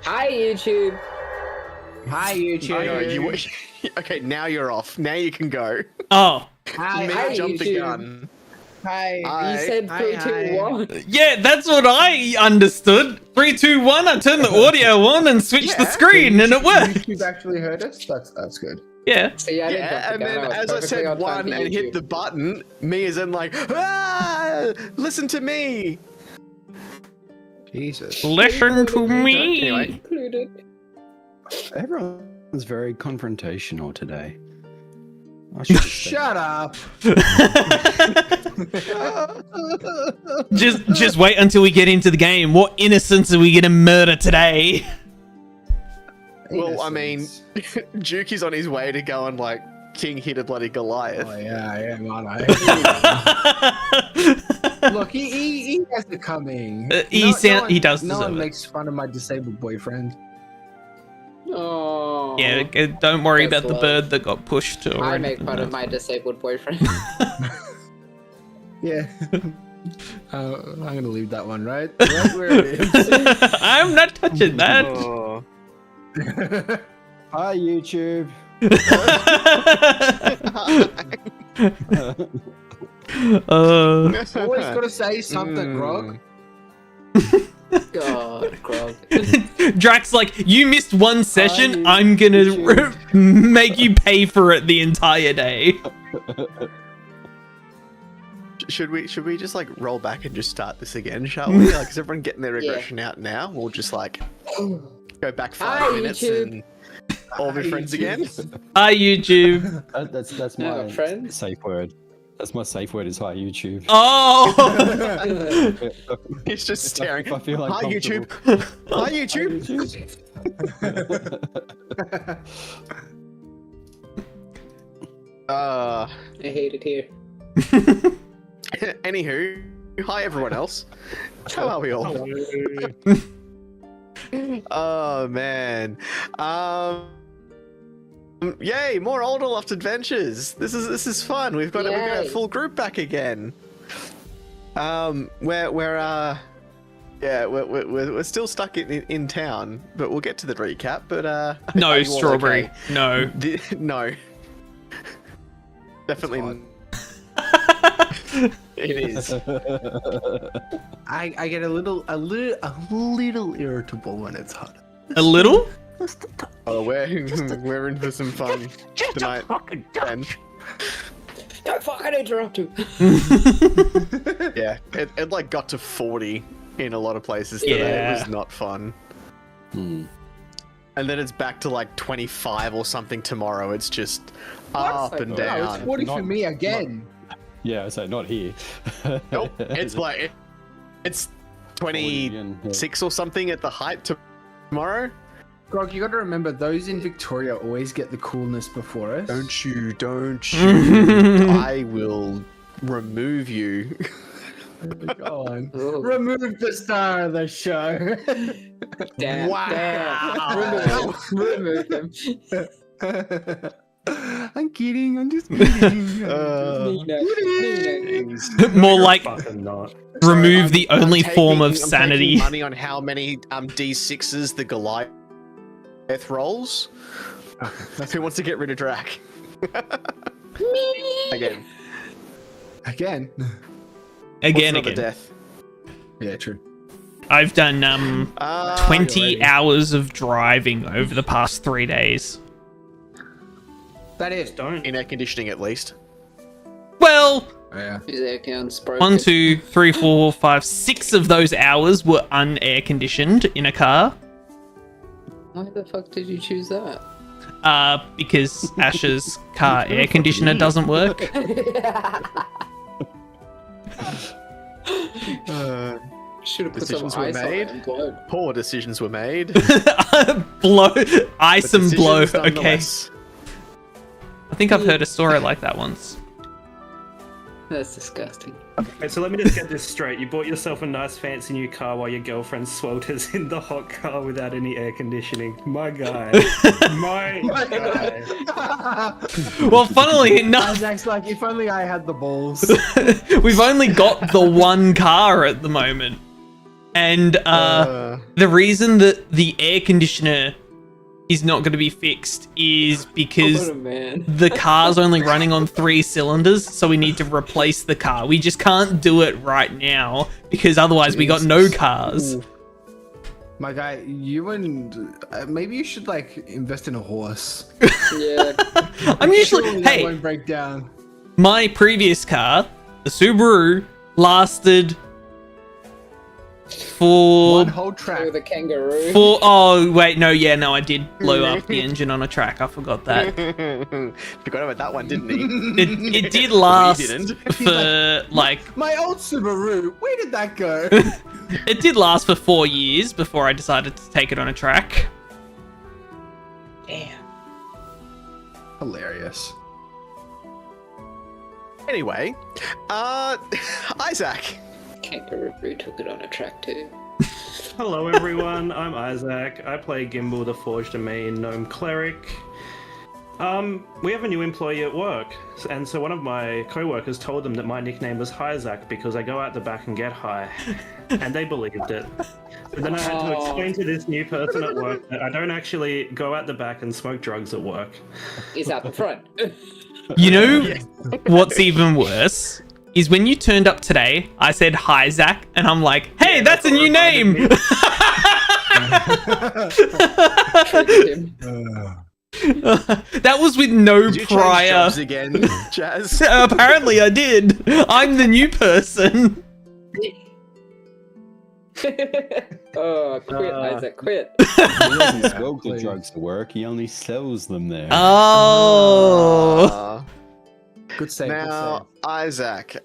Hi, YouTube. Hi, YouTube. Okay, now you're off. Now you can go. Oh. Hi, Me jumped the gun. Hi. You said 3, 2, 1. Yeah, that's what I understood. 3, 2, 1. I turned the audio on and switched the screen, and it worked. You've actually heard us. That's good. Yeah. So yeah, I didn't jump the And gun. then was as I perfectly said on time one for and hit YouTube. the button, me is in like, listen to me. Jesus. Listen to me. Anyway. Included. Everyone's very confrontational today. I should just say Shut up. Just wait until we get into the game. What innocents are we gonna murder today? Well, I mean, Innocence. Jukie's on his way to go and like King hit a bloody Goliath. Oh yeah, man. Look, he has it coming. He does No one deserve it. makes fun of my disabled boyfriend. Oh. Yeah, don't worry That's about the love. bird that got pushed. Or I make anything fun of else. my disabled boyfriend. Yeah. I'm gonna leave that one right where it is. I'm not touching that. Oh. hi, YouTube. Always gotta say something, Grog. God, Grog. Drax, like, you missed one session. Hi, I'm gonna YouTube. make you pay for it the entire day. Should we just like roll back and just start this again, shall we? Like, is everyone getting their aggression out now? We'll just like go back 5 Hi, minutes YouTube. and all be friends again. Hi, YouTube. That's No, my friends? safe word. That's my safe word is hi, YouTube. Oh. He's just staring. I feel like Hi, YouTube. comfortable. Hi, YouTube. I hate it here. Anywho, hi everyone else. How are we all? Oh man. Yay, more Older Loft adventures. This is fun. We've got a Yay. full group back again. We're still stuck in town, but we'll get to the recap. But No, are you all strawberry. okay? No. No. Definitely. It is. I get a little irritable when it's hot. A little? Oh, we're in for some fun tonight. Ben. Don't fucking interrupt him. Yeah, it like got to 40 in a lot of places today. Yeah. It was not fun. Hmm. And then it's back to like 25 or something tomorrow. It's just up and No, No, it's down. 40 for Not- me again. Yeah, so not here. Nope, it's like it's 26 or something at the height tomorrow. Grog, you gotta remember, those in Victoria always get the coolness before us. Don't you? I will remove you. Go on. Ooh. Remove the star of the show. Damn. Wow. Damn. Remove him. I'm kidding. I'm just kidding. Nina. More like Fucking not. remove the only form of I'm sanity. taking money on how many D6s the Goliath rolls. Who wants to get rid of Drac? Again. Again. What's another Again. death? Yeah, true. I've done 20 already. hours of driving over the past 3 days. That is. Don't. In air conditioning, at least. Well, Yeah. His air can's broken. 1, 2, 3, 4, 5, 6 of those hours were unair conditioned in a car. Why the fuck did you choose that? Because Ash's car air conditioner doesn't work. Should have put some Decisions were ice on made. it and glowed. Poor decisions were made. Blow, ice but and blow. decisions Okay, nonetheless. I think I've heard a story like that once. That's disgusting. Okay, so let me just get this straight. You bought yourself a nice fancy new car while your girlfriend swelters in the hot car without any air conditioning. My guy. My guy. Well, funnily enough, Zach's like, if only I had the balls. we've only got the one car at the moment. And the reason that the air conditioner is not going to be fixed is because Oh man. the car's only running on 3 cylinders, so we need to replace the car. We just can't do it right now because otherwise we got no cars. Ooh. My guy, you and maybe you should like invest in a horse. Yeah. I'm usually Surely that hey, won't break down. my previous car, the Subaru, lasted for One whole track. With a kangaroo. oh wait, no, I did blow up the engine on a track. I forgot that. Forgot about that one, didn't he? It did last didn't. for like My old Subaru, where did that go? it did last for 4 years before I decided to take it on a track. Damn. Hilarious. Anyway, Isaac. Kangaroo took it on a track too. Hello everyone, I'm Isaac. I play Gimble, the Forged Domain Gnome Cleric. We have a new employee at work, and so one of my co-workers told them that my nickname was Hyzak because I go out the back and get high, and they believed it. But then I had to explain to this new person at work that I don't actually go out the back and smoke drugs at work. He's out the front. You know what's even worse is when you turned up today, I said hi Zach, and I'm like, hey, that's a new name. Triggered him. That was with no Did you change prior. jobs again, Jazz? Apparently, I did. I'm the new person. Oh, quit, Isaac, quit. He doesn't smoke the please. drugs to work. He only sells them there. Oh. Uh, Good save. now, Isaac,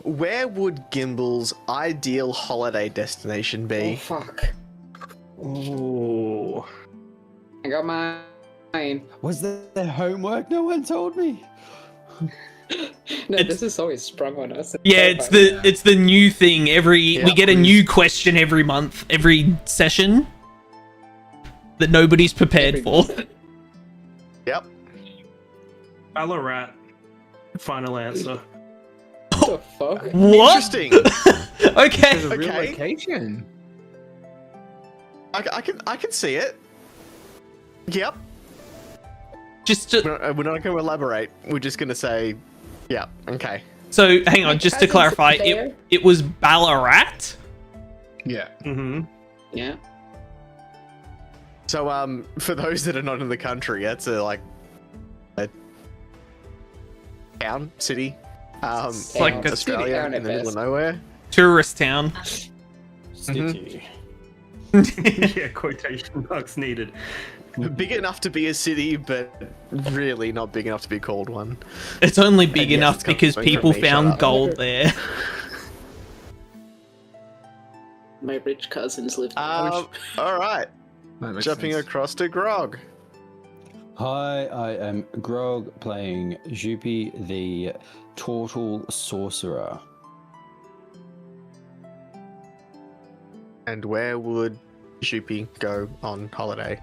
where would Gimble's ideal holiday destination Oh, be? fuck. Ooh. I got mine. Was that their homework? No one told me. No, It's- this is always sprung on us. Yeah, it's the new thing. We Yeah, get a new question every month, every session that nobody's prepared for. Yep. Ballarat. Final answer. What the fuck? What? Interesting. Okay. It's a real Okay. location. I can see it. Yep. Just to, We're not going to elaborate. We're just going to say, yeah, okay. so hang on, My just to cousin's clarify, there. it was Ballarat. Yeah. Mm-hmm. Yeah. So, for those that are not in the country, that's a town, city, like in a Australia, town at in the middle of best. nowhere. Tourist town. City. Yeah, quotation marks needed. Big enough to be a city, but really not big enough to be called one. It's only big And yes, enough it's coming because from people me, shut found up. gold there. My rich cousins live there. All right, That makes jumping sense. across to Grog. Hi, I am Grog playing Jupi, the Turtle Sorcerer. And where would Shupi go on holiday?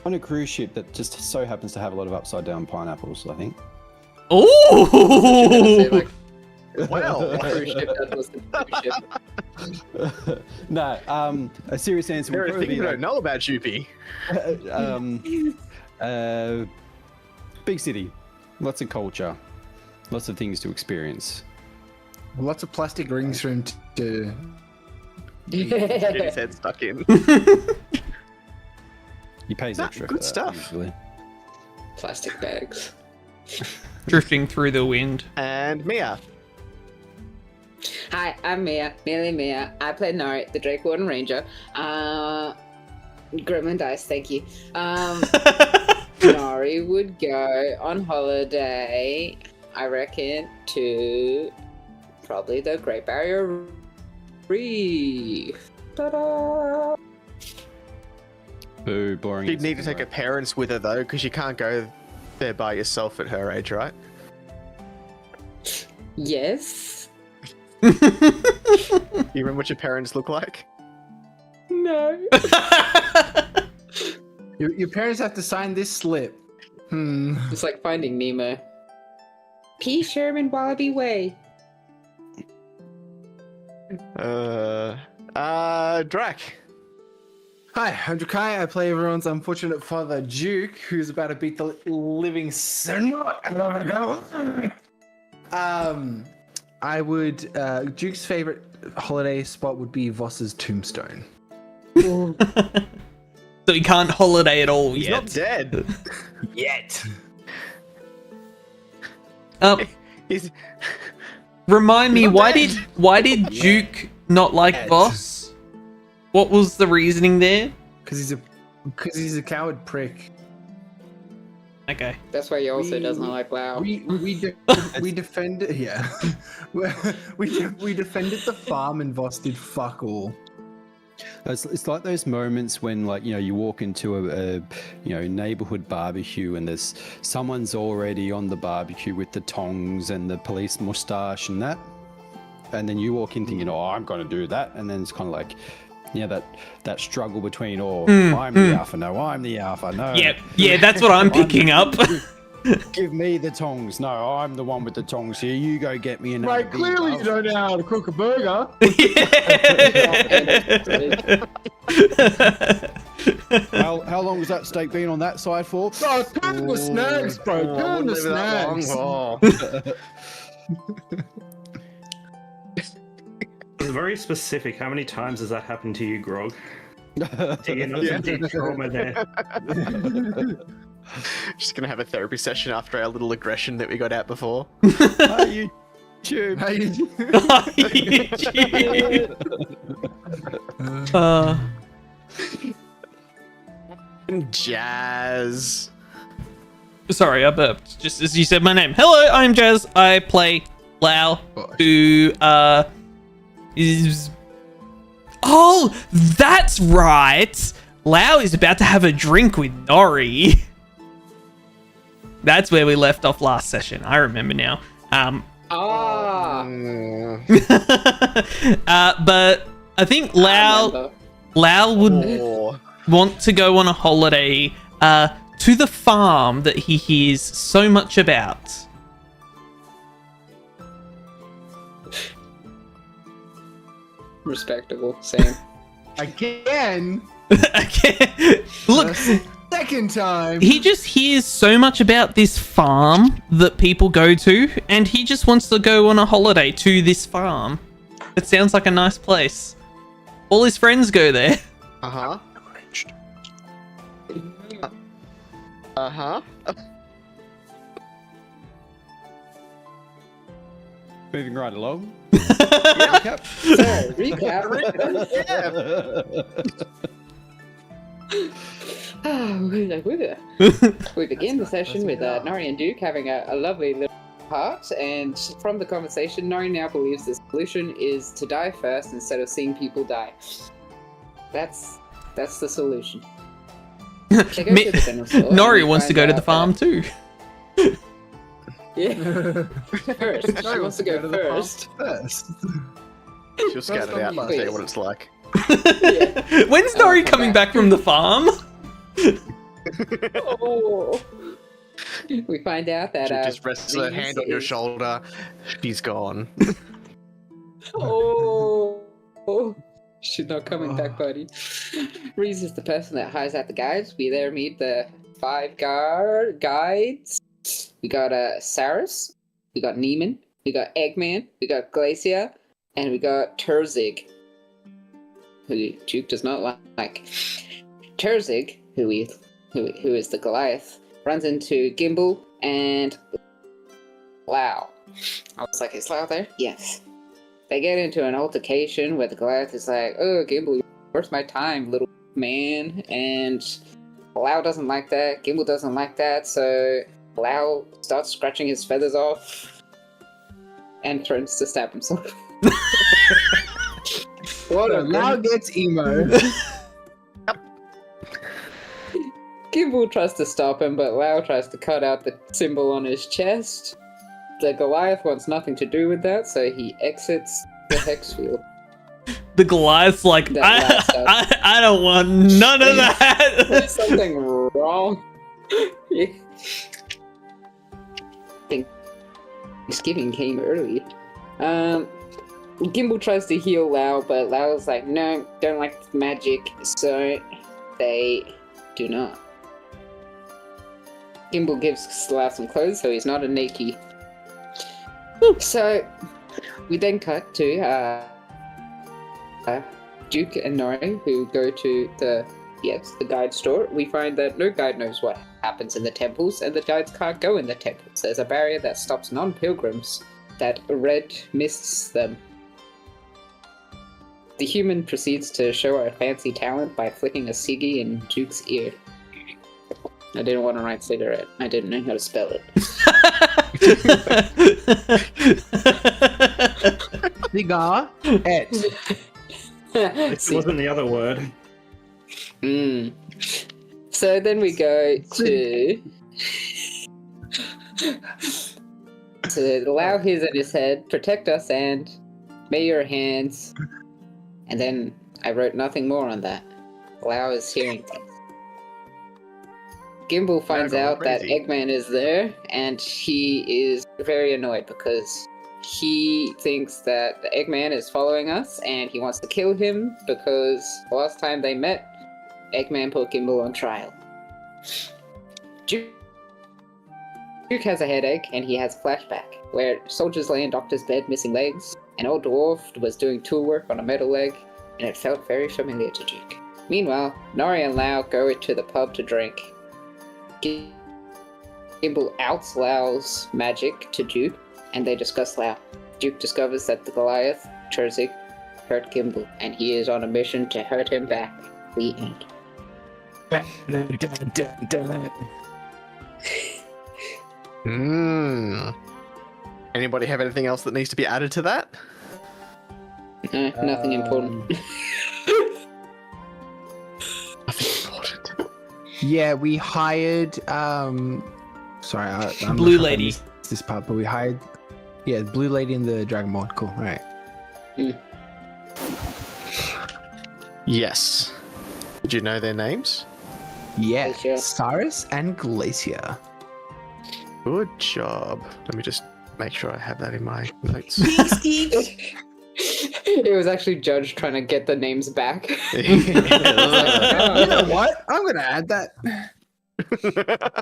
On a cruise ship that just so happens to have a lot of upside down pineapples, I think. Say, Oh! like, Well, cruise ship, that was the cruise ship. No, a serious answer there would are probably things be I don't know about Shupi. big city, lots of culture, lots of things to experience. Lots of plastic rings for him to. Get his head stuck in. He pays Ah, extra. good for that, stuff. Usually. Plastic bags. Drifting through the wind. And Mia. Hi, I'm Mia, merely Mia. I play Nari, the Drake Warden Ranger. Gremlin dice, thank you. Nari would go on holiday, I reckon, to probably the Great Barrier Reef. Ta-da! Boo, boring. She'd need to take her parents with her though, because you can't go there by yourself at her age, right? Yes. You remember what your parents look like? No. Your parents have to sign this slip. Hmm. It's like Finding Nemo. P. Sherman Wallaby Way. Drac. Hi, I'm Drakai. I play everyone's unfortunate father, Duke, who's about to beat the living snot out of it. I would. Duke's favorite holiday spot would be Voss's tombstone. So he can't holiday at all He's yet. not dead. Yet. He's Remind me, Not why dead. did Duke not like Dead. Voss? What was the reasoning there? Because he's a coward prick. Okay. That's why he also doesn't like WoW. We defended. Yeah. we defended the farm and Voss did fuck all. It's like those moments when, like, you know, you walk into a neighborhood barbecue and there's someone's already on the barbecue with the tongs and the police mustache and that, and then you walk in thinking, oh, I'm going to do that, and then it's kind of like, yeah, that struggle between, I'm the alpha, no, I'm the alpha, no. Yeah, that's what I'm picking up. Give me the tongs. No, I'm the one with the tongs here. You go get me another. Mate, clearly you don't know how to cook a burger. How long was that steak been on that side for? Oh, turn the snags, bro. Turn the snags. It's very specific. How many times has that happened to you, Grog? Digging up some deep trauma there. just gonna have a therapy session after our little aggression that we got out before. Hi, YouTube. Jazz. Sorry, I burped just as you said my name. Hello, I'm Jazz. I play Lau, who is. Oh, that's right. Lau is about to have a drink with Nori. That's where we left off last session. I remember now. But I think Lau would want to go on a holiday to the farm that he hears so much about. Respectable, same. Again. Okay. Look, Second time. he just hears so much about this farm that people go to, and he just wants to go on a holiday to this farm. It sounds like a nice place. All his friends go there. Uh-huh. Uh-huh. Moving right along. Recap. Recap. We begin the session with Nori and Duke having a lovely little part, and from the conversation, Nori now believes the solution is to die first instead of seeing people die. That's the solution. They go to the general store, and Nori we wants to find go to out the farm that- too. Yeah. First. She wants to go first. She'll scout it out and tell you what it's like. When's Nori coming back from the farm? Oh. We find out that She just rests her Reese hand on your is- shoulder. She's gone. Oh. She's not coming back, buddy. Reese is the person that hires out the guides. We there meet the 5 guides. We got Saris, we got Neiman, we got Eggman, we got Glacia, and we got Terzig, who Duke does not like. Terzig, who is the Goliath, runs into Gimble and Lau. I was like, is Lau there? Yes. They get into an altercation where the Goliath is like, oh, Gimble, where's my time, little man? And Lau doesn't like that, Gimble doesn't like that, so Lau starts scratching his feathers off and threatens to stab himself. What a Now gets emo. Gimble tries to stop him, but Lau tries to cut out the symbol on his chest. The Goliath wants nothing to do with that, so he exits the hex field. The Goliath's like, I don't want none of There's that. something wrong. Yeah. Thanksgiving came early. Gimble tries to heal Lau, but Lau's like, no, don't like magic, so they do not. Gimble gives Lau some clothes, so he's not a Neki. So, we then cut to Duke and Nori, who go to the guide store. We find that no guide knows what happens in the temples, and the guides can't go in the temples. There's a barrier that stops non-pilgrims that red mists them. The human proceeds to show our fancy talent by flicking a ciggy in Duke's ear. I didn't want to write cigarette. I didn't know how to spell it. Cigar. It wasn't the other word. So then we go to allow his in his head, protect us, and may your hands. And then I wrote nothing more on that. Allow is hearing things. Gimble finds out that Eggman is there, and he is very annoyed because he thinks that the Eggman is following us, and he wants to kill him because the last time they met, Eggman put Gimble on trial. Duke has a headache, and he has a flashback, where soldiers lay in doctor's bed missing legs. An old dwarf was doing tool work on a metal leg, and it felt very familiar to Duke. Meanwhile, Nori and Lau go to the pub to drink. Gimble outs Lau's magic to Duke, and they discuss Lau. Duke discovers that the Goliath, Churzik, hurt Gimble, and he is on a mission to hurt him back. The end. Anybody have anything else that needs to be added to that? Nothing important. Nothing important. Yeah, we hired. Sorry, I'm Blue not sure if I Lady. missed this part, but we hired. Yeah, Blue Lady and the Dragonborn. Cool. All right. Yes. Did you know their names? Yeah, Glacier. Cyrus and Glacier. Good job. Let me just make sure I have that in my notes. It was actually Judge trying to get the names back. You know what? I'm gonna add that.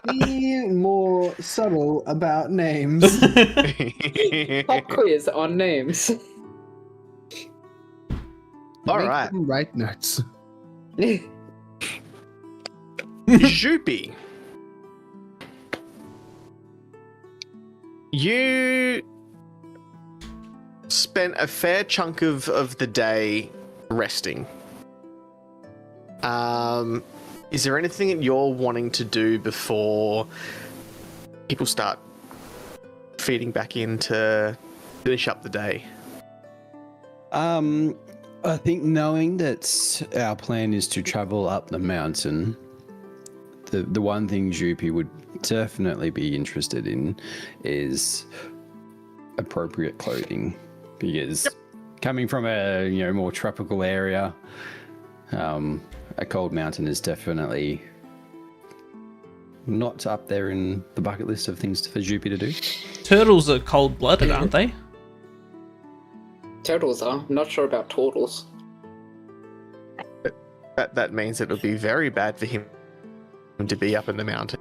Be more subtle about names. Pop quiz on names. All Make right. them write notes. Joopy. You spent a fair chunk of the day resting. Is there anything that you're wanting to do before people start feeding back in to finish up the day? I think knowing that our plan is to travel up the mountain, the one thing Droopy would definitely be interested in is appropriate clothing, because coming from a more tropical area, a cold mountain is definitely not up there in the bucket list of things for Droopy to do. Turtles are cold-blooded, aren't they? Turtles are. I'm not sure about turtles. That means it would be very bad for him to be up in the mountain.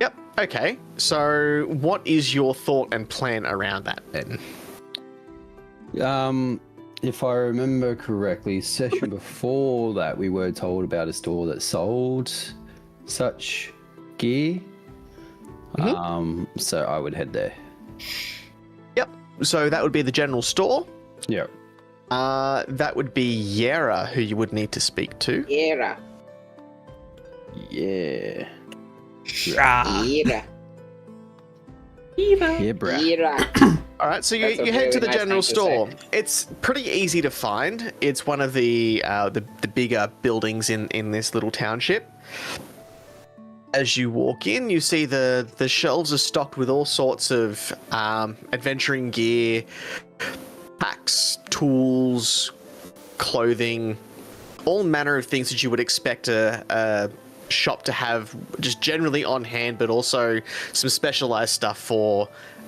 Yep. Okay. So, what is your thought and plan around that then? If I remember correctly, session before that, we were told about a store that sold such gear. So I would head there. Yep. So that would be the general store. Yep. That would be Yera, who you would need to speak to. Yeah. Yeah. Ah. Yeah. Yeah, bruh. Yeah. All right, so That's a you head to really the nice general thing to store. say. It's pretty easy to find. It's one of the bigger buildings in this little township. As you walk in, you see the shelves are stocked with all sorts of adventuring gear, packs, tools, clothing, all manner of things that you would expect a shop to have just generally on hand, but also some specialized stuff for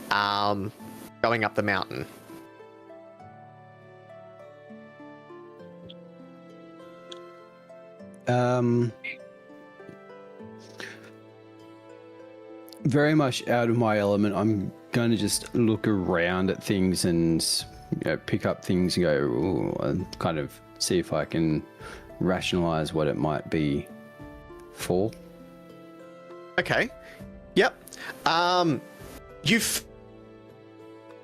going up the mountain. Very much out of my element. I'm going to just look around at things and pick up things and go, "Ooh," and kind of see if I can rationalize what it might be for. Okay. Yep. You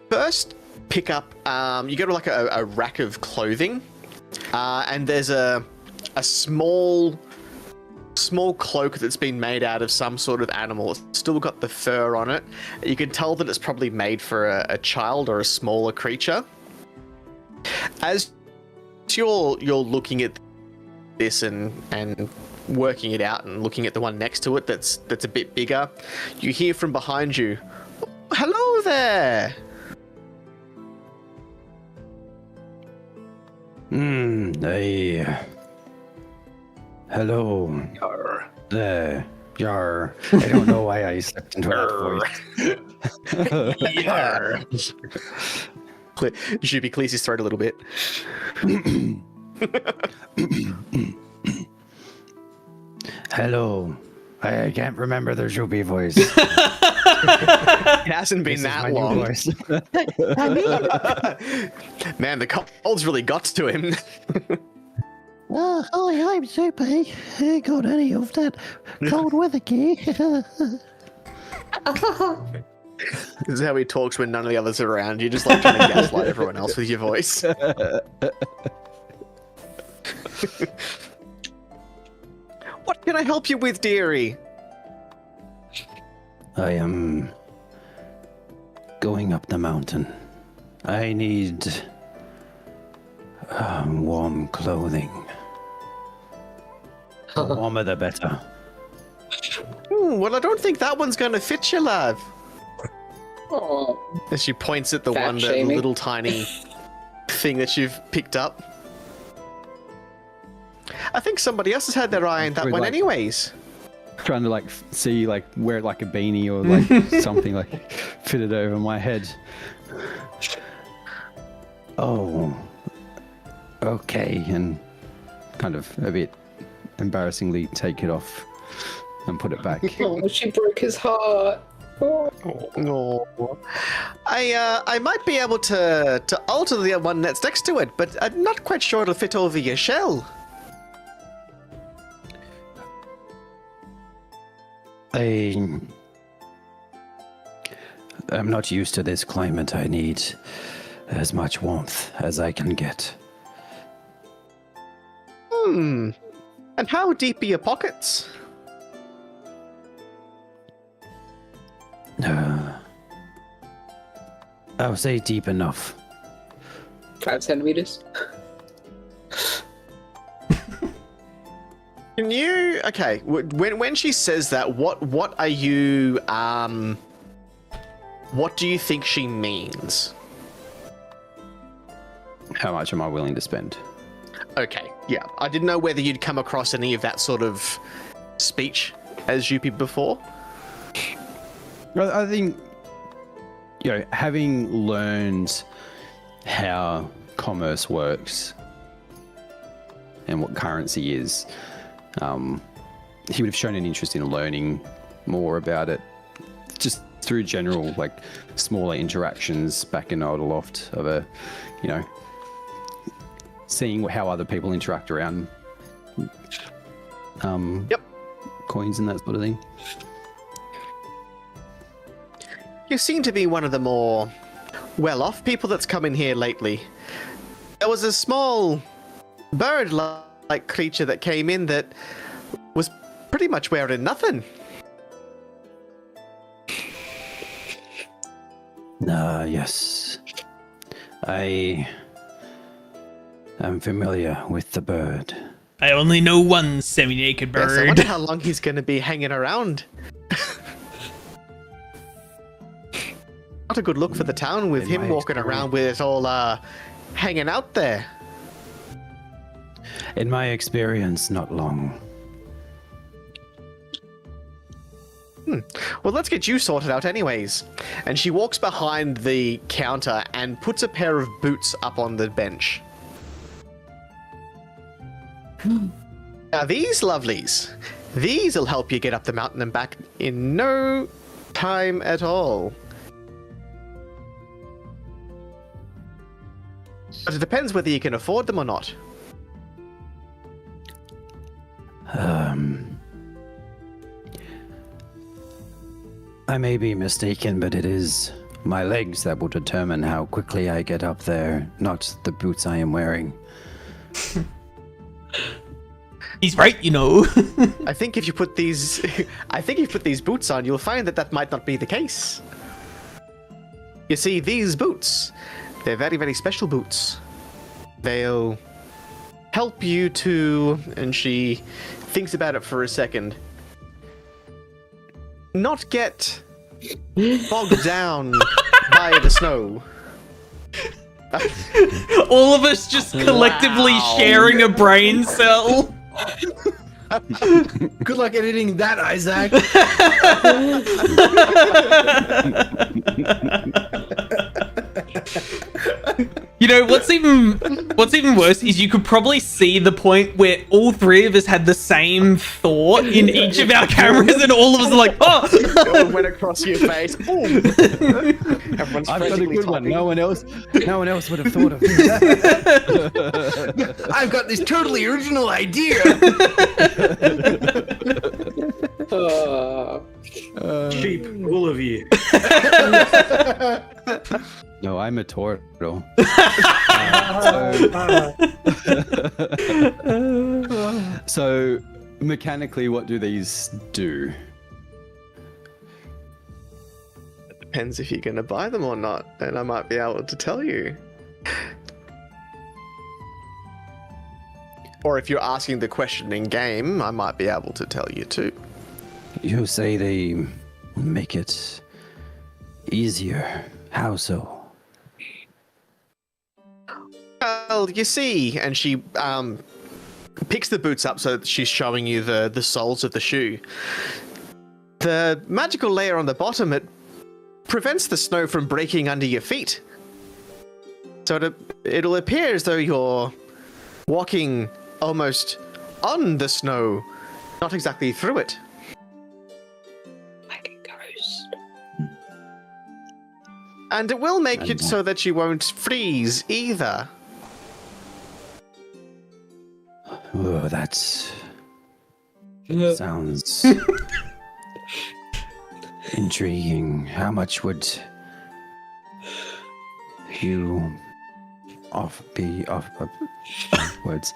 first pick up. You go to like a rack of clothing, and there's a small cloak that's been made out of some sort of animal. It's still got the fur on it. You can tell that it's probably made for a child or a smaller creature. As you're looking at this and working it out and looking at the one next to it that's a bit bigger, you hear from behind you, "Hello there." Hello. Yar. There. Yar. I don't know why I stepped into that voice. Yar. Juby clears his throat a little bit. Hello. I can't remember the Juby voice. It hasn't been that long. Man, the cold's really got to him. Hi, I'm Soapy. I got any of that cold weather gear. This is how he talks when none of the others are around. You're just like trying to gaslight everyone else with your voice. What can I help you with, dearie? I am going up the mountain. I need warm clothing. The warmer the better. Well, I don't think that one's going to fit you, love. Oh, As she points at the Fat one, that shaming. little tiny thing that you've picked up. I think somebody else has had their eye on that Would one like- anyways. Trying to see wear like a beanie or like something like fitted over my head. Oh, okay, and kind of a bit embarrassingly take it off and put it back. oh, she broke his heart. Oh. Oh. I might be able to alter the one that's next to it, but I'm not quite sure it'll fit over your shell. I'm not used to this climate. I need as much warmth as I can get. And how deep are your pockets? I'll say deep enough. 5 centimeters. Can you? Okay. When she says that, what are you? What do you think she means? How much am I willing to spend? Okay. Yeah. I didn't know whether you'd come across any of that sort of speech as Yuppie before. Well, I think, having learned how commerce works and what currency is, he would have shown an interest in learning more about it, just through general, smaller interactions back in Odaloft of seeing how other people interact around coins and that sort of thing. You seem to be one of the more well-off people that's come in here lately. There was a small bird-like creature that came in that was pretty much wearing nothing. Yes. I am familiar with the bird. I only know one semi-naked Yes, I bird. wonder how long he's going to be hanging around. Not a good look for the town with In him my walking around with it all hanging out there. In my experience, not long. Well, let's get you sorted out anyways. And she walks behind the counter and puts a pair of boots up on the bench. Now these lovelies, these'll help you get up the mountain and back in no time at all. But it depends whether you can afford them or not. I may be mistaken, but it is my legs that will determine how quickly I get up there, not the boots I am wearing. He's right, you know. I think if you put these boots on, you'll find that might not be the case. You see, these boots, they're very, very special boots. They'll help you to, and she thinks about it for a second, not get bogged down by the snow. All of us just collectively sharing a brain cell. Good luck editing that, Isaac. You know, what's even worse is you could probably see the point where all three of us had the same thought in each of our cameras, and all of us are like, "Oh!" It went across your face. Everyone's I've got a frantically good one. typing. No one else would have thought of this. I've got this totally original idea. Cheap, all of you. No, I'm a turtle. So, mechanically, what do these do? Depends if you're going to buy them or not, and I might be able to tell you. Or if you're asking the question in game, I might be able to tell you too. You say they make it easier. How so? Well, you see, and she picks the boots up so that she's showing you the soles of the shoe. The magical layer on the bottom, it prevents the snow from breaking under your feet. So it'll appear as though you're walking almost on the snow, not exactly through it. Like a ghost. And it will make it so that you won't freeze either. Oh, that's sounds intriguing. How much would you be off words?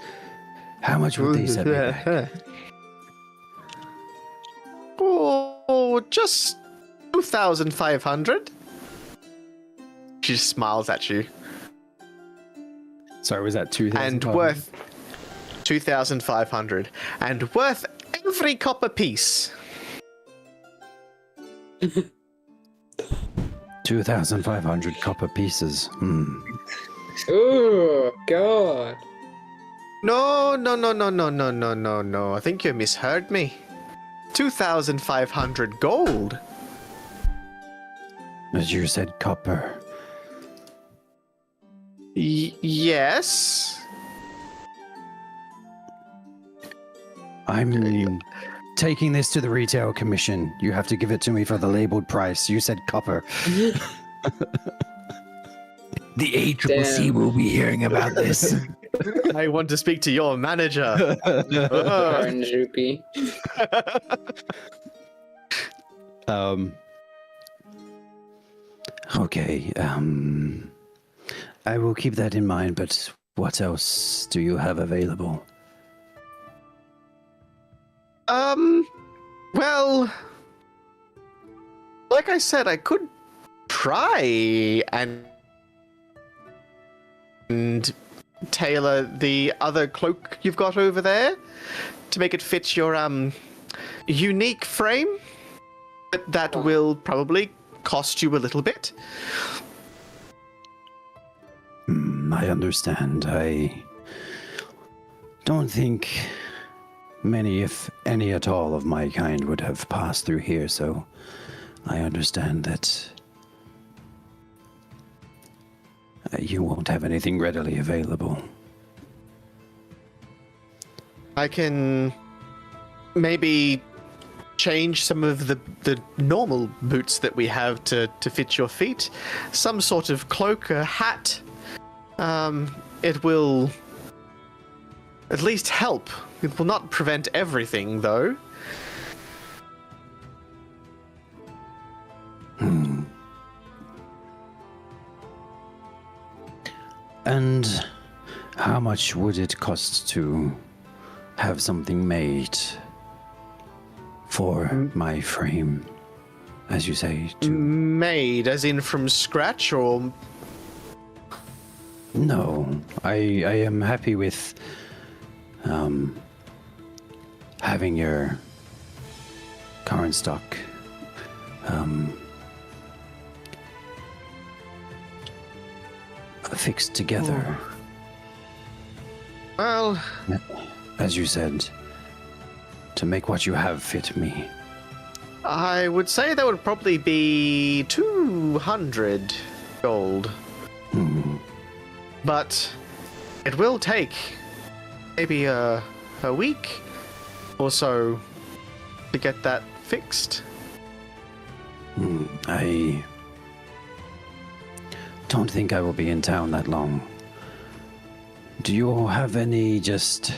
How much would these set me back? Oh, just 2,500. She just smiles at you. Sorry, was that 2,000? And worth 2,500. And worth every copper piece. 2,500 copper pieces. Oh, God. No. I think you misheard me. 2,500 gold. As you said, copper. Yes. I'm taking this to the retail commission. You have to give it to me for the labeled price. You said copper. The ACCC will be hearing about this. I want to speak to your manager. Orange rupee. Okay. I will keep that in mind, but what else do you have available? Well, like I said, I could try and tailor the other cloak you've got over there to make it fit your unique frame. But that will probably cost you a little bit. I understand. I don't think many, if any at all, of my kind would have passed through here, so I understand that you won't have anything readily available. I can maybe change some of the normal boots that we have to fit your feet. Some sort of cloak, a hat. It will at least help. It will not prevent everything, though. And how much would it cost to have something made for my frame, as you say? Made, as in from scratch, or? No, I am happy with having your current stock fixed together. Well, As you said, to make what you have fit me. I would say that would probably be 200 gold. But it will take maybe a week or so to get that fixed. I don't think I will be in town that long. Do you have any just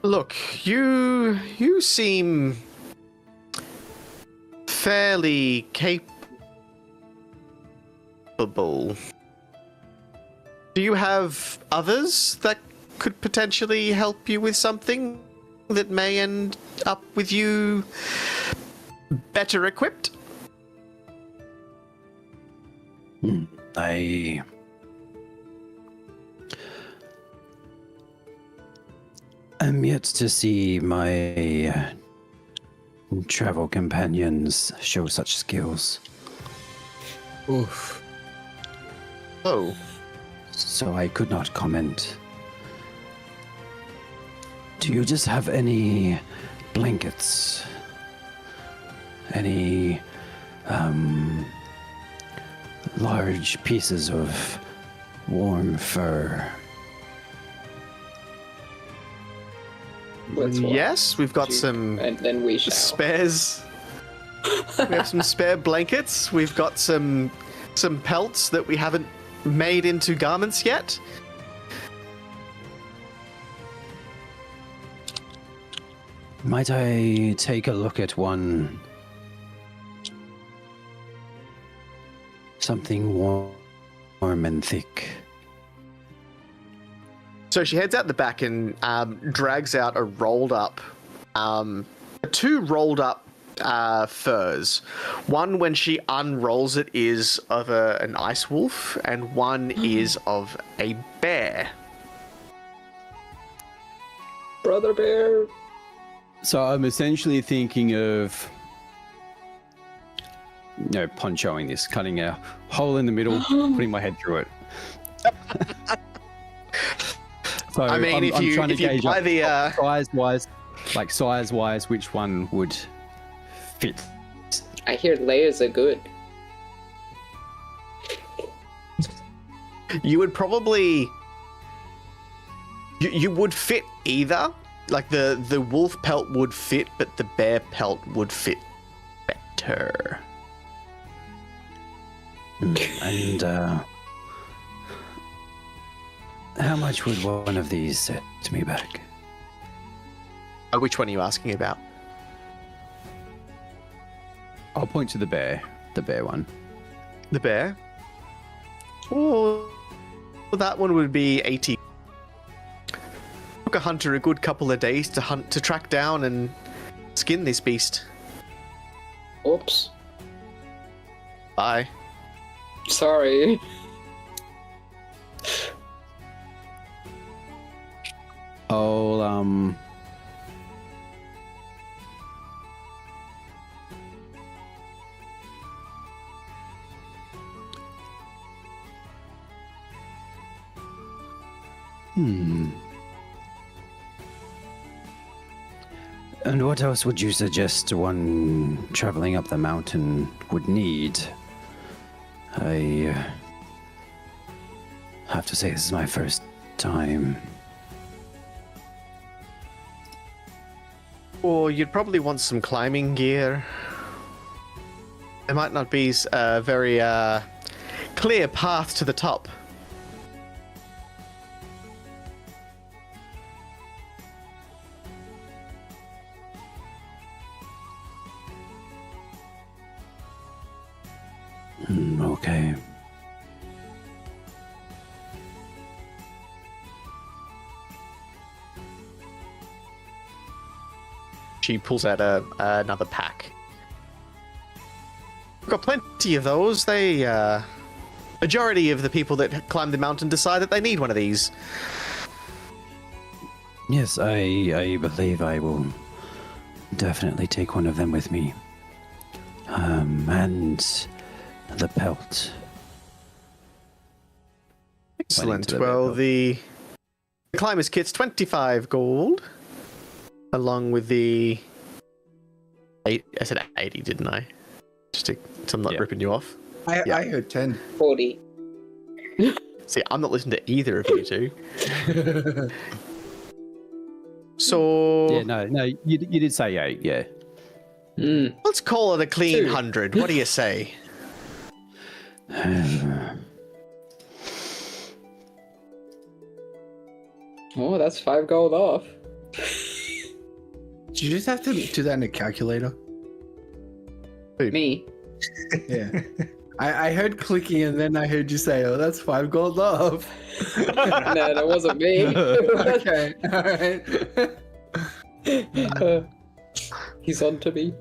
Look, you seem fairly capable. Do you have others that could potentially help you with something that may end up with you better equipped? I am yet to see my travel companions show such skills, Oof. Oh, so I could not comment. Do you just have any blankets? Any large pieces of warm fur? Let's watch. yes, we've got Duke, some and then we shall. spares. We have some spare blankets. We've got some pelts that we haven't made into garments yet. Might I take a look at one? Something warm and thick. So she heads out the back and drags out a rolled up, two rolled up furs. One, when she unrolls it, is of an ice wolf, and one is of a bear. Brother Bear. So I'm essentially thinking of, ponchoing this, cutting a hole in the middle, putting my head through it. So I mean, I'm trying to if you gauge buy the size-wise, which one would fit. I hear layers are good. you would probably you would fit either. Like the wolf pelt would fit, but the bear pelt would fit better. And how much would one of these set me back? Which one are you asking about? I'll point to the bear one. The bear? Oh, that one would be 80. Took a hunter a good couple of days to track down and skin this beast. Oops. Bye. Sorry. I'll And what else would you suggest one traveling up the mountain would need? I have to say this is my first time. Or you'd probably want some climbing gear. There might not be a very clear path to the top. Okay. She pulls out another pack. We've got plenty of those. Majority of the people that climb the mountain decide that they need one of these. Yes, I believe I will definitely take one of them with me. And the pelt. Excellent. to the Well, belt. the climber's kit's 25 gold, along with the... I said 80, didn't I? Just so I'm not ripping you off. I heard 10. 40. See, I'm not listening to either of you two. So... Yeah, no, you did say 8, yeah. Let's call it a clean 2. 100. What do you say? Oh, that's 5 gold off. Did you just have to do that in a calculator? Me. Yeah. I heard clicking and then I heard you say, oh, that's 5 gold off. No, that wasn't me. Okay, alright. He's on to me.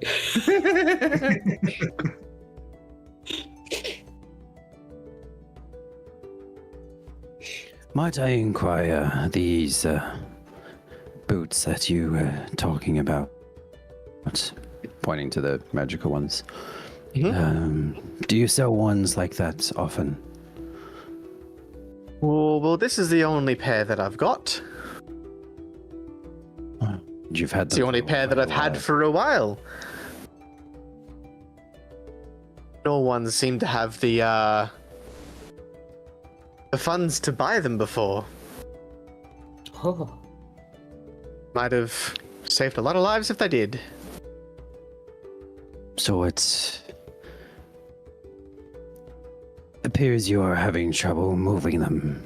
Might I inquire these boots that you were talking about? Pointing to the magical ones. Do you sell ones like that often? Well, this is the only pair that I've got. You've had It's the only pair that I've had for a while. No one seemed to have the funds to buy them before. Oh. Might have saved a lot of lives if they did. So it appears you are having trouble moving them.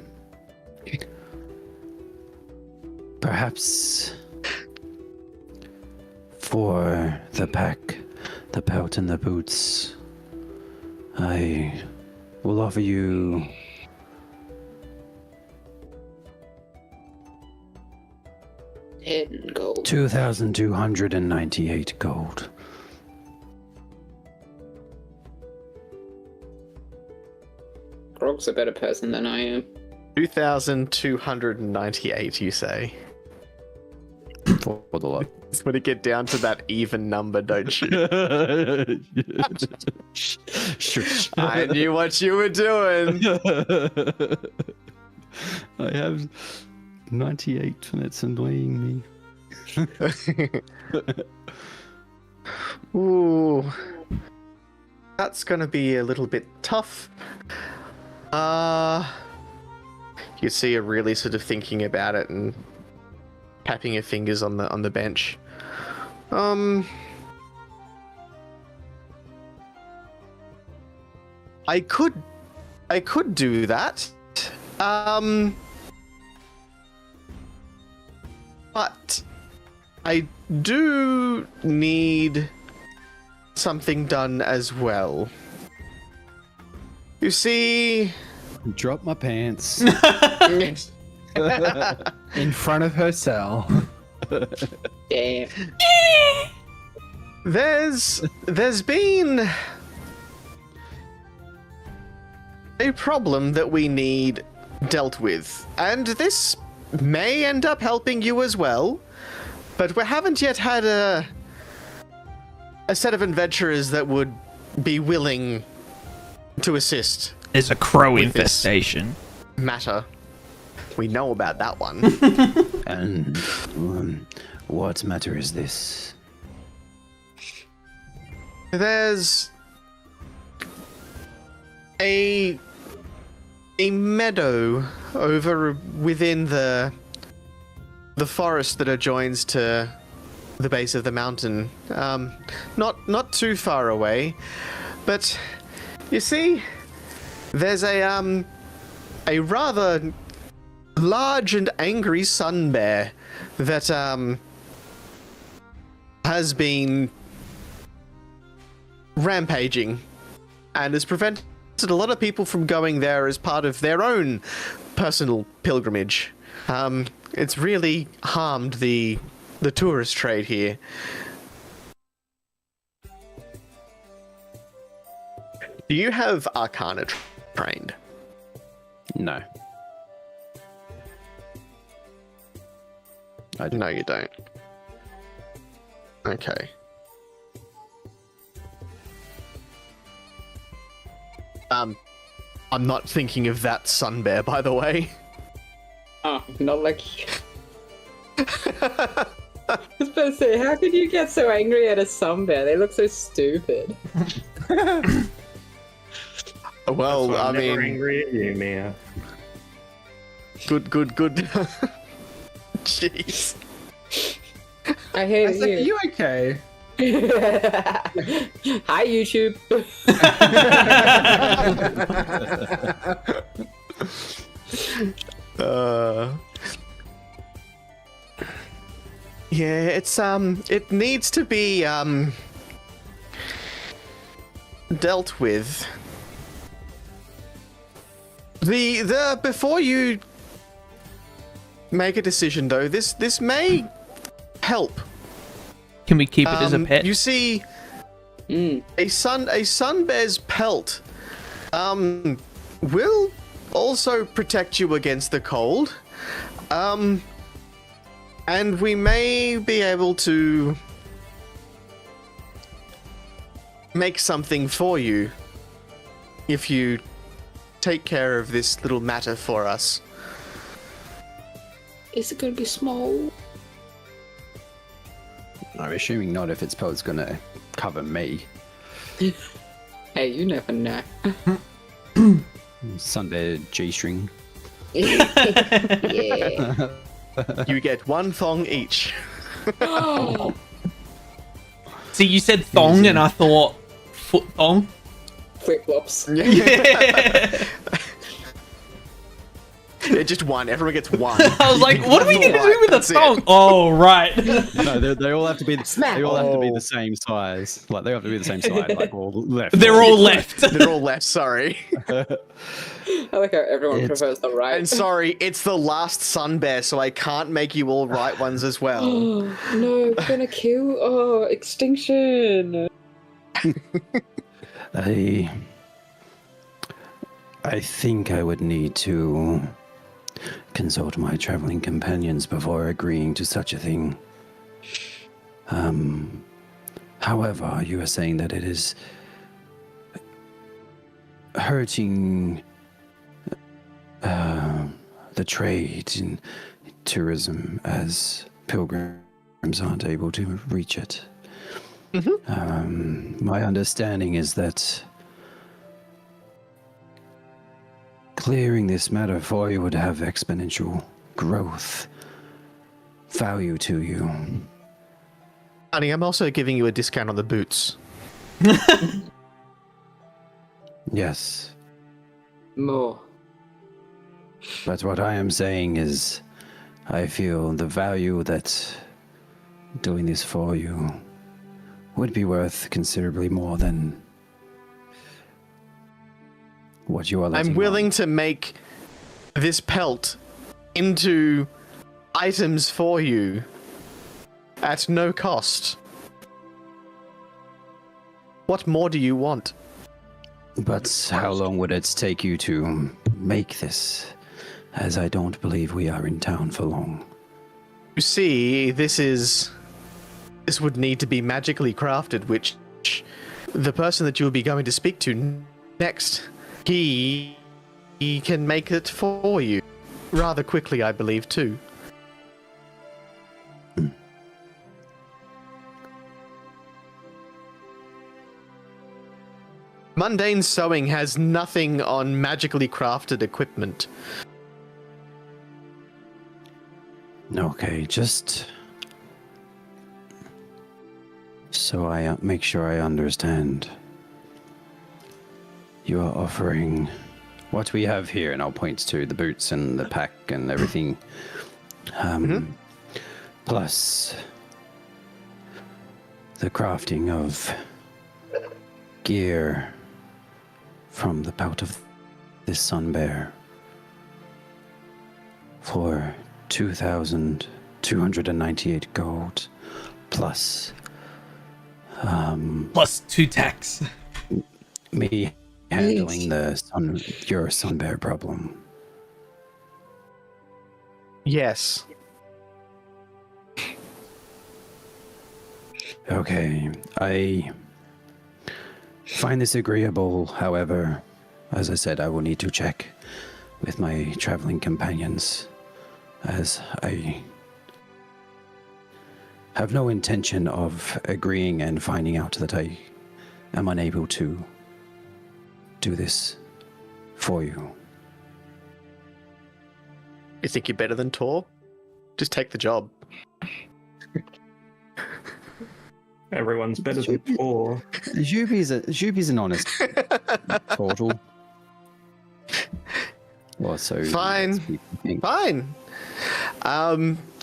Perhaps for the pack, the pelt, and the boots, I will offer you 10 gold. 2,298 gold. Grog's a better person than I am. 2,298, you say? For the lot. Just want to get down to that even number, don't you? I knew what you were doing. I have 98 and it's annoying me. Ooh. That's gonna be a little bit tough. You see her really sort of thinking about it and tapping her fingers on the bench. I could do that. But I do need something done as well. You see, Drop my pants. In front of her cell. Damn. there's been a problem that we need dealt with, and this may end up helping you as well, but we haven't yet had a set of adventurers that would be willing to assist There's a crow With this. infestation. matter. We know about that one. And what matter is this? There's a meadow over within the forest that adjoins to the base of the mountain. Not too far away, but you see, there's a rather large and angry sun bear that has been rampaging and has prevented a lot of people from going there as part of their own personal pilgrimage. It's really harmed the tourist trade here. Do you have Arcana trained? No. No, you don't. Okay. I'm not thinking of that sun bear, by the way. Oh, not like. I was about to say, how could you get so angry at a sun bear? They look so stupid. Well, I I'm never mean, angry at you, Mia. good. Jeez. I hate Isaac, are you. you okay? Hi, YouTube. Yeah, it's it needs to be dealt with. The before you make a decision though, this may help. Can we keep it as a pet? You see, a sun bear's pelt will also protect you against the cold. And we may be able to make something for you if you take care of this little matter for us. Is it gonna be small? I'm assuming not if its pelt's gonna cover me. Hey, you never know. Sunbear G-string. Yeah. You get one thong each. See, you said thong, and I thought foot thong. Flip flops. Yeah, just one. Everyone gets one. I was like, what are we gonna do with a That's it. thong? Oh, right. No, they all have to be. Smack. They all have to be Oh. the same size. Like they have to be the same side. Like all left. They're all left. They're all left, sorry. I like how everyone It's- prefers the right. And sorry, it's the last sun bear, so I can't make you all right ones as well. Oh, no, we're gonna kill. Oh, extinction. I think I would need to consult my traveling companions before agreeing to such a thing. However, you are saying that it is hurting the trade in tourism as pilgrims aren't able to reach it. My understanding is that clearing this matter for you would have exponential growth value to you. Honey, I'm also giving you a discount on the boots. Yes, More. but what I am saying is I feel the value that doing this for you would be worth considerably more than what you are letting I'm willing on. to make this pelt into items for you at no cost. What more do you want? But how long would it take you to make this? As I don't believe we are in town for long. You see, this would need to be magically crafted, which the person that you will be going to speak to next, he can make it for you. rather quickly, I believe, too. Mundane sewing has nothing on magically crafted equipment. Okay, just so I make sure I understand. You are offering what we have here, and I'll point to the boots and the pack and everything. Plus the crafting of gear from the pout of this sun bear for 2,298 gold plus Plus 2 tax. me handling your sun bear problem. Yes. Okay, I find this agreeable. However, as I said, I will need to check with my traveling companions, as I have no intention of agreeing and finding out that I am unable to do this for you. You think you're better than Tor? Just take the job. Everyone's better than Tor. Juby's an honest turtle. Well, so Fine. Fine.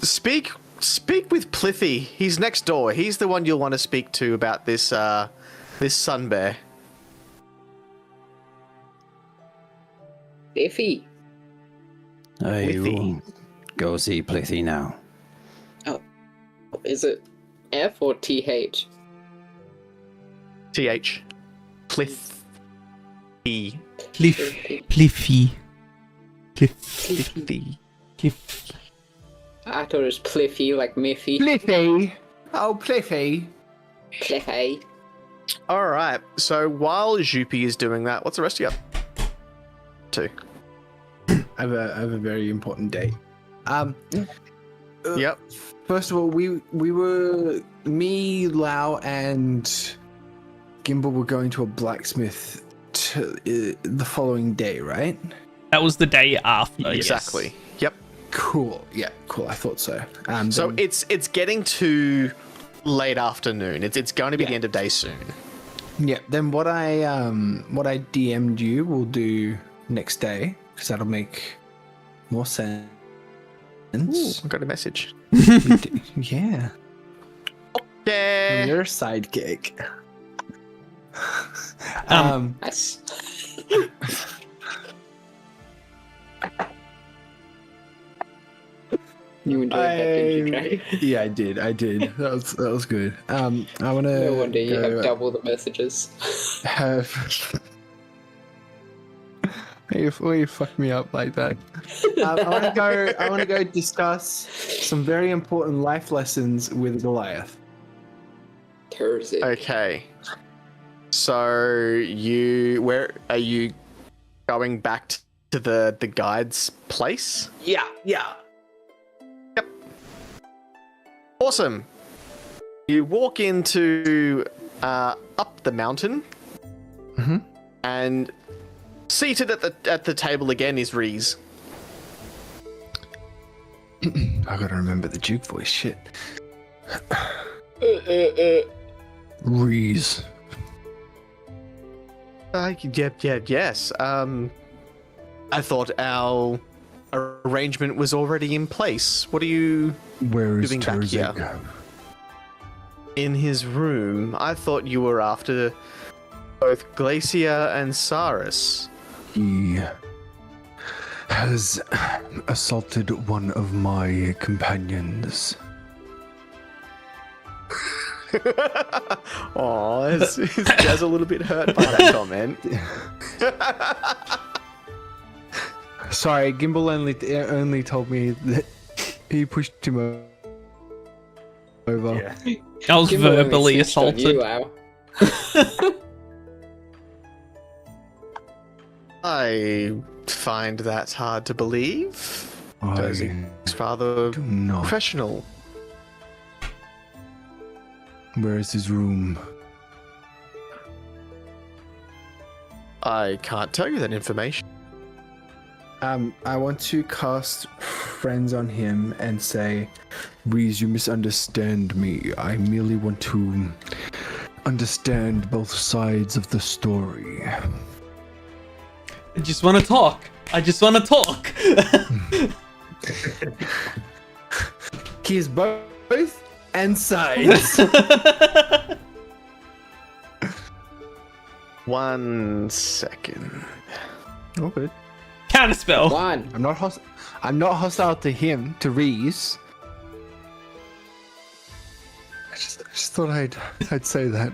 Speak with Plithy. He's next door. He's the one you'll want to speak to about this sun bear. Iffy. I Plithy. will go see Plithy now. Is it F or TH? TH. Plithy. Cliffy. Plithy. I thought it was Pliffy, like Miffy. Pliffy. Oh, Pliffy. Pliffy. All right. So while Jupi is doing that, what's the rest of you up to? I have a very important date. Yep. First of all, we were me, Lau, and Gimble were going to a blacksmith the following day, right? That was the day after. Exactly. Yes. Yep. Cool. Yeah, cool. I thought so. So then- it's getting to late afternoon. It's going to be the end of day soon. yeah. Then what I DM'd you will do next day, because that'll make more sense. I got a message. Yeah. Yeah. From your sidekick. Nice. You enjoyed that, didn't you, Trey? Yeah, I did. That was good. I want to. No wonder you have double the messages. Why you fuck me up like that? I want to go discuss some very important life lessons with Goliath. Thursday. Okay. So where are you going back to the guide's place? Yeah. Yep. Awesome. You walk into up the mountain, and seated at the table again is Reese. I gotta remember the Duke voice. Shit. Reese. Yes. I thought our arrangement was already in place. What are you Where is doing back here? Terzig? In his room? I thought you were after both Glacier and Saris. He has assaulted one of my companions. Aw, is Jazz a little bit hurt by that comment? Sorry, Gimble only told me that he pushed him over. Yeah. I was Gimble only verbally snitched on you, assaulted. Lau. I find that hard to believe. Terzig's father, do not. professional. Where is his room? I can't tell you that information. I want to cast Friends on him and say, Reese, you misunderstand me. I merely want to understand both sides of the story. I just want to talk. He is both and sides. 1 second. Oh, good. Counterspell. One. I'm not hostile to him, to Reese. I just thought I'd say that.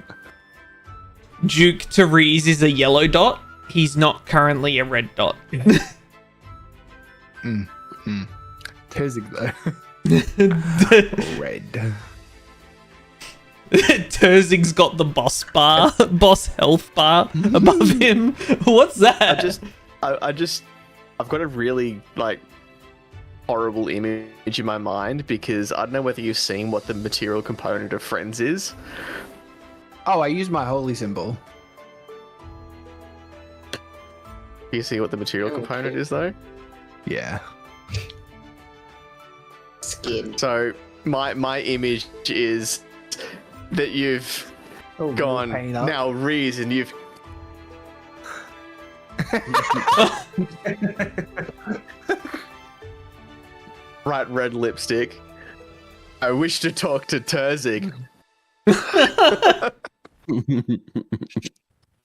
Duke Therese is a yellow dot. He's not currently a red dot. Terzig though. Red. Terzig's got the boss health bar above him. What's that? I've got a really horrible image in my mind because I don't know whether you've seen what the material component of Friends is. Oh, I use my holy symbol. Do you see what the material component is though? Yeah. Skin. So my image is that you've gone now, Reese, and you've bright red lipstick. I wish to talk to Terzig.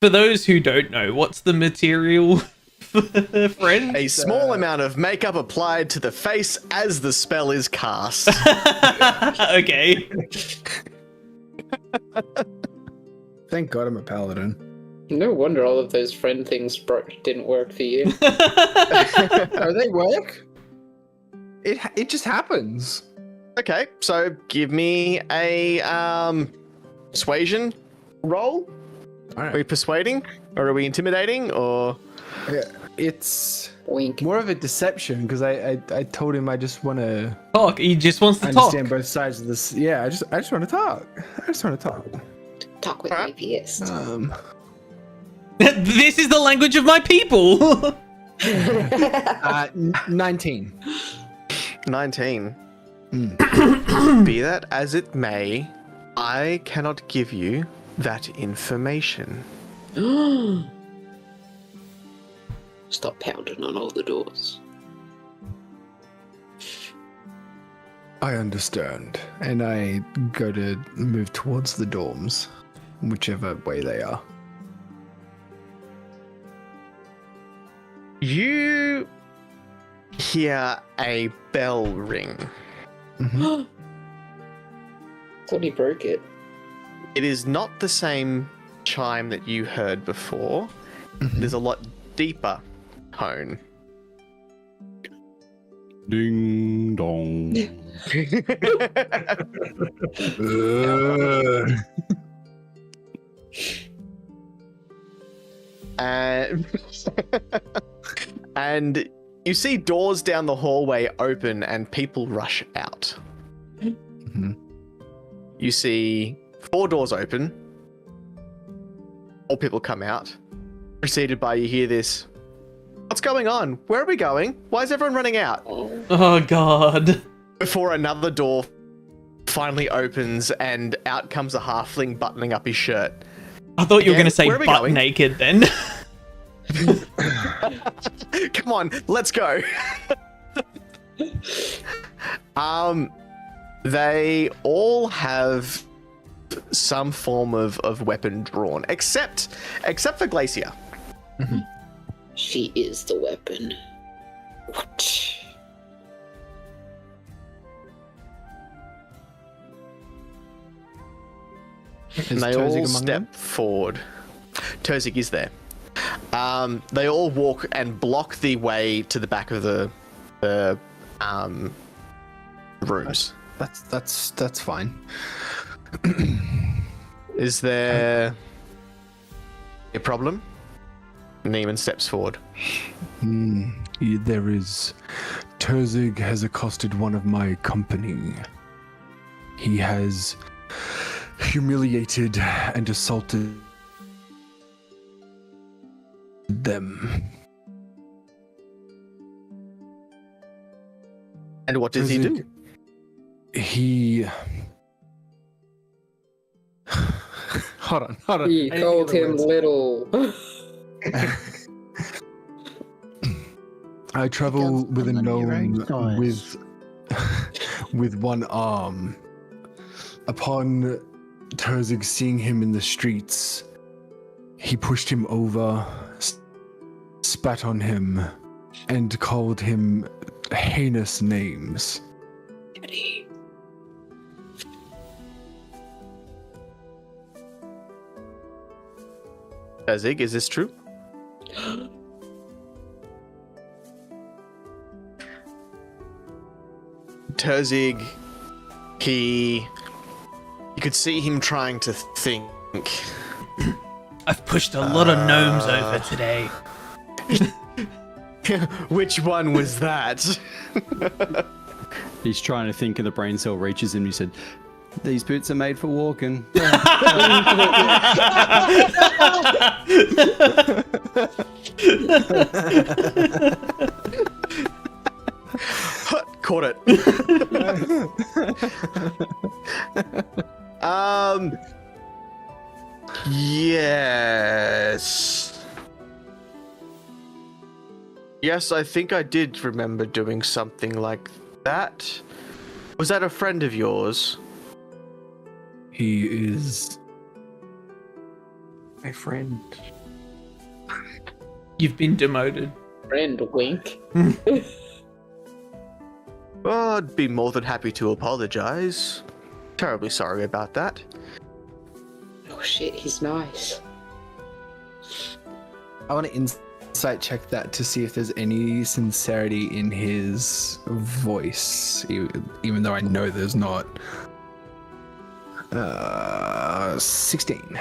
For those who don't know, what's the material for Friends? A small amount of makeup applied to the face as the spell is cast. Okay. Thank God I'm a paladin. No wonder all of those friend things didn't work for you. Oh, they work? It just happens. Okay, so give me a persuasion roll. All Are we right. persuading, or are we intimidating, or It's Wink. more of a deception because I told him I just want to Talk. He just wants to talk. understand both sides of this. Yeah, I just want to talk. I just want to talk. Talk with me, PS. This is the language of my people. 19. 19? Be that as it may, I cannot give you that information. Stop pounding on all the doors. I understand, and I go to move towards the dorms, whichever way they are. You hear a bell ring. Thought he broke it. It is not the same chime that you heard before. There's a lot deeper tone. Ding dong. And you see doors down the hallway open and people rush out. You see 4 doors open. All people come out. Preceded by, you hear this. What's going on? Where are we going? Why is everyone running out? Oh God. Before another door finally opens and out comes a halfling buttoning up his shirt. I thought you were Again, going to say where are we butt going? naked then. Come on, let's go. They all have some form of weapon drawn, except for Glacier. She is the weapon. What? And they all step forward. Terzig is there. They all walk and block the way to the back of the rooms. That's fine. Is there a problem? Neiman steps forward. There is Terzig has accosted one of my company. He has humiliated and assaulted them. And what does he do? He... hold on. He called him little. I travel with a None of your own gnome size. with one arm. Upon Terzig seeing him in the streets, he pushed him over, spat on him, and called him heinous names. Terzig, is this true? Terzig, you could see him trying to think. I've pushed a lot of gnomes over today. Which one was that? He's trying to think, and the brain cell reaches him. He said, "These boots are made for walking." Caught it. Yes. Yes, I think I did remember doing something like that. Was that a friend of yours? He is My friend. You've been demoted. Friend wink. Well, I'd be more than happy to apologize. Terribly sorry about that. Oh shit, he's nice. I want to insight check that to see if there's any sincerity in his voice, even though I know there's not. 16.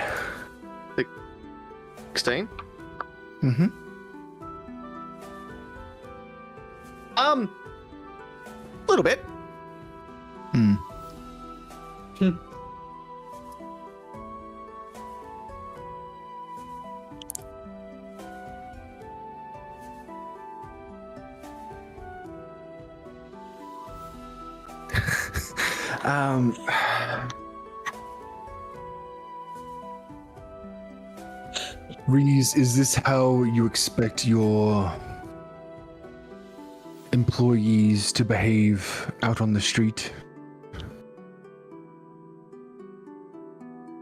16? Mm-hmm. A little bit. Hmm. Reese, is this how you expect your employees to behave out on the street?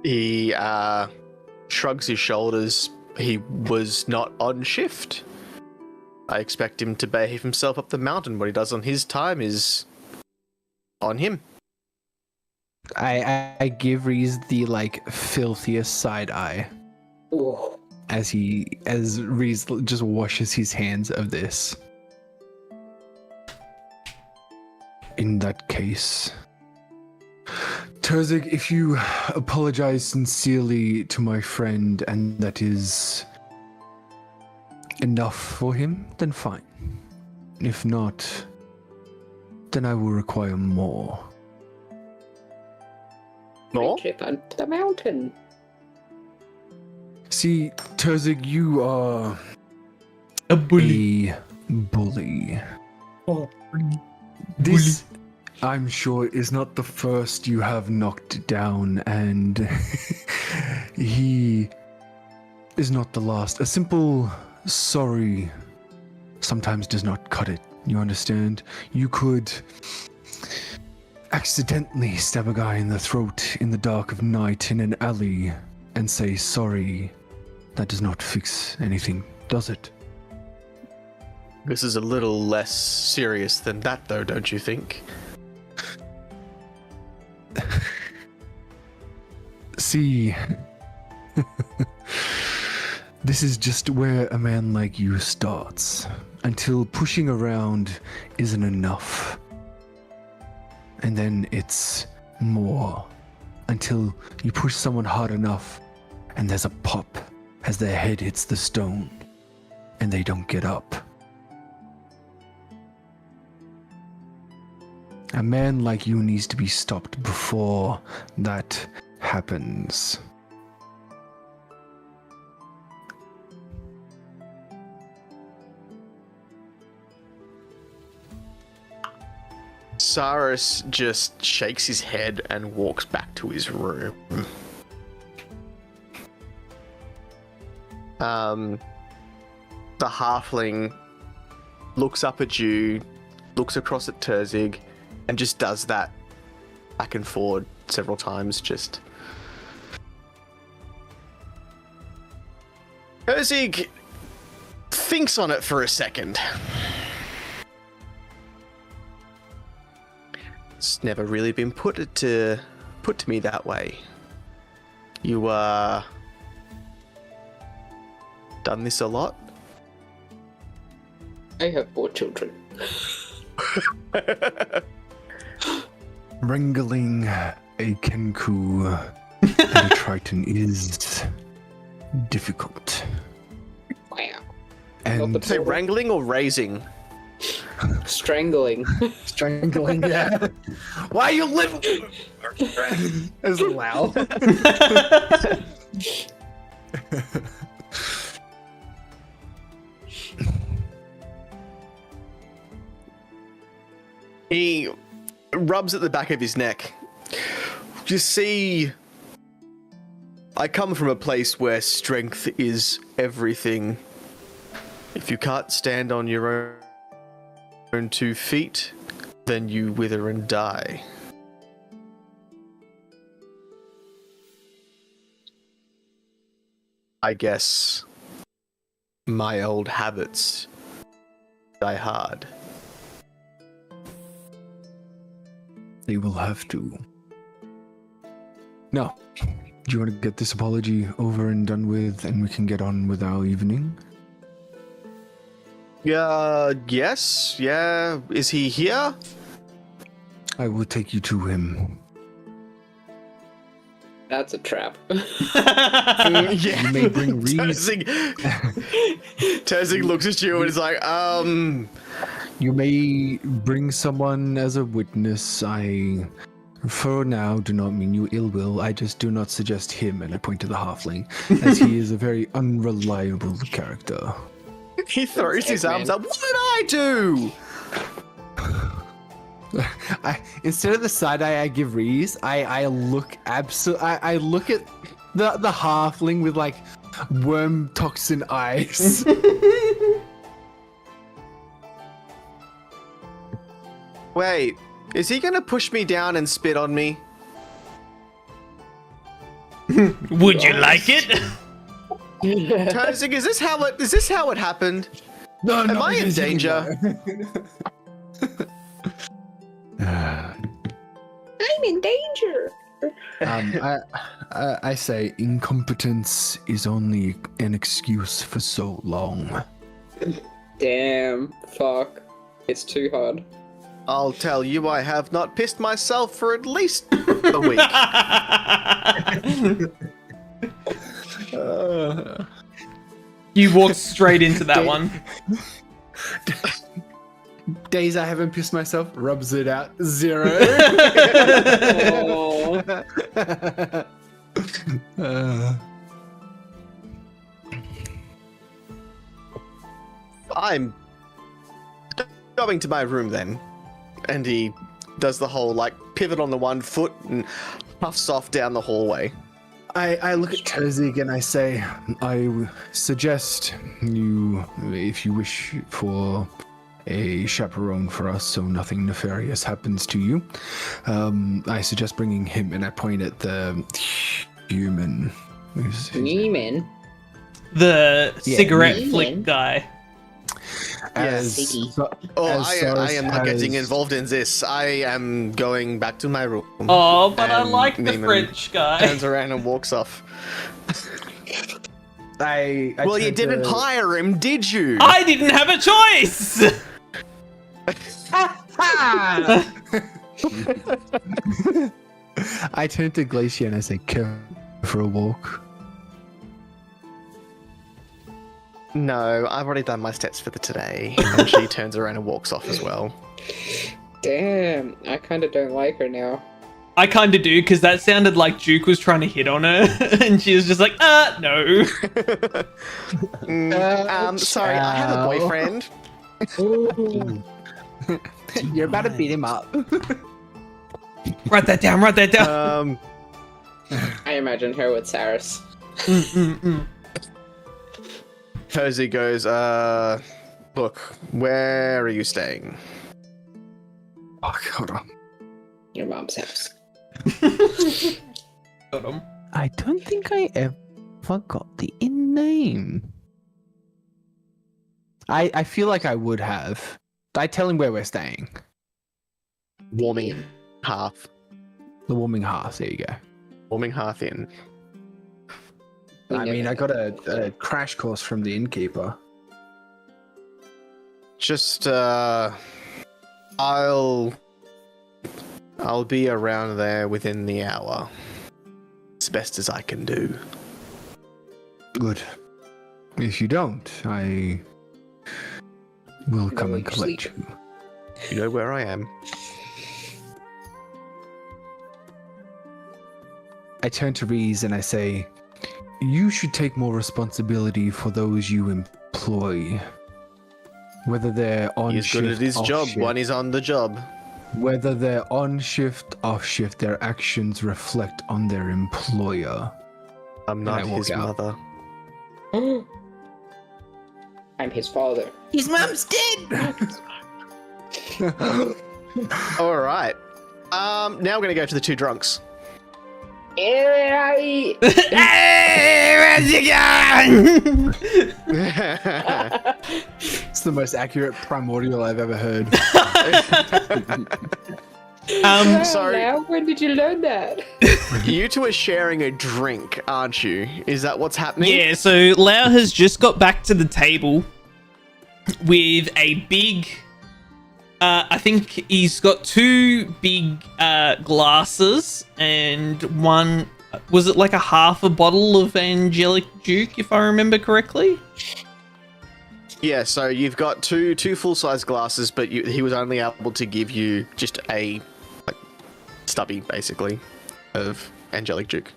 He shrugs his shoulders. He was not on shift. I expect him to behave himself up the mountain. What he does on his time is on him. I give Reese the filthiest side eye Ooh. as Reese just washes his hands of this. In that case, Terzig, if you apologize sincerely to my friend and that is enough for him, then fine. If not, then I will require more. More? Trip onto the mountain. See, Terzig, you are A bully. a bully. Oh. This, I'm sure, is not the first you have knocked down, and he is not the last. A simple sorry sometimes does not cut it. You understand? You could accidentally stab a guy in the throat in the dark of night in an alley and say sorry. That does not fix anything, does it? This is a little less serious than that, though, don't you think? See, this is just where a man like you starts, until pushing around isn't enough. And then it's more, until you push someone hard enough and there's a pop as their head hits the stone and they don't get up. A man like you needs to be stopped before that happens. Cyrus just shakes his head and walks back to his room. The halfling looks up at you, looks across at Terzig, and just does that back and forward several times, just... Terzig thinks on it for a second. It's never really been put to me that way. You done this a lot? I have 4 children. Wrangling a Kenku and a Triton is difficult. Wow. And Not Say wrangling or raising? Strangling. strangling, yeah. Why you live? As loud. He rubs at the back of his neck. You see, I come from a place where strength is everything. If you can't stand on your own 2 feet, then you wither and die. I guess my old habits die hard. They will have to. Now, do you want to get this apology over and done with, and we can get on with our evening? Yes, yeah. Is he here? I will take you to him. That's a trap. Yeah. You may bring Reese. Terzig looks at you and is like, You may bring someone as a witness. I, for now, do not mean you ill will. I just do not suggest him, and I point to the halfling, as he is a very unreliable character. He throws his arms up. What did I do? Instead of the side eye I give Reese, I look I look at the halfling with like worm toxin eyes. Wait, is he gonna push me down and spit on me? Would you like it? Terzig, is this how it happened? No, Am I in danger? I'm in danger. I say incompetence is only an excuse for so long. Damn. Fuck. It's too hard. I'll tell you, I have not pissed myself for at least a week. You walked straight into that one. Days I haven't pissed myself, rubs it out, 0. I'm going to my room then. And he does the whole, like, pivot on the one foot and puffs off down the hallway. I look at Terzig and I say, I suggest you, if you wish for a chaperone for us so nothing nefarious happens to you, I suggest bringing him, and I point at the human. Neiman. The Yeah, cigarette me. flick guy. As, Ziggy. I am not getting involved in this. I am going back to my room. Oh, but I And like the Neiman French guy. Turns around and walks off. I Well, you turn didn't to- hire him, did you? I didn't have a choice! I turn to Glacier and I say, "Care for a walk?" No, I've already done my steps for the today. And she turns around and walks off as well. Damn, I kind of don't like her now. I kind of do, because that sounded like Duke was trying to hit on her, and she was just like, no. Sorry, I have a boyfriend. You're about to beat him up. Write that down. I imagine her with Saris. Cozy goes, look, where are you staying? Oh, hold on. Your mom's house. Got 'em. I don't think I ever got the inn name. I feel like I would have. I tell him where we're staying. Warming Hearth. The Warming Hearth, there you go. Warming Hearth Inn. I mean, I got a crash course from the innkeeper. Just, I'll be around there within the hour. As best as I can do. Good. If you don't, I will come and collect you. You know where I am. I turn to Reese and I say, you should take more responsibility for those you employ. Whether they're on He's shift, good at his off job shift, when he's on the job. Whether they're on shift, off shift, their actions reflect on their employer. I'm not I walk his out. mother. I'm his father. His mom's dead! All right. Now we're gonna go to the two drunks. Hey, where's you going? It's the most accurate primordial I've ever heard. So- Now, when did you learn that? You two are sharing a drink, aren't you? Is that what's happening? Yeah, so Lau has just got back to the table with a big... I think he's got two big glasses and one... Was it like a half a bottle of Angelic Duke, if I remember correctly? Yeah, so you've got two full-size glasses, but he was only able to give you just a stubby, basically, of Angelic Duke.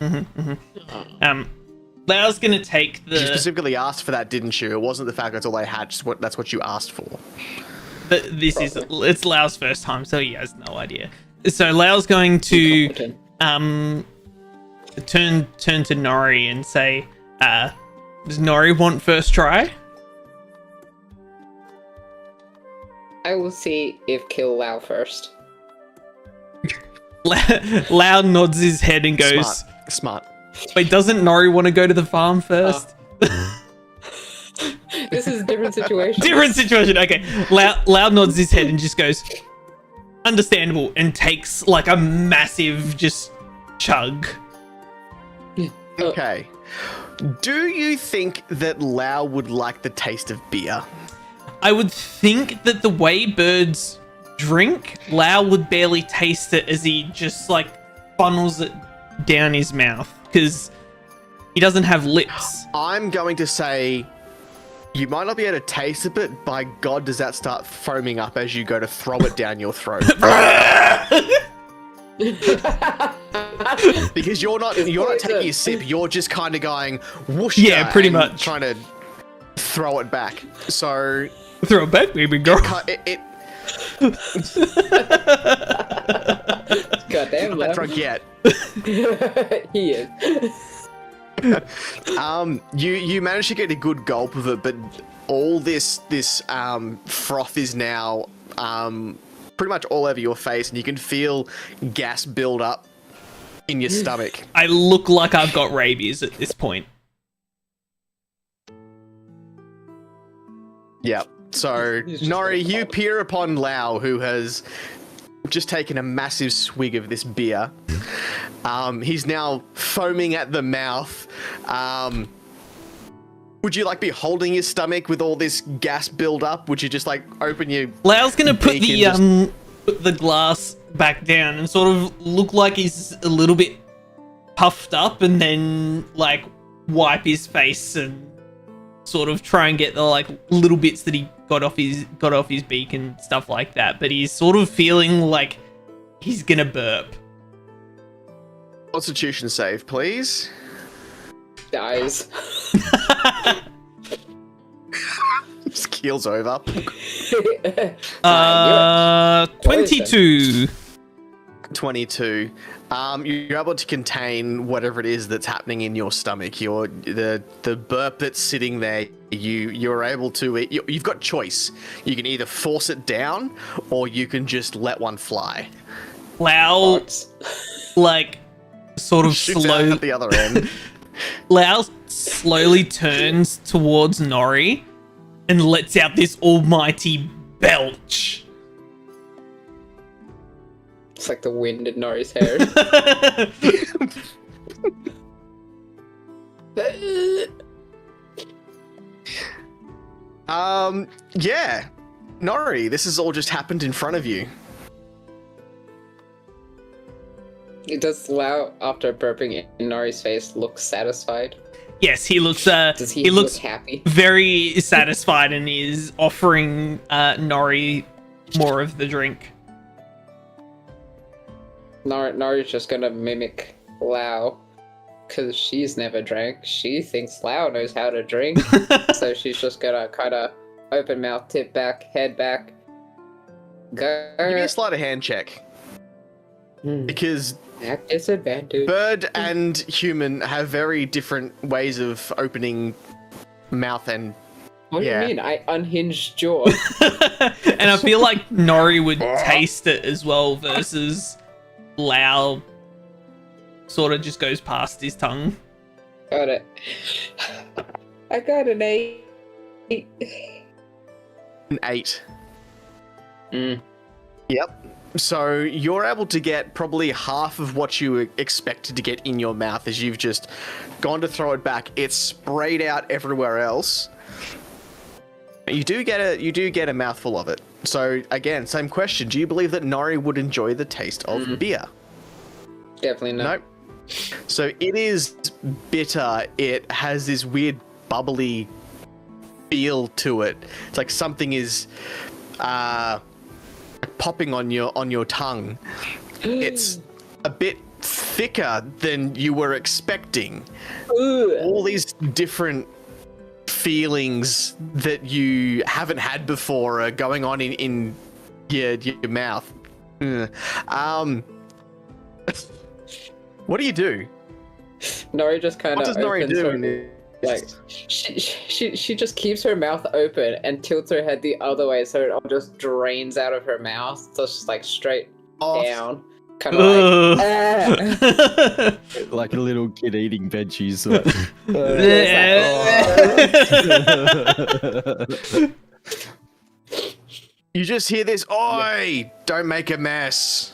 Lau's gonna take You the... specifically asked for that, didn't you? It wasn't the fact that's all they had, just that's what you asked for. It's Lau's first time, so he has no idea. So Lau's going to turn to Nori and say, does Nori want first try? I will see if kill Lau first. Lau nods his head and goes, Smart. wait, doesn't Nori want to go to the farm first? This is a different situation. Different situation. Okay. Lau nods his head and just goes, understandable, and takes like a massive just chug. Okay. Do you think that Lau would like the taste of beer? I would think that the way birds drink, Lau would barely taste it as he just like funnels it down his mouth because he doesn't have lips. I'm going to say you might not be able to taste it, but by God, does that start foaming up as you go to throw it down your throat? Because you're not taking a sip, you're just kind of going whoosh. Yeah, pretty and much. trying to throw it back. So Throw it back, baby girl. it Goddamn, not Lau. drunk yet. He is. You managed to get a good gulp of it, but all this froth is now pretty much all over your face, and you can feel gas build up in your stomach. I look like I've got rabies at this point. Yeah. So, Nori, you peer upon Lau, who has just taken a massive swig of this beer. He's now foaming at the mouth. Would you like be holding his stomach with all this gas build up? Would you just like open your... Lau's gonna put beak and put the glass back down and sort of look like he's a little bit puffed up, and then like wipe his face and sort of try and get the like little bits that he got off his beak and stuff like that, but he's sort of feeling like he's gonna burp. Constitution save, please. Dies. Just keels over. 22. 22. You're able to contain whatever it is that's happening in your stomach. The burp that's sitting there. You're able to. You've got choice. You can either force it down, or you can just let one fly. Lau, like, sort of Shoots out at the other end. Lau slowly turns towards Nori and lets out this almighty belch. It's like the wind in Nori's hair. Yeah. Nori, this has all just happened in front of you. It does Lau, after burping in Nori's face, look satisfied? Yes, he looks. Does he looks look happy? very satisfied and is offering Nori more of the drink. Nori's just gonna mimic Lau, because she's never drank. She thinks Lau knows how to drink, so she's just gonna kind of open mouth, tip back, head back. Go. Give me a sleight of hand check. Because At disadvantage. bird and human have very different ways of opening mouth and... What do yeah. you mean? I unhinged jaw. And I feel like Nori would taste it as well versus Lau sort of just goes past his tongue. Got it. I got an 8. An 8. Mm. Yep. So you're able to get probably half of what you expected to get in your mouth as you've just gone to throw it back. It's sprayed out everywhere else. You do get a mouthful of it. So again, same question. Do you believe that Nori would enjoy the taste of beer? Definitely not. Nope. So it is bitter. It has this weird bubbly feel to it. It's like something is popping on your tongue. It's a bit thicker than you were expecting. All these different feelings that you haven't had before are going on in your mouth. What do you do? Nori just kind What of does Nori opens do? her, like she just keeps her mouth open and tilts her head the other way, so it all just drains out of her mouth. So it's just like straight down, kind of like. Like a little kid eating veggies. You just hear this, "Oi! Don't make a mess!"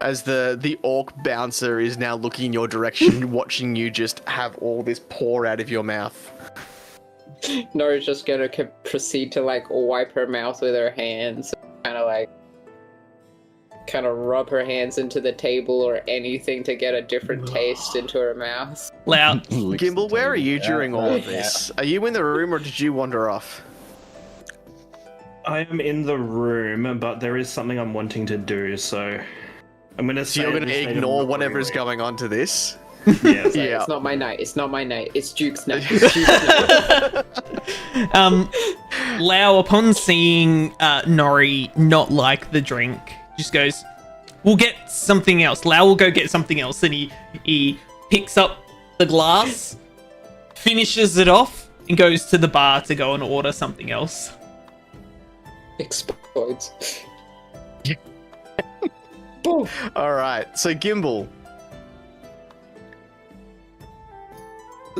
As the orc bouncer is now looking in your direction, watching you just have all this pour out of your mouth. Nori's just gonna proceed to like wipe her mouth with her hands, kind of rub her hands into the table or anything to get a different taste into her mouth. Lau, Gimble, where are you during all of this? Are you in the room or did you wander off? I am in the room, but there is something I'm wanting to do, so I'm gonna So say you're going to this made ignore a whatever is really- going on to this? Yeah. It's like, Yeah. It's not my night. It's not my night. It's Duke's night. It's Duke's night. Lau, upon seeing Nori not like the drink, just goes, "We'll get something else." Lau will go get something else, and he picks up the glass, finishes it off, and goes to the bar to go and order something else. Explodes. All right, so Gimble.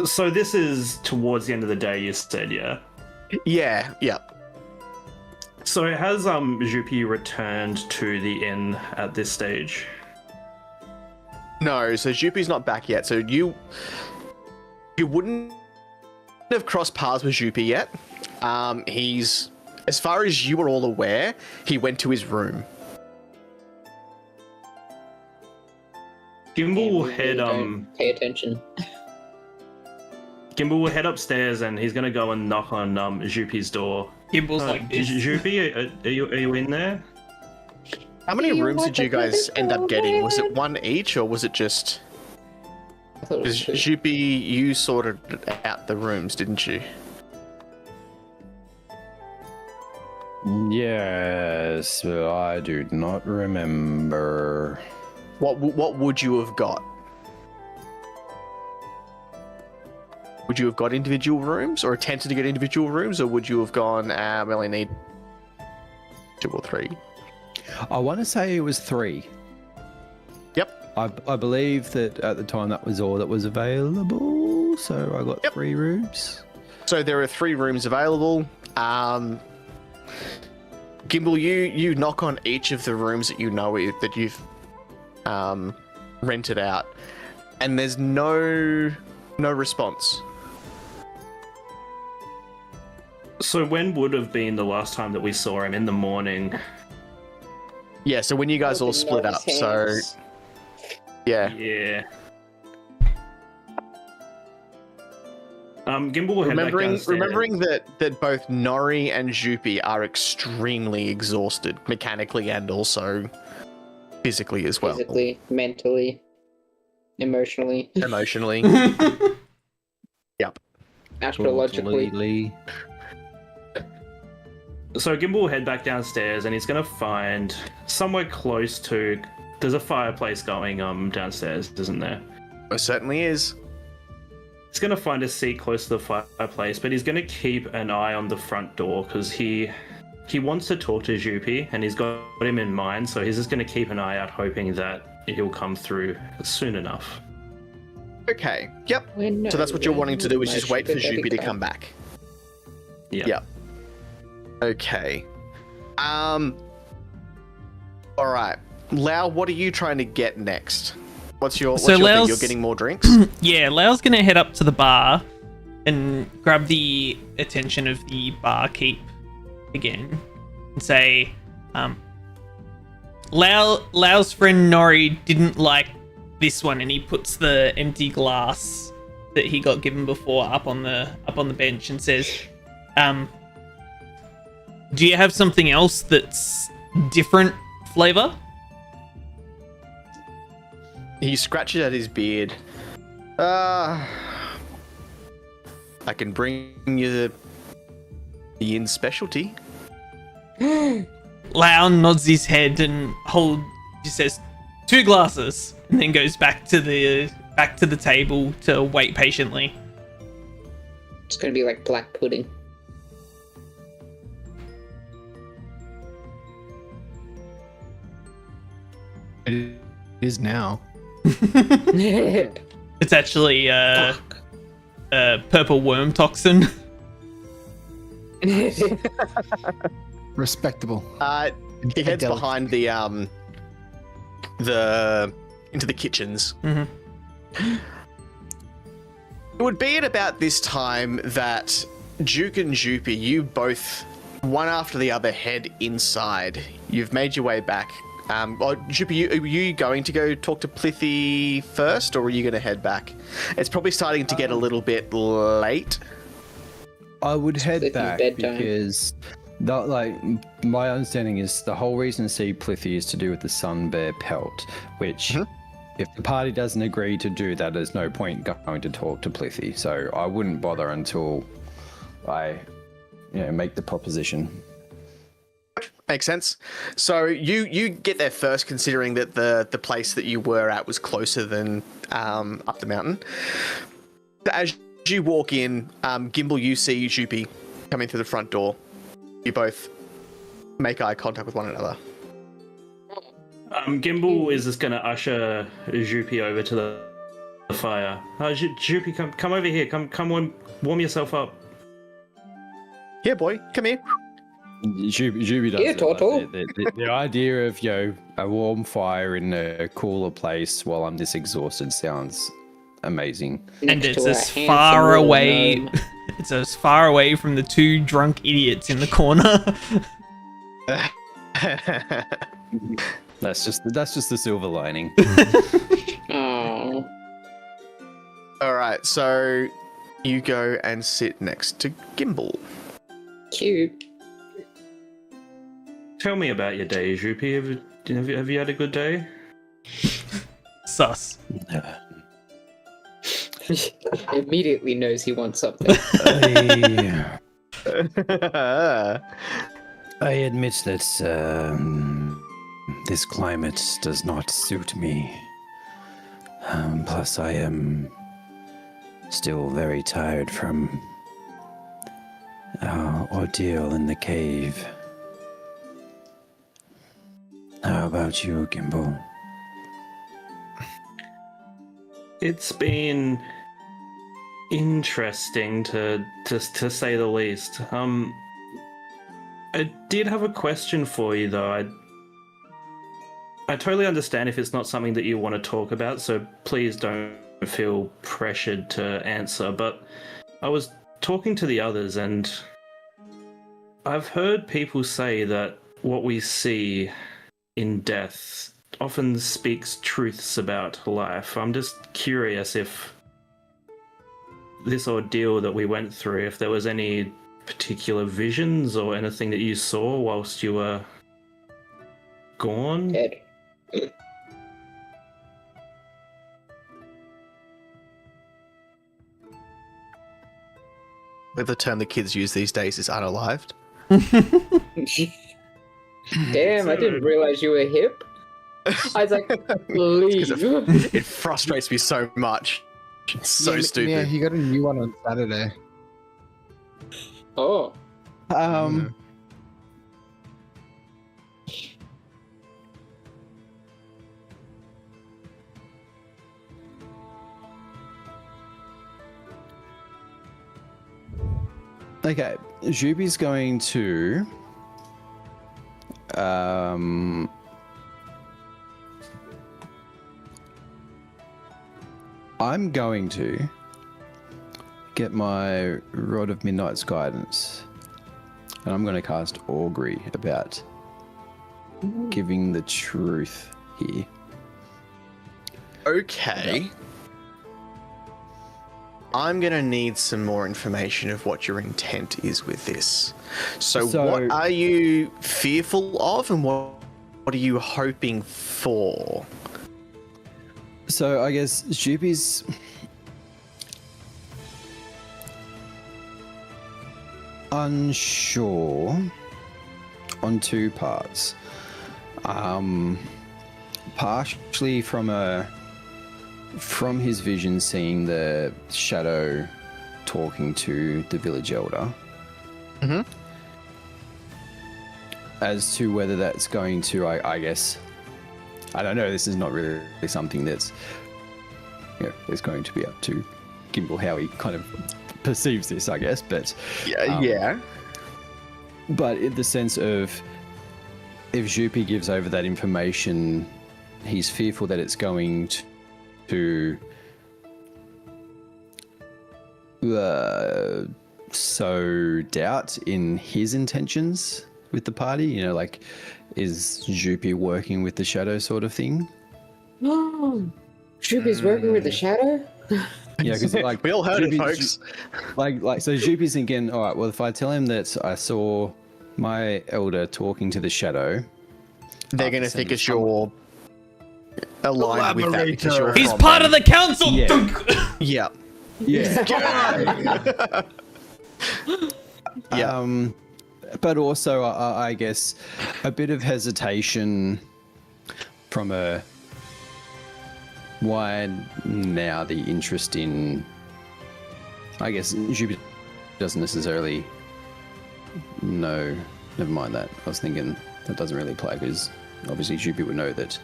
So this is towards the end of the day, you said, yeah? Yeah. So has Jupi returned to the inn at this stage? No, so Jupi's not back yet. So you wouldn't have crossed paths with Jupi yet. He's, as far as you were all aware, he went to his room. Gimble will Really head don't pay attention. Gimble will head upstairs and he's gonna go and knock on Jupi's door Gimble's like this. Joopy, are you in there? How many rooms did you guys end up getting? Was it one each, or was it just? I thought it was Because two. Joopy, you sorted out the rooms, didn't you? Yes, but I do not remember. What would you have got? Would you have got individual rooms, or attempted to get individual rooms, or would you have gone, we only need 2 or 3? I want to say it was 3. Yep. I believe that at the time that was all that was available, so I got Yep. 3 rooms. So there are 3 rooms available. Gimble, you knock on each of the rooms that you know that you've rented out, and there's no response. So when would have been the last time that we saw him? In the morning. Yeah, so when you guys all split up, so yeah. Yeah. Gimble will head back downstairs. Remembering that both Nori and Joopy are extremely exhausted, mechanically and also physically as well. Physically, mentally, emotionally, Emotionally. Yep. astrologically. Completely. So Gimble will head back downstairs, and he's gonna find somewhere close to. There's a fireplace going downstairs, isn't there? Most certainly is. He's gonna find a seat close to the fireplace, but he's gonna keep an eye on the front door because he wants to talk to Joopy, and he's got him in mind. So he's just gonna keep an eye out, hoping that he'll come through soon enough. Okay. Yep. So that's what you're wanting to do, is just wait for Joopy to come back. Yeah. Yep. Okay. All right. Lau, what are you trying to get next? What's your thing? Lau's- You're getting more drinks? Yeah, Lau's gonna head up to the bar and grab the attention of the barkeep again and say, Lau's friend Nori didn't like this one, and he puts the empty glass that he got given before up on the bench and says, do you have something else that's different flavor? He scratches at his beard. I can bring you the inn specialty. Lau nods his head and just says 2 glasses, and then goes back to the table to wait patiently. It's gonna be like black pudding. It is now. It's actually purple worm toxin. Respectable. He heads behind the into the kitchens. Mm-hmm. It would be at about this time that Duke and Joopy, you both, one after the other, head inside. You've made your way back. Joopy, are you going to go talk to Plithy first, or are you going to head back? It's probably starting to get a little bit late. I would head Plithy's back bedtime. because, my understanding is the whole reason to see Plithy is to do with the sun bear pelt, which, if the party doesn't agree to do that, there's no point going to talk to Plithy. So I wouldn't bother until I, make the proposition. Makes sense. So you get there first, considering that the place that you were at was closer than up the mountain. As you walk in, Gimble, you see Joopy coming through the front door. You both make eye contact with one another. Gimble is just going to usher Joopy over to the fire. Joopy, come over here. Come warm yourself up. Here, boy, come here. Juby does Yeah, it, Toto. the idea of a warm fire in a cooler place while I'm this exhausted sounds amazing. And Next it's to a as handsome far little away. gnome. It's as far away from the 2 drunk idiots in the corner. That's just the silver lining. Oh, All right, so you go and sit next to Gimble. cute. Tell me about your day, Jupi. Have you had a good day? Sus. Immediately knows he wants something. I admit that this climate does not suit me. Plus, I am still very tired from our ordeal in the cave. How about you, Gimble? It's been interesting to say the least. I did have a question for you though. I totally understand if it's not something that you want to talk about, so please don't feel pressured to answer. But I was talking to the others, and I've heard people say that what we see in death often speaks truths about life. I'm just curious if this ordeal that we went through, if there was any particular visions or anything that you saw whilst you were gone. Dead. The term the kids use these days is unalived. Damn, I didn't realize you were hip. I was like, leave. It frustrates me so much. It's so stupid. Yeah, he got a new one on Saturday. Oh. Okay, Juby's going to I'm going to get my Rod of Midnight's guidance, and I'm going to cast Augury about giving the truth here. Okay. I'm going to need some more information of what your intent is with this. So what are you fearful of, and what are you hoping for? So I guess Juby's unsure on two parts. Partially from his vision, seeing the shadow talking to the village elder. Mm-hmm. As to whether that's going to, I guess, I don't know. This is not really something that's, is going to be up to Gimble how he kind of perceives this, I guess. But yeah. But in the sense of, if Jupi gives over that information, he's fearful that it's going to sow doubt in his intentions with the party. Like, is Jupi working with the shadow sort of thing? No. Jupi's working with the shadow? Yeah, because like we all heard it, folks. Like so Jupi's thinking, all right, well, if I tell him that I saw my elder talking to the shadow, they're going to think it's your aligned with that because you're He's part of the council. Yeah. Yeah. But also, I guess, a bit of hesitation from why now the interest in, I guess, Jupiter doesn't necessarily know. Never mind that. I was thinking that doesn't really apply because obviously Jupiter would know that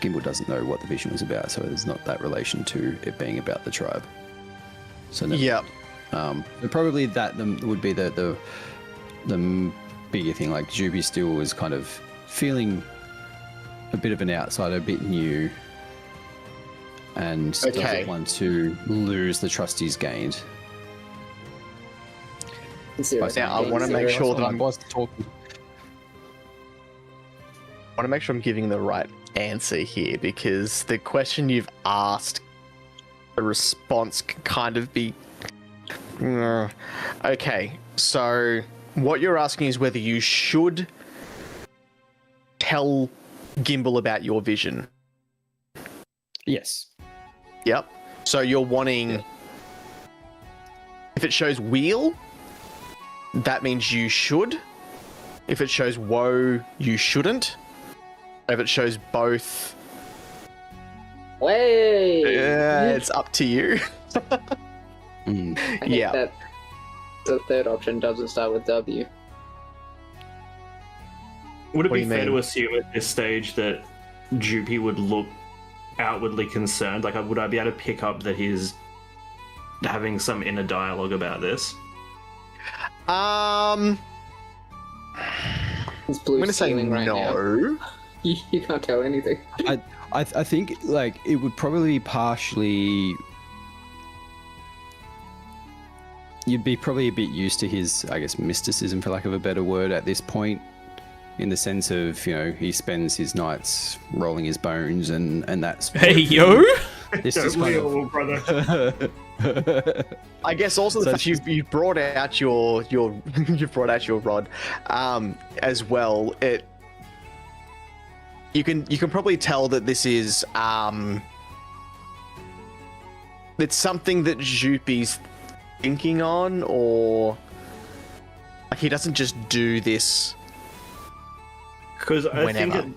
Gimble doesn't know what the vision was about, so there's not that relation to it being about the tribe. So probably that would be the bigger thing. Like Juby still is kind of feeling a bit of an outsider, a bit new, and doesn't want to lose the trust he's gained. Now I want to make sure that I'm giving the right answer here, because the question you've asked, the response can kind of be okay. So what you're asking is whether you should tell Gimble about your vision. Yes. Yep. So you're wanting... If it shows wheel, that means you should. If it shows woe, you shouldn't. If it shows both... Way. Yeah, it's up to you. Mm. I think Yeah. that the third option doesn't start with W. Would it What do be you fair mean? to assume at this stage that Droopy would look outwardly concerned? Like, would I be able to pick up that he's having some inner dialogue about this? It's blue I'm gonna say ceiling right now. no. You can't tell anything. I think like it would probably be partially. You'd be probably a bit used to his, I guess, mysticism, for lack of a better word, at this point, in the sense of, you know, he spends his nights rolling his bones, and that's. Hey, yo! This Don't is kind we of. all, brother? I guess also the So fact you've brought out your you've brought out your rod, as well. You can probably tell that this is it's something that Zoopy's thinking on, or like he doesn't just do this. Because I think Whenever.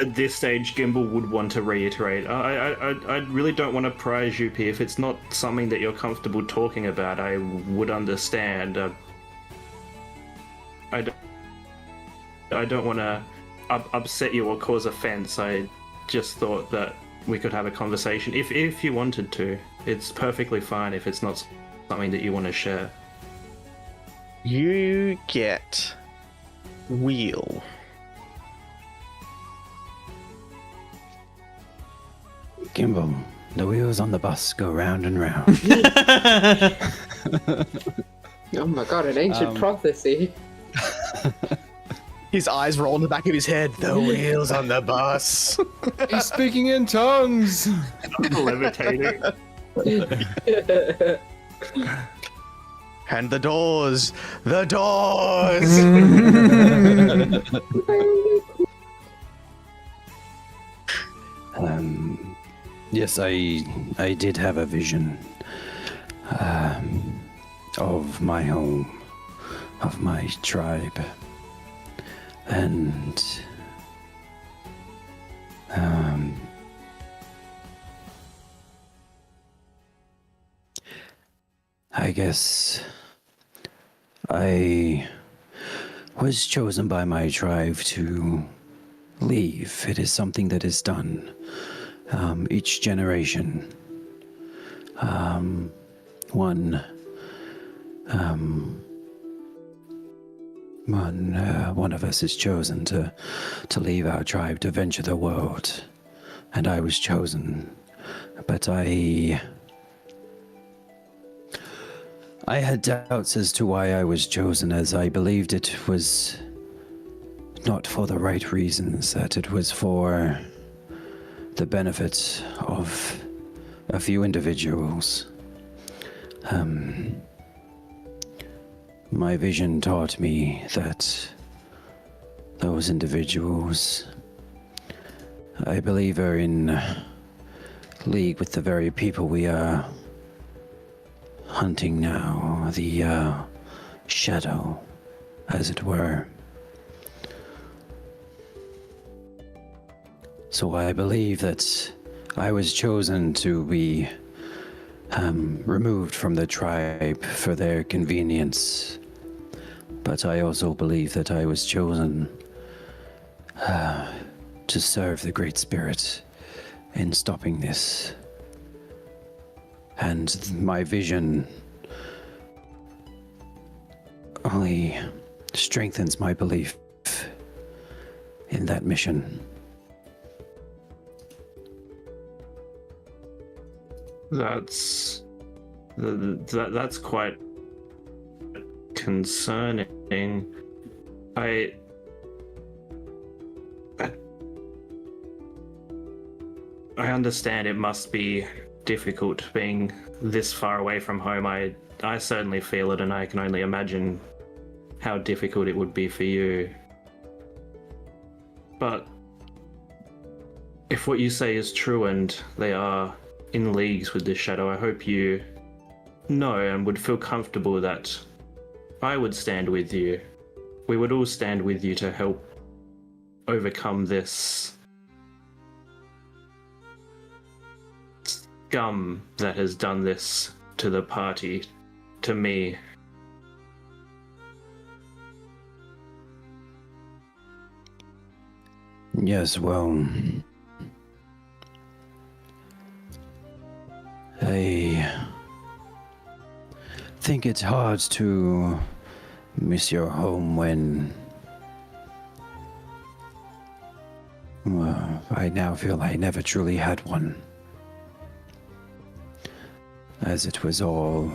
at this stage, Gimble would want to reiterate. I really don't want to pry Droopy. If it's not something that you're comfortable talking about, I would understand. I don't want to upset you or cause offense. I just thought that we could have a conversation if you wanted to. It's perfectly fine if it's not something that you want to share. You get wheel. Gimble, the wheels on the bus go round and round. Oh my god, an ancient prophecy. His eyes roll in the back of his head. The wheels on the bus. He's speaking in tongues. Levitating. And the doors. The doors. Yes, I did have a vision of my home, of my tribe, and I guess I was chosen by my tribe to leave. It is something that is done each generation. One of us is chosen to leave our tribe to venture the world, and I was chosen, but I had doubts as to why I was chosen, as I believed it was not for the right reasons, that it was for the benefit of a few individuals. My vision taught me that those individuals, I believe, are in league with the very people we are hunting now, the shadow, as it were. So I believe that I was chosen to be removed from the tribe for their convenience. But I also believe that I was chosen to serve the Great Spirit in stopping this. And my vision only strengthens my belief in that mission. That's quite concerning. I understand it must be difficult being this far away from home. I certainly feel it, and I can only imagine how difficult it would be for you. But if what you say is true and they are in leagues with the shadow, I hope you know and would feel comfortable that I would stand with you. We would all stand with you to help overcome this scum that has done this to the party, to me. Yes, well, I think it's hard to miss your home when, well, I now feel I never truly had one, as it was all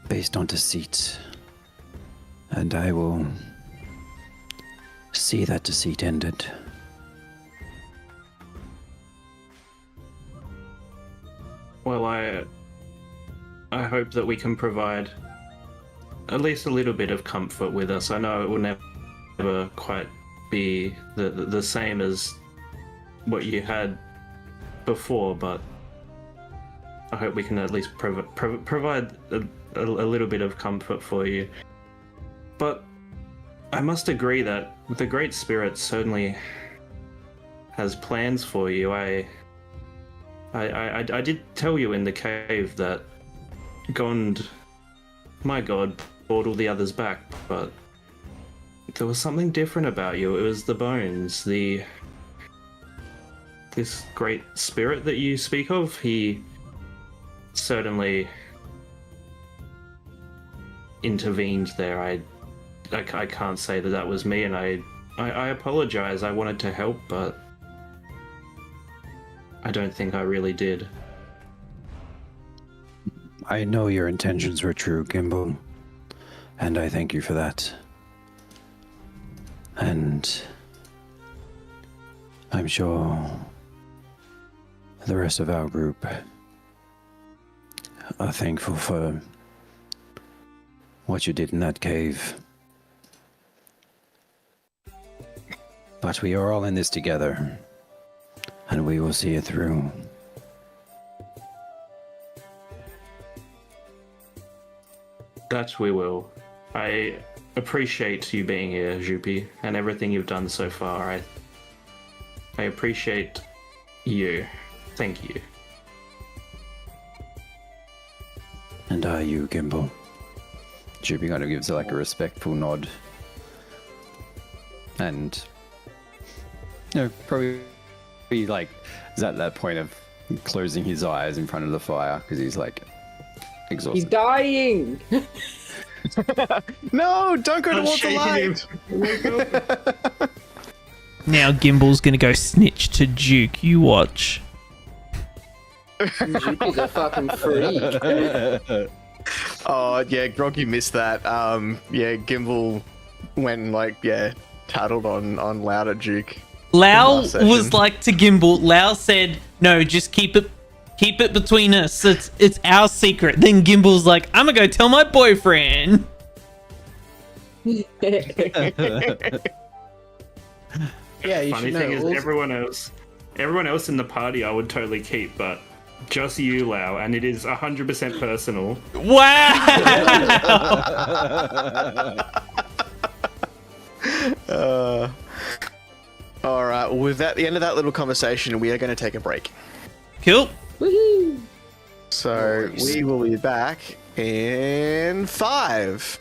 based on deceit, and I will see that deceit ended. Well, I hope that we can provide at least a little bit of comfort with us. I know it will never quite be the same as what you had before, but I hope we can at least provide a little bit of comfort for you. But I must agree that the Great Spirit certainly has plans for you. I did tell you in the cave that Gond, my god, brought all the others back, but there was something different about you. It was the bones, this Great Spirit that you speak of. He certainly intervened there. I can't say that was me, and I apologize. I wanted to help, but I don't think I really did. I know your intentions were true, Gimble, and I thank you for that. And I'm sure the rest of our group are thankful for what you did in that cave. But we are all in this together, and we will see it through. That we will. I appreciate you being here, Jupi, and everything you've done so far. I appreciate you. Thank you. And are you, Gimble? Jupi kind of gives like a respectful nod. And, you know, probably like is at that point of closing his eyes in front of the fire because he's like exhausted. He's dying! No, don't go towards the light. Now Gimble's gonna go snitch to Duke. You watch. Jupi's a fucking freak. Oh yeah, Groggy missed that. Yeah, Gimble went and tattled on Louder Duke. Lau last session. was like to Gimble. Lau said, "No, just keep it between us. It's our secret." Then Gimble's like, "I'm gonna go tell my boyfriend." Yeah, you Funny should thing is, know. everyone else in the party I would totally keep, but just you, Lau, and it is 100% personal. Wow. All right. Well, with that, the end of that little conversation, we are going to take a break. Cool. Woohoo! So we will be back in 5.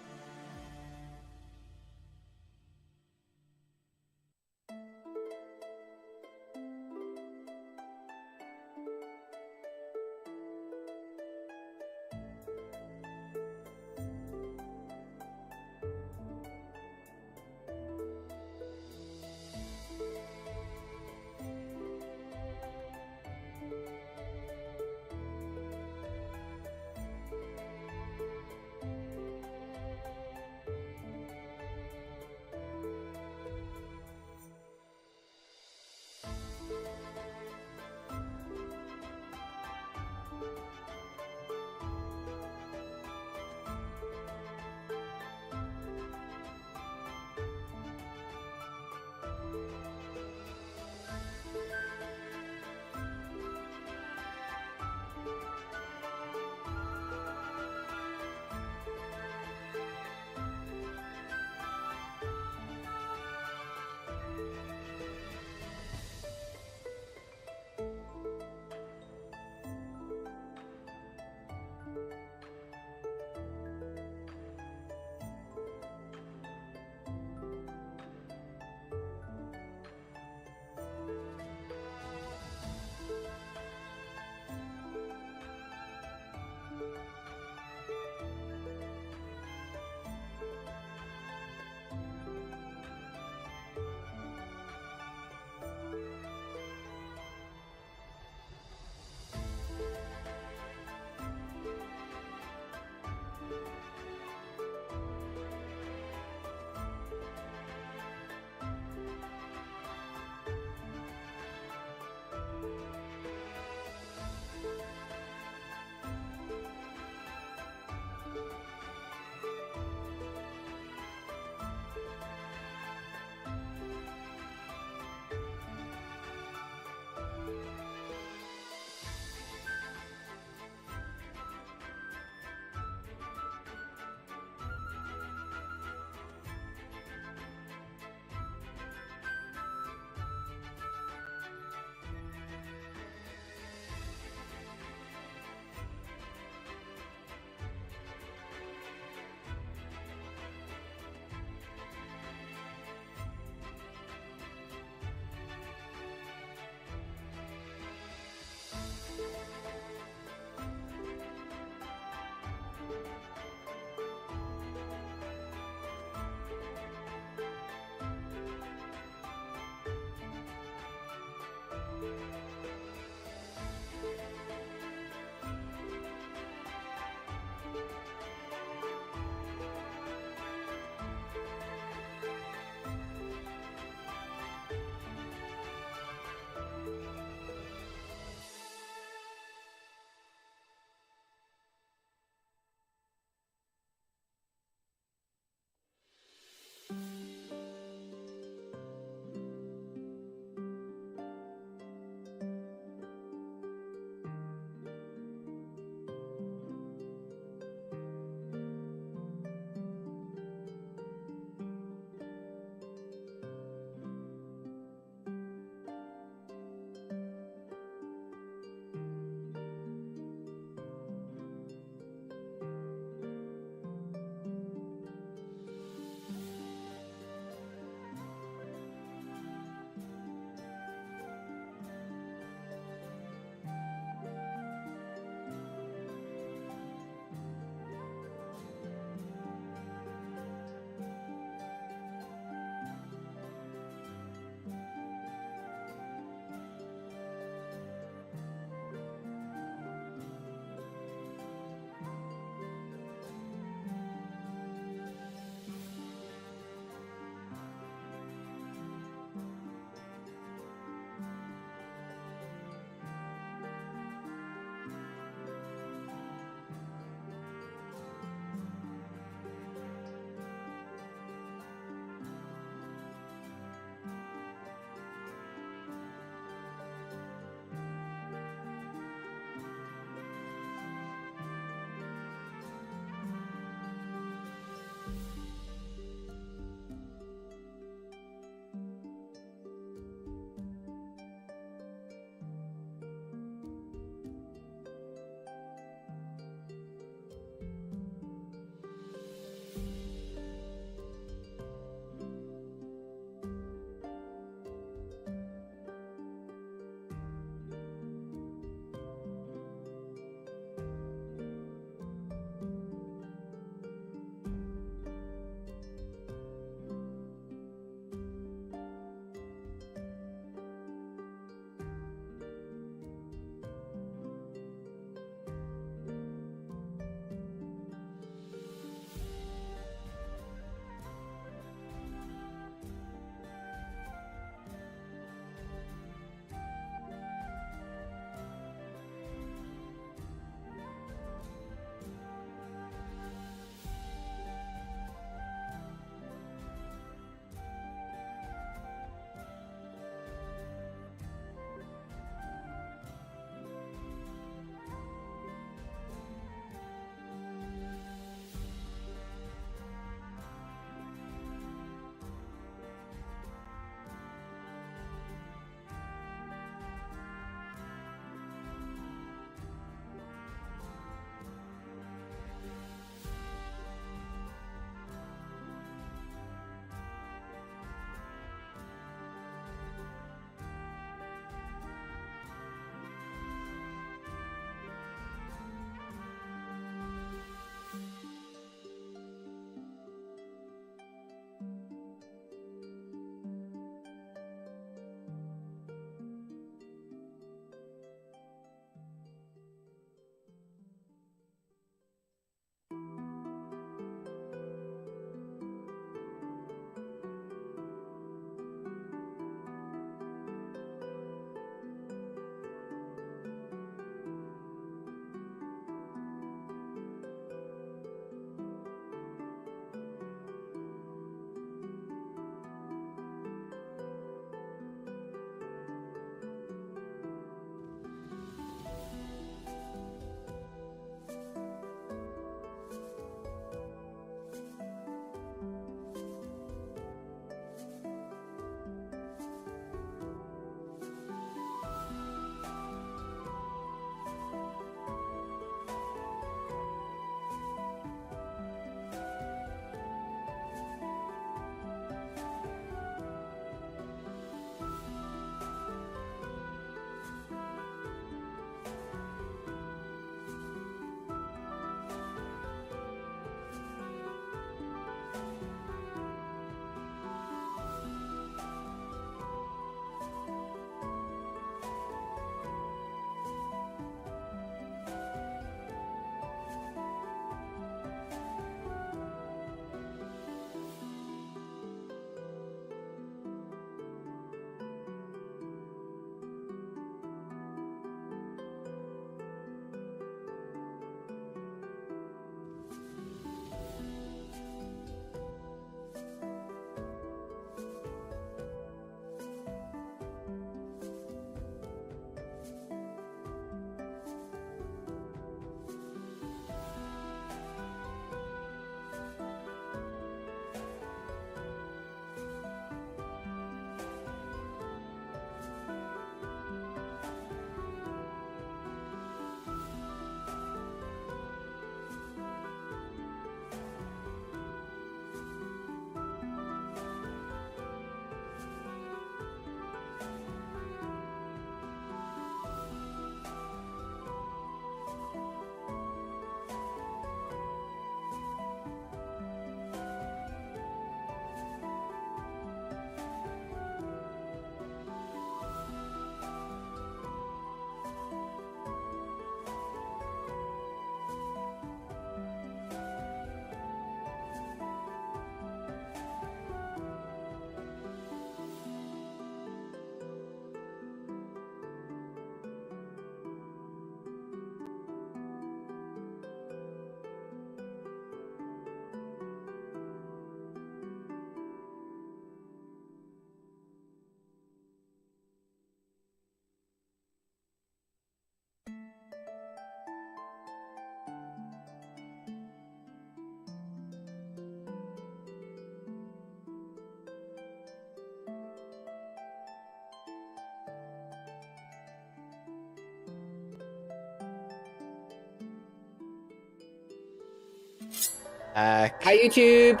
Hi, YouTube.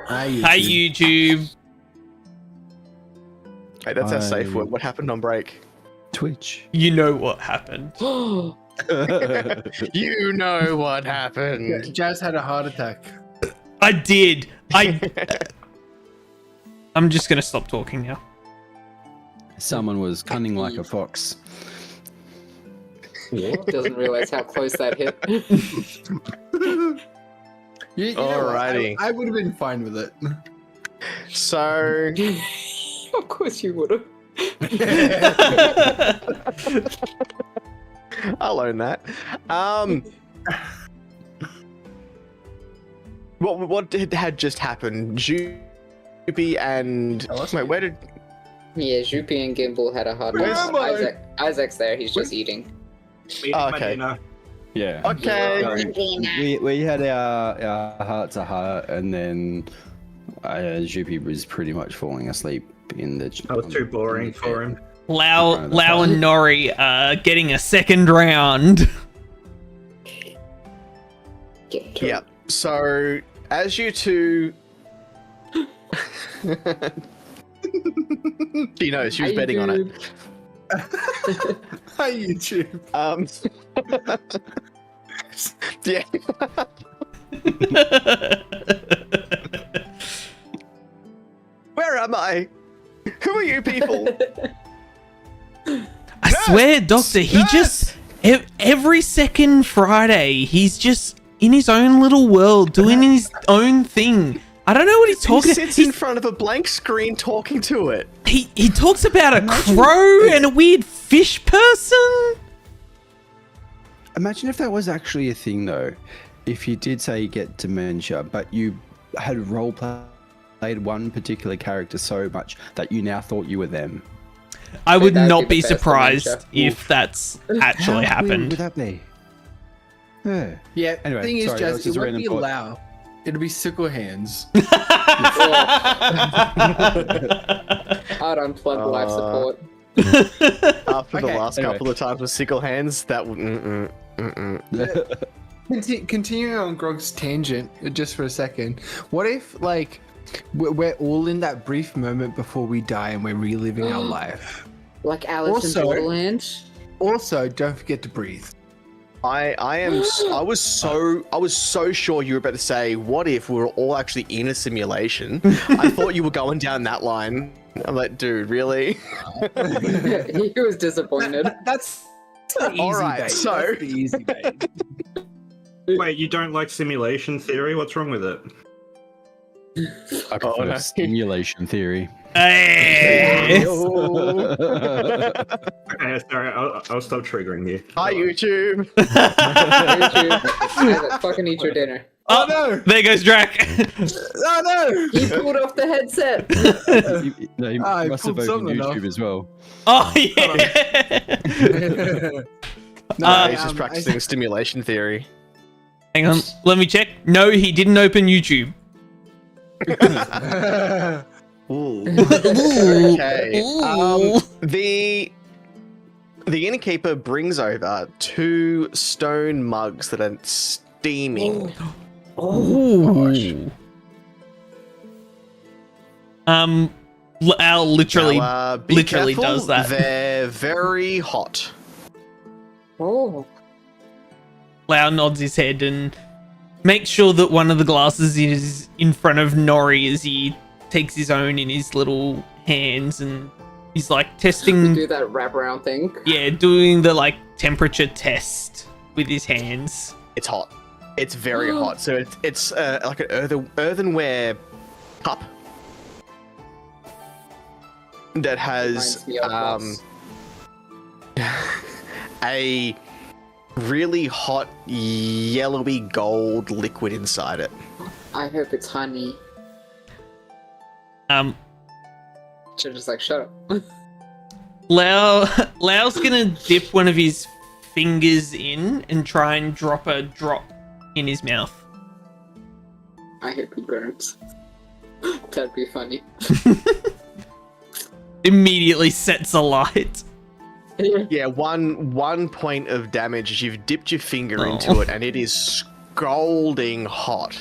Hi, YouTube. Hey, that's our safe Hi. word. What happened on break? Twitch. You know what happened. You know what happened. Jazz had a heart attack. I did. I'm just gonna stop talking now. Someone was cunning like a fox. Doesn't realize how close that hit. You know what? Alrighty. I would have been fine with it. So, Of course you would have. I'll own that. What had just happened? Jupi and wait, where did? Yeah, Jupi and Gimble had a hard Where time. am I? Isaac's there. He's just eating. Eating Oh, my okay. dinner. Yeah. Okay. We had our heart to heart, and then Jupi was pretty much falling asleep in the. That was too boring for him. Lau and Nori are getting a second round. Yep. So, as you two. She knows. She was betting on it. Hi, YouTube. Yeah. Where am I? Who are you people? I swear, Doctor, he just every second Friday, he's just in his own little world, doing his own thing. I don't know what he's He talking sits about. in front of a blank screen talking to it. He talks about a crow and a weird fish person. Imagine if that was actually a thing, though. If you did say you get dementia, but you had role played one particular character so much that you now thought you were them. I would That'd not be be the best surprised dementia. if that's actually How weird happened. would that be? Yeah. Yeah, Anyway, thing is, sorry, that Jazz, was it just a wouldn't random be thought. Lau. It'll be sickle hands. I'd unplug life support. After the Okay. last Anyway. couple of times with sickle hands, that would. Continuing on Grog's tangent, just for a second. What if, like, we're all in that brief moment before we die and we're reliving our life? Like Alice in Also- Borderland. Also, don't forget to breathe. I was so sure you were about to say, what if we were all actually in a simulation? I thought you were going down that line. I'm like, dude, really? He was disappointed. That's the easy All right, bait. so- That's the easy bait. Wait, you don't like simulation theory? What's wrong with it? I prefer no. stimulation theory. Hey. Okay, sorry, I'll stop triggering you. Hi, YouTube. Isaac, fucking eat your dinner. Oh, no! there goes Drac. Oh no! He pulled off the headset. No, you I must have pulled opened something YouTube off. as well. Oh yeah. He's just practicing stimulation theory. Hang on, let me check. No, he didn't open YouTube. Okay. Ooh. The innkeeper brings over 2 stone mugs that are steaming. Ooh. Al literally Now, be literally careful, does that. They're very hot. Oh. Lau nods his head and makes sure that one of the glasses is in front of Nori as he takes his own in his little hands and he's like testing, Do that wraparound thing. yeah, doing the like temperature test with his hands. It's hot. It's very hot. So it's like an earthenware cup that has Reminds me of Ross. a really hot yellowy gold liquid inside it. I hope it's honey. Should just like shut up. Lau's gonna dip one of his fingers in and try and drop a drop in his mouth. I hope he burns. That'd be funny. Immediately sets alight. Yeah, one point of damage as you've dipped your finger into it and it is scalding hot.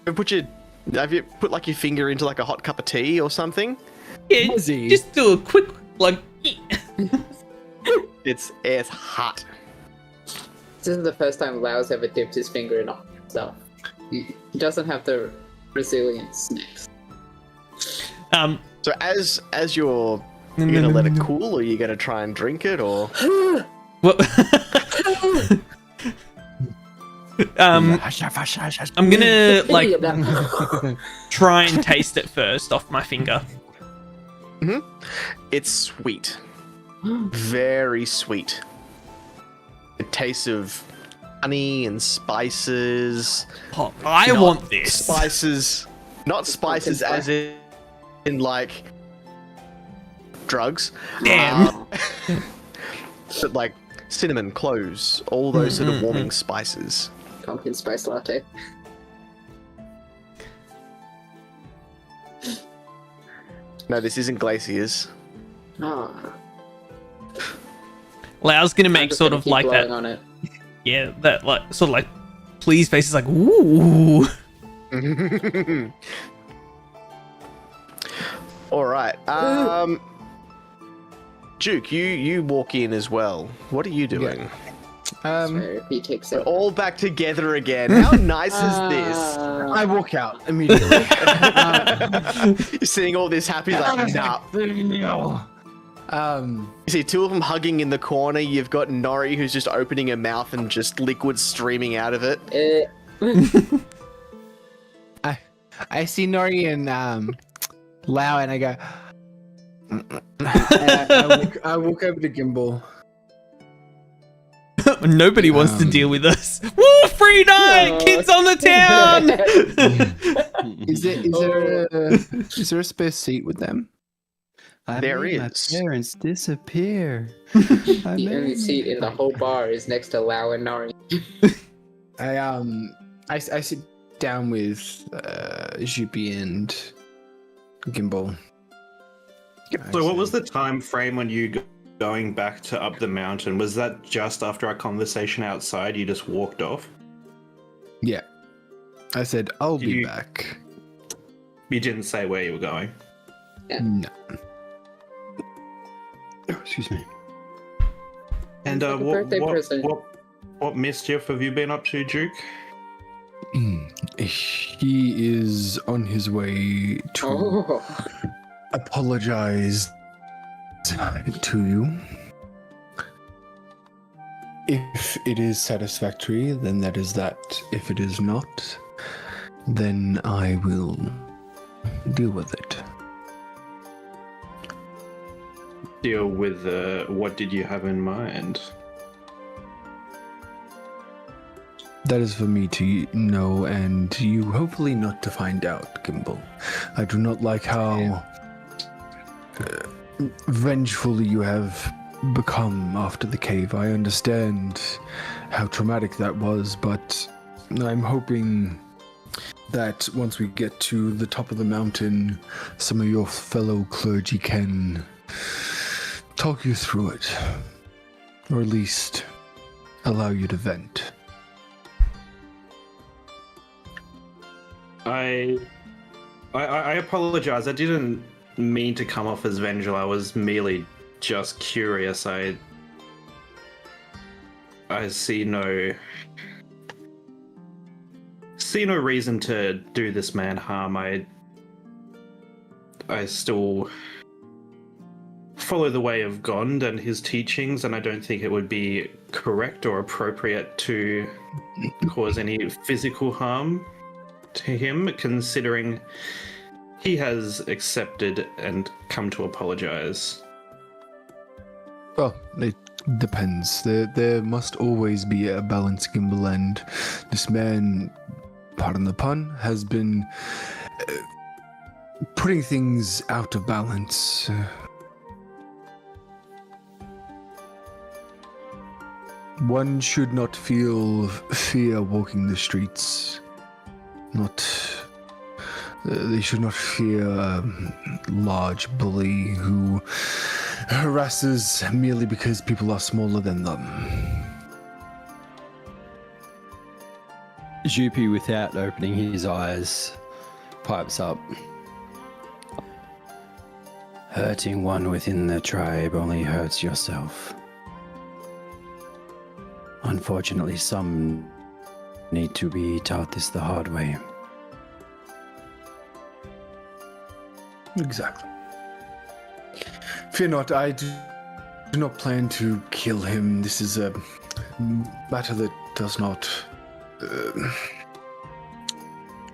Have you put like your finger into like a hot cup of tea or something? Yeah, Fuzzy. just do a quick like. It's hot. This isn't the first time Lau's ever dipped his finger in hot stuff. He doesn't have the resilience next. So as you're gonna let it cool, or you're gonna try and drink it, or What? I'm gonna like try and taste it first off my finger. it's sweet, very sweet. It tastes of honey and spices. Oh, I Not want this. Spices, not spices as in like drugs. Damn. But like cinnamon, cloves, all those sort of warming spices. Pumpkin spice latte. No, this isn't glaciers. Ah, Lau's gonna I'm make just sort gonna of keep like blowing that. on it. Yeah, that like sort of like please face is like ooh. All right. Duke, you walk in as well. What are you doing? So he takes it. All back together again. How nice is this? I walk out immediately. You're seeing all this happy, like, nah. You see two of them hugging in the corner. You've got Nori who's just opening her mouth and just liquid streaming out of it. I see Nori and Lau, and I go. I walk over to Gimble. Nobody wants to deal with us. Woo! Free night, kids on the town. Is there a spare seat with them? There made is. My parents disappear. The only seat in the whole bar is next to Lau and Nori. I sit down with Jupi and Gimble. So what was the time frame when you going back to up the mountain? Was that just after our conversation outside? You just walked off? Yeah. I said, I'll be You- back. You didn't say where you were going. No. Oh, excuse me. And It's like a birthday present. what mischief have you been up to, Duke? He is on his way to Oh, apologize to you. If it is satisfactory, then that is that. If it is not, then I will deal with it. Deal with what did you have in mind? That is for me to know, and you hopefully not to find out, Gimble. I do not like how vengeful you have become after the cave. I understand how traumatic that was, but I'm hoping that once we get to the top of the mountain, some of your fellow clergy can talk you through it, or at least allow you to vent. I apologize. I didn't mean to come off as vengeful. I was merely just curious. I see no reason to do this man harm. I still follow the way of Gond and his teachings, and I don't think it would be correct or appropriate to cause any physical harm to him, considering he has accepted and come to apologize. Well, it depends. There must always be a balance, Gimble, and this man, pardon the pun, has been putting things out of balance. One should not feel fear walking the streets. They should not fear a large bully who harasses merely because people are smaller than them. Jupi, without opening his eyes, pipes up. Hurting one within the tribe only hurts yourself. Unfortunately, some need to be taught this the hard way. Exactly. Fear not, I do not plan to kill him. This is a matter that does not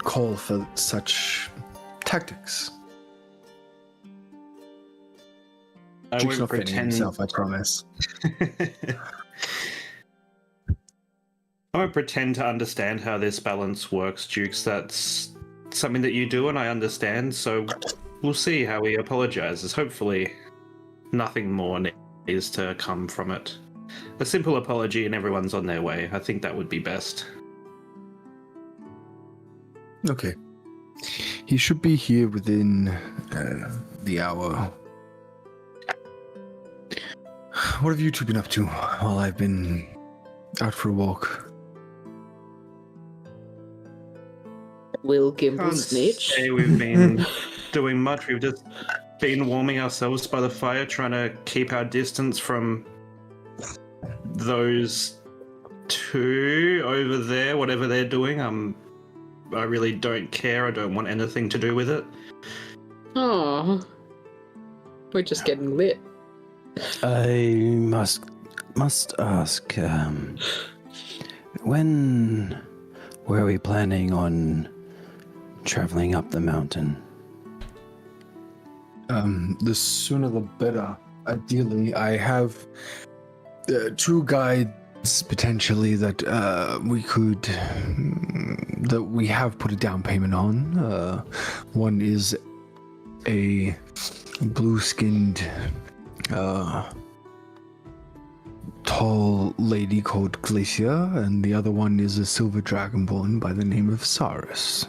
call for such tactics. I Duke's won't not fitting pretend. himself, I promise. I won't pretend to understand how this balance works, Dukes. That's something that you do, and I understand. So we'll see how he apologizes. Hopefully, nothing more needs to come from it. A simple apology, and everyone's on their way. I think that would be best. Okay. He should be here within the hour. What have you two been up to while I've been out for a walk? Will Gimble Can't snitch? say we've been doing much. We've just been warming ourselves by the fire, trying to keep our distance from those two over there, whatever they're doing. I really don't care. I don't want anything to do with it. Oh, we're just getting lit. I must ask, when were we planning on traveling up the mountain? The sooner the better. Ideally, I have two guides potentially that we have put a down payment on. One is a blue-skinned, tall lady called Glacia, and the other one is a silver dragonborn by the name of Saris.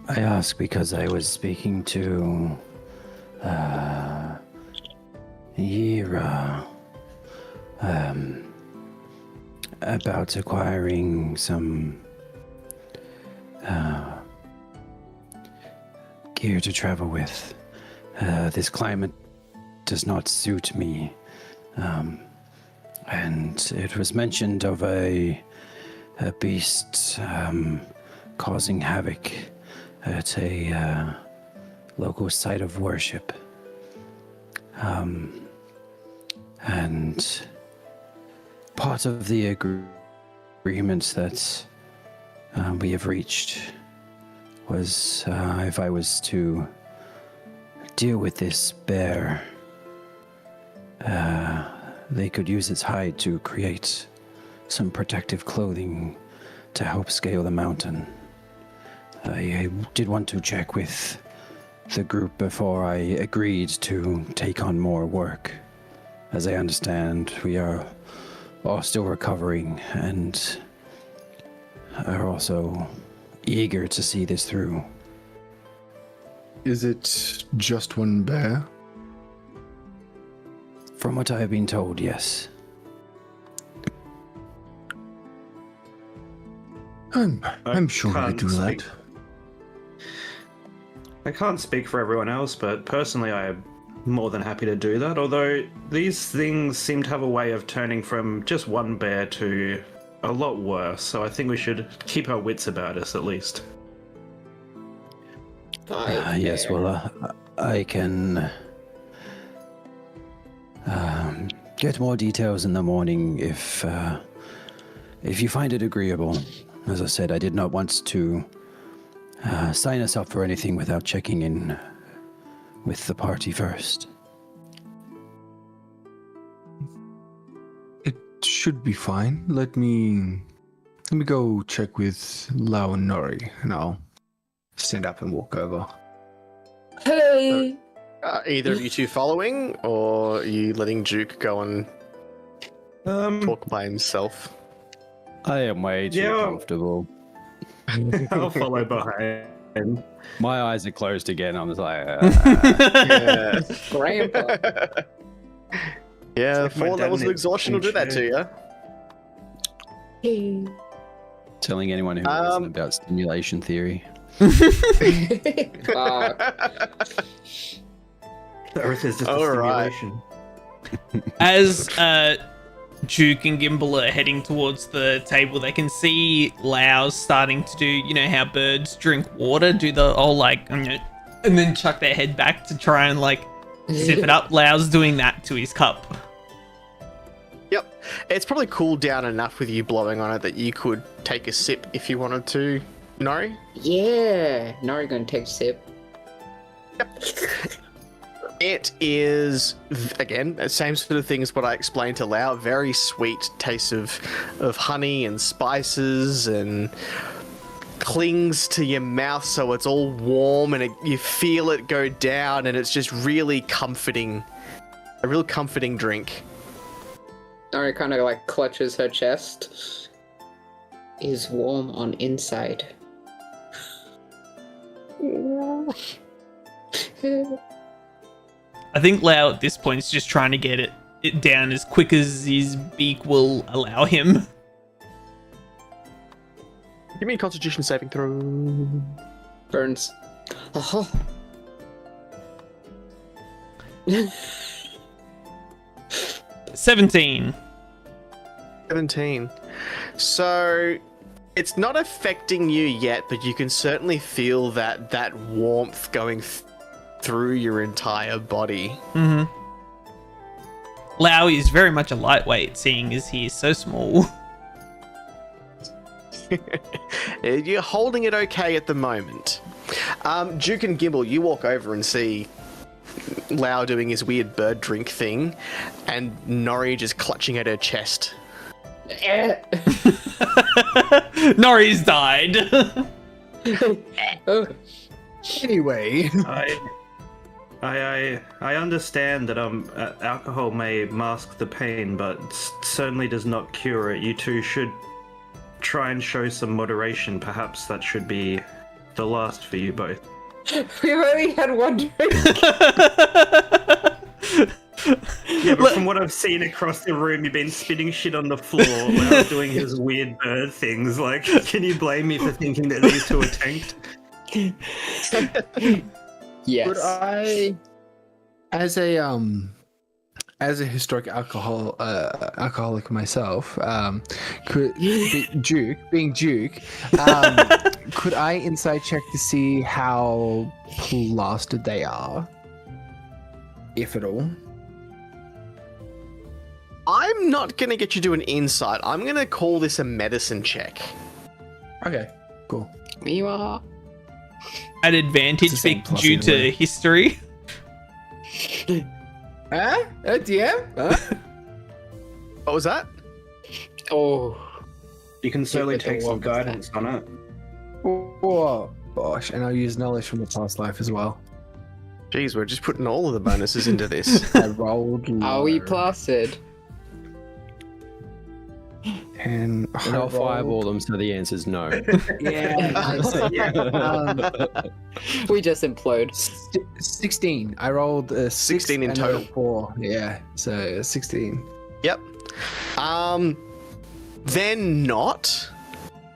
I ask because I was speaking to Yira about acquiring some gear to travel with. This climate does not suit me, and it was mentioned of a beast causing havoc at a local site of worship. And part of the agreements that we have reached was if I was to deal with this bear, they could use its hide to create some protective clothing to help scale the mountain. I did want to check with the group before I agreed to take on more work. As I understand, we are all still recovering and are also eager to see this through. Is it just one bear? From what I have been told, yes. I'm sure we could do that. I can't speak for everyone else, but personally I'm more than happy to do that, although these things seem to have a way of turning from just one bear to a lot worse, so I think we should keep our wits about us at least. Yes, well, I can get more details in the morning if you find it agreeable. As I said, I did not want to sign us up for anything without checking in with the party first. It should be fine. Let me go check with Lau and Nori, and I'll stand up and walk over. Hey! Either of you two following, or are you letting Duke go and talk by himself? I am way too comfortable. I'll follow behind. My eyes are closed again. I'm just like, Yeah. Grandpa. Yeah, like my 4 dad levels of in a exhaustion will do that to chair. you. Telling anyone who isn't about stimulation theory. Fuck. The Earth is just All a right. simulation. As Duke and Gimble are heading towards the table, they can see Lau's starting to do, you know, how birds drink water, do the all like, and then chuck their head back to try and like sip it up. Lau's doing that to his cup. Yep. It's probably cooled down enough with you blowing on it that you could take a sip if you wanted to, Nori. Yeah. Nori gonna take a sip. It is, again, the same sort of thing as what I explained to Lau. Very sweet taste of honey and spices, and clings to your mouth so it's all warm, and you feel it go down, and it's just really comforting. A real comforting drink. Nori kind of like clutches her chest. Is warm on inside. I think Lau at this point is just trying to get it down as quick as his beak will allow him. Give me a Constitution saving throw. Burns. Oh. 17. 17. So it's not affecting you yet, but you can certainly feel that warmth going through your entire body. Mm-hmm. Lau is very much a lightweight, seeing as he is so small. You're holding it okay at the moment. Duke and Gimble, you walk over and see Lau doing his weird bird drink thing, and Nori just clutching at her chest. Nori's died. Oh. Anyway, I understand that alcohol may mask the pain, but certainly does not cure it. You two should try and show some moderation. Perhaps that should be the last for you both. We've only had one drink. Yeah, but from what I've seen across the room, you've been spitting shit on the floor while doing his weird bird things. Like, can you blame me for thinking that these two are tanked? Yes. could I, as a historic alcoholic myself, being Duke, could I insight check to see how plastered they are, if at all? I'm not going to get you to an insight. I'm going to call this a medicine check. Okay, cool. You are. At advantage It's the same plus due either to way. history. Huh? DM? Huh? What was that? Oh. You can certainly Give it a take some walk. guidance on it. Oh, gosh, and I'll use knowledge from the past life as well. Jeez, we're just putting all of the bonuses into this. I rolled Are we low. plastered? And And I'll fireball them, so the answer's no. Yeah. We just implode. 16. I rolled 16 in and a total. 4. Yeah, so 16. Yep. They're not,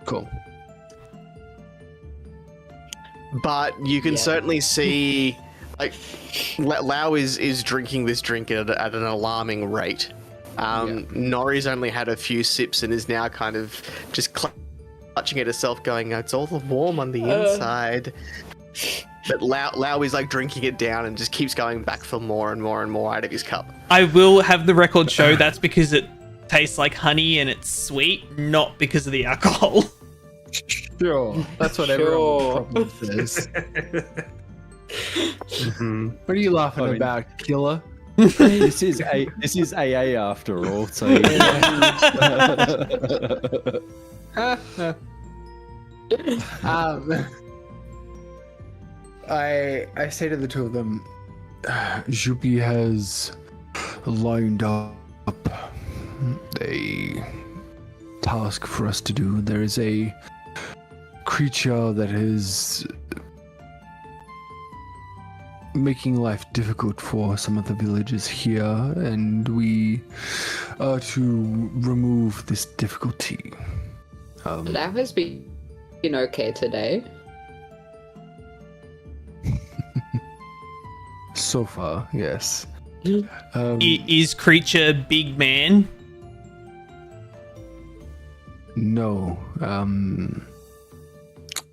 Cool. but you can Yeah. certainly see, like, Lau is drinking this drink at an alarming rate. Nori's only had a few sips and is now kind of just clutching at herself, going, "It's all warm on the inside." But Lau is like drinking it down and just keeps going back for more and more and more out of his cup. I will have the record show that's because it tastes like honey and it's sweet, not because of the alcohol. Sure. That's what Sure. everyone probably says. Mhm. What are you laughing I mean- about, killer? This is AA after all. So I say to the two of them, Jupi has lined up a task for us to do. There is a creature that has making life difficult for some of the villagers here, and we are to remove this difficulty. That has been okay today. So far, yes. Is creature big man? No.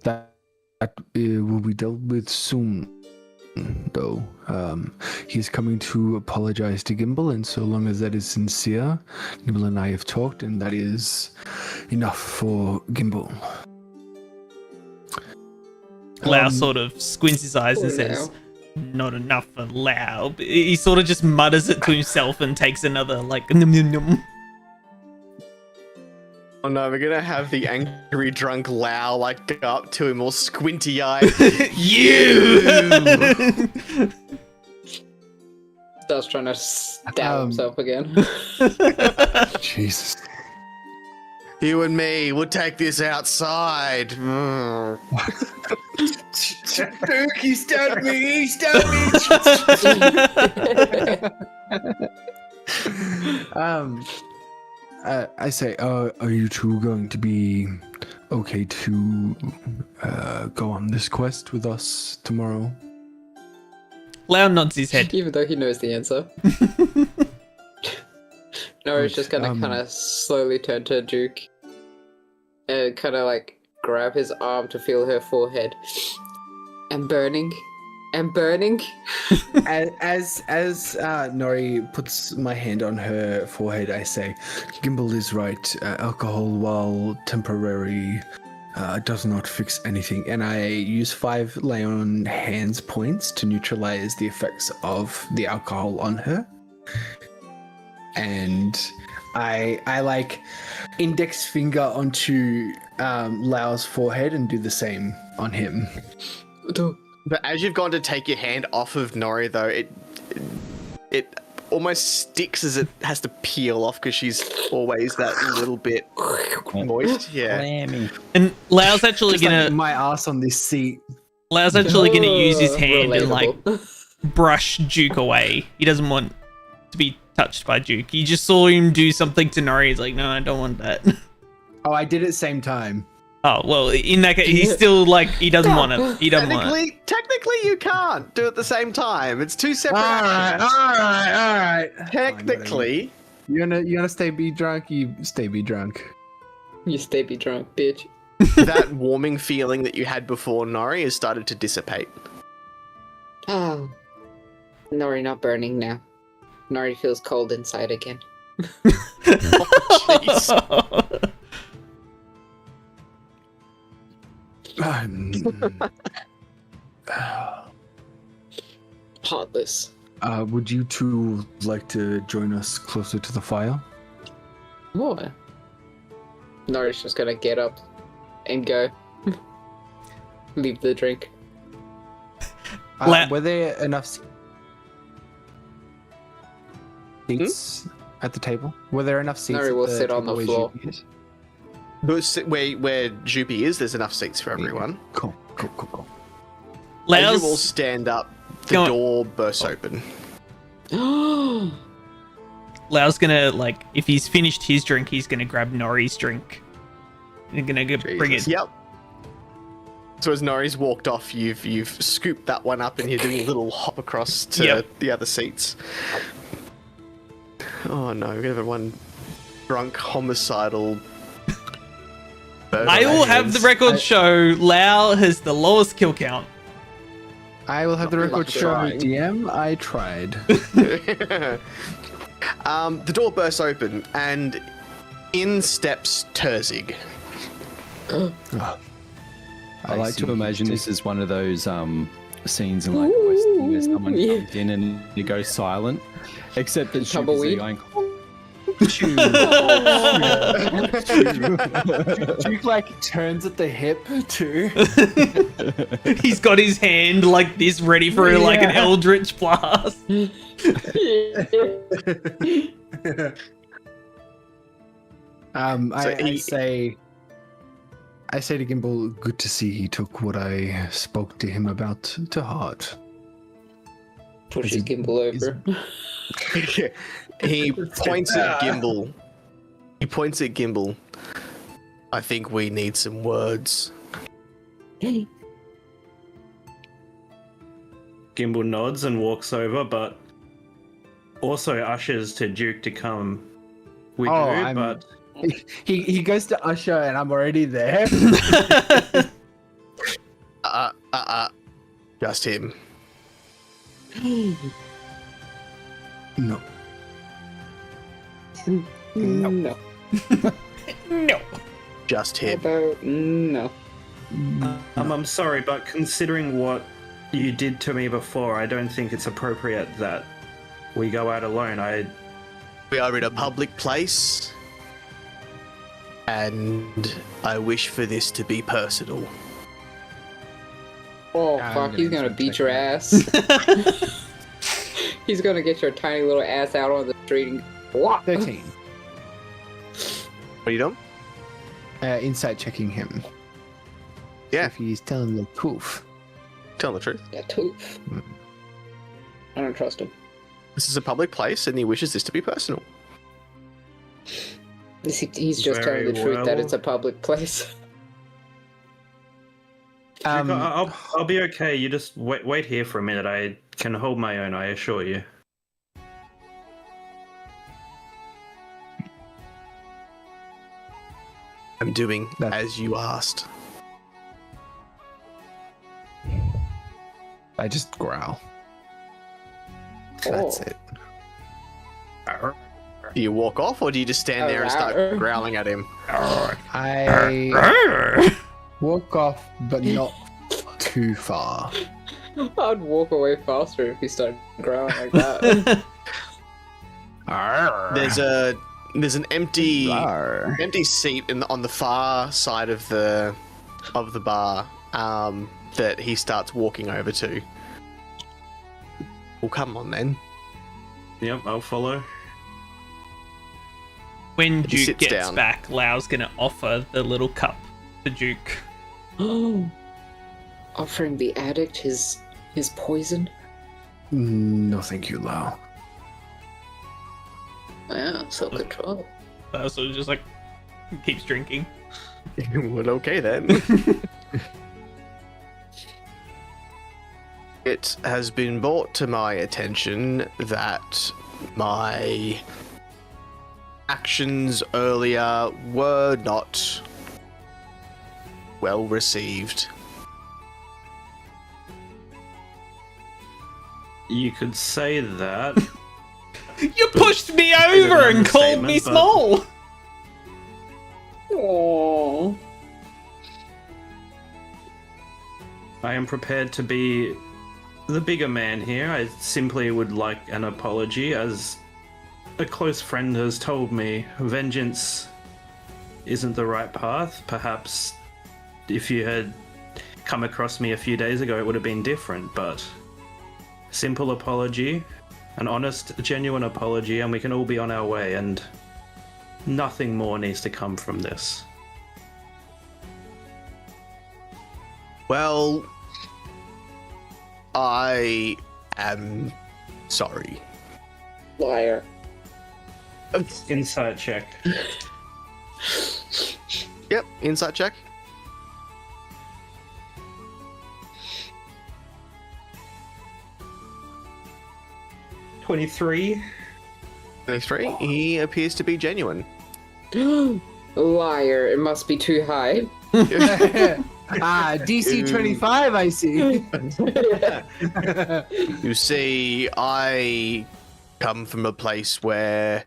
That will be dealt with soon, though. He's coming to apologize to Gimble, and so long as that is sincere, Gimble and I have talked, and that is enough for Gimble. Lau sort of squints his eyes and says, "Not enough for Lau." He sort of just mutters it to himself and takes another num num num. Oh no, we're gonna have the angry drunk Lau go up to him all squinty eyed. You! Starts trying to stab himself again. Jesus. You and me, we'll take this outside. Duke, he stabbed me! He stabbed me! I say, are you two going to be okay to go on this quest with us tomorrow? Lau nods his head. Even though he knows the answer. Nori's just gonna kind of slowly turn to Duke and kind of grab his arm to feel her forehead. And burning. And burning. As Nori puts my hand on her forehead, I say, Gimble is right. Alcohol, while temporary, does not fix anything. And I use 5 lay on hands points to neutralize the effects of the alcohol on her. And I index finger onto Lau's forehead and do the same on him. But as you've gone to take your hand off of Nori, though, it almost sticks as it has to peel off because she's always that little bit moist. Yeah. Clammy. And Lau's actually gonna my ass on this seat. Lau's actually gonna use his hand Relatable. and brush Duke away. He doesn't want to be touched by Duke. He just saw him do something to Nori. He's like, no, I don't want that. Oh, I did it same time. Oh, well, in that case, he's still he doesn't want it. He doesn't want it. Technically, you can't do it at the same time. It's 2 separate actions. All right. Technically. You wanna stay be drunk? You stay be drunk. You stay be drunk, bitch. That warming feeling that you had before Nori has started to dissipate. Oh. Nori not burning now. Nori feels cold inside again. Jeez. Heartless. Would you two like to join us closer to the fire? What? Nori's just gonna get up and go. Leave the drink. Were there enough seats at the table? Were there enough seats? Nori at will the sit on table the where floor. Jupi is? Where Jupi is, there's enough seats for everyone. Cool. As Lau's you all stand up, the Go on. door bursts open. Lau's gonna if he's finished his drink, he's gonna grab Nori's drink. He's gonna bring it. Yep. So as Nori's walked off, you've scooped that one up and you're doing a little hop across to the other seats. Oh no, we're gonna have one drunk homicidal. I will have the record show Lau has the lowest kill count. I will have the record show trying. DM. I tried. The door bursts open and in steps Terzig. I like to see. imagine this is one of those scenes in Western where someone yeah. comes in and it goes silent, except that Tumbleweed? going. Duke turns at the hip too. He's got his hand like this, ready for an eldritch blast. I say to Gimble, good to see he took what I spoke to him about to heart. Pushes Gimble over. He points at Gimble. I think we need some words. Gimble nods and walks over, but also ushers to Duke to come with you. But He goes to Usher and I'm already there. Just him. No. No. No. Just How him. about no? I'm sorry, but considering what you did to me before, I don't think it's appropriate that we go out alone. We are in a public place, and I wish for this to be personal. Oh I'm fuck, he's gonna gonna beat your ass. He's gonna get your tiny little ass out on the street and what? 13. What are you doing? Insight checking him. Yeah. If he's telling the truth. Telling the truth. Yeah, tooth. I don't trust him. This is a public place, and he wishes this to be personal. He's just Very telling the truth that well. it's a public place. Duke, I'll be okay. You just wait here for a minute. I can hold my own, I assure you. I'm doing That- as you asked. I just growl. That's Oh. it. Do you walk off, or do you just stand there and start growling at him? I walk off, but not too far. I'd walk away faster if he started growling like that. There's an empty Rawr. seat on the far side of the bar that he starts walking over to. Well, come on then. Yep, I'll follow. When He Duke sits gets down. back, Lau's gonna offer the little cup to Duke. Offering the addict his poison. No, thank you, Lau. Yeah, self-control. So just like keeps drinking. Well, okay then. It has been brought to my attention that my actions earlier were not well received. You could say that. You pushed me of over an and called me understatement, but- small. Oh. I am prepared to be the bigger man here. I simply would like an apology. As a close friend has told me, vengeance isn't the right path. Perhaps if you had come across me a few days ago, it would have been different, but simple apology, an honest, genuine apology, and we can all be on our way, and nothing more needs to come from this. Well, I am sorry. Liar. Insight check. Yep, insight check. 23. 23. He appears to be genuine. Liar. It must be too high. DC 25, I see. You see, I come from a place where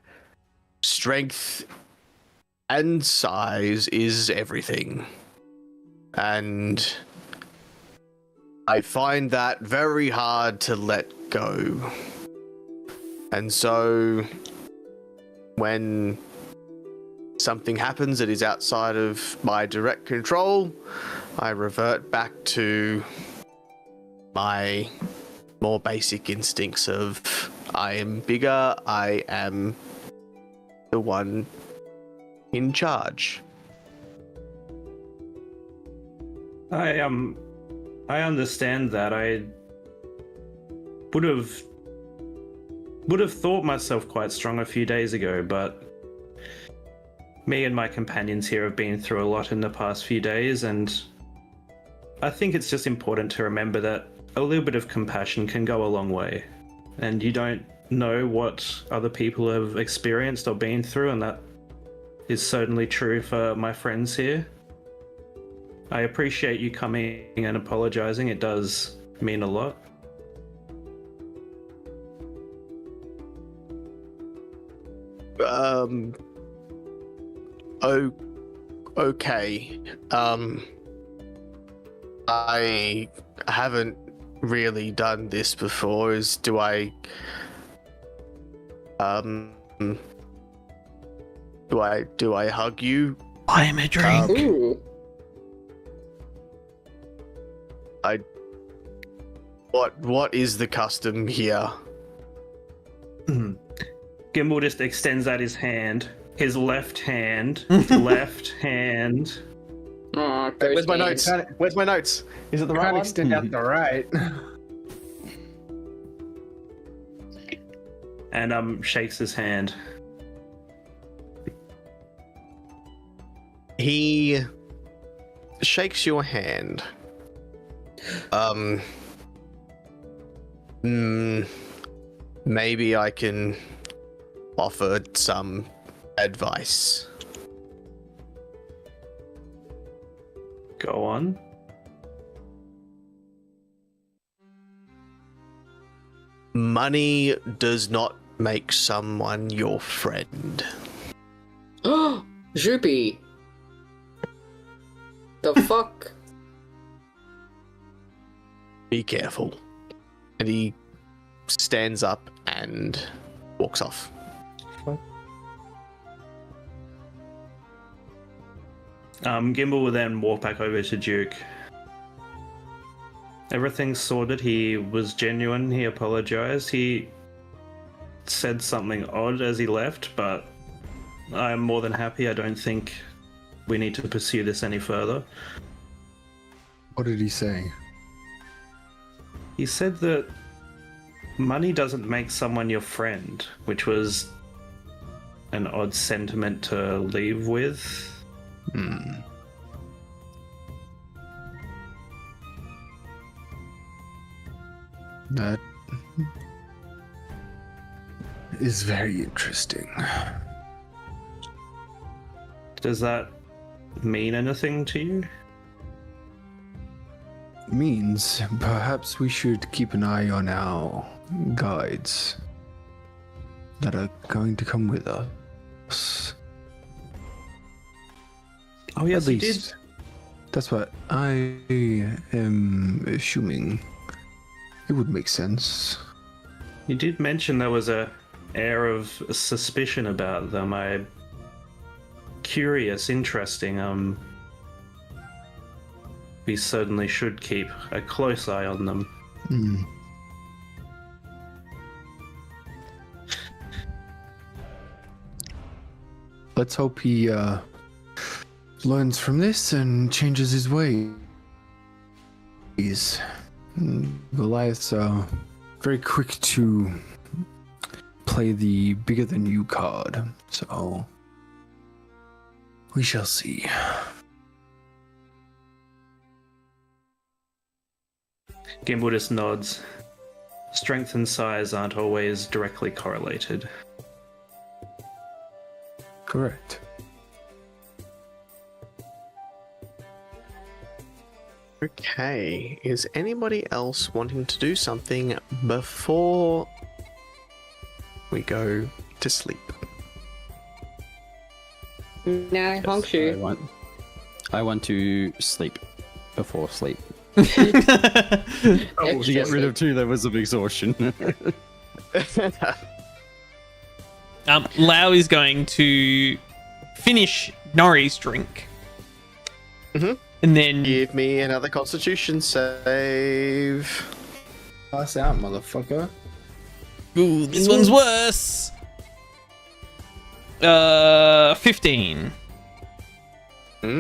strength and size is everything. And I find that very hard to let go. And so, when something happens that is outside of my direct control, I revert back to my more basic instincts of I am bigger, I am the one in charge. I understand that. I would have would have thought myself quite strong a few days ago, but me and my companions here have been through a lot in the past few days, and I think it's just important to remember that a little bit of compassion can go a long way. And you don't know what other people have experienced or been through, and that is certainly true for my friends here. I appreciate you coming and apologizing. It does mean a lot. Okay. I haven't really done this before. Do I hug you? Buy him a drink. Ooh. What is the custom here? Gimble just extends out his hand. His left hand. Left hand. Aw, Where's my hands. notes? Where's my notes? Is it the right Can't one? extend out the right. And shakes his hand. He shakes your hand. Maybe I can offer some advice. Go on. Money does not make someone your friend. Oh, Jupi. The fuck? Be careful. And he stands up and walks off. Gimble will then walk back over to Duke. Everything's sorted. He was genuine. He apologized. He said something odd as he left, but I'm more than happy. I don't think we need to pursue this any further. What did he say? He said that money doesn't make someone your friend, which was an odd sentiment to leave with. That is very interesting. Does that mean anything to you? Means perhaps we should keep an eye on our guides that are going to come with us. Oh yes, At he did. least that's what I am assuming. It would make sense. You did mention there was a air of suspicion about them. I'm curious, interesting. We certainly should keep a close eye on them. Let's hope he learns from this and changes his ways. Goliaths are very quick to play the bigger than you card, so we shall see. Gimble just nods. Strength and size aren't always directly correlated. Correct. Okay, is anybody else wanting to do something before we go to sleep? Nah, honk shoe. I want to sleep before sleep. Extra To get rid sleep. of 2 levels of exhaustion. Lau is going to finish Nori's drink. And then Give me another constitution save. Pass out, motherfucker. ooh, this one's worse. 15. Yep.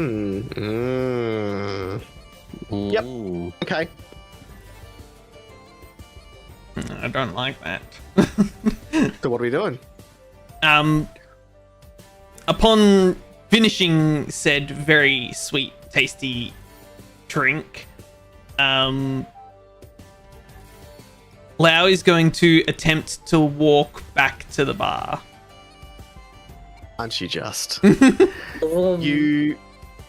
Ooh. Okay. I don't like that. So what are we doing? Upon finishing said very sweet, tasty drink, Lau is going to attempt to walk back to the bar. Aren't you just? You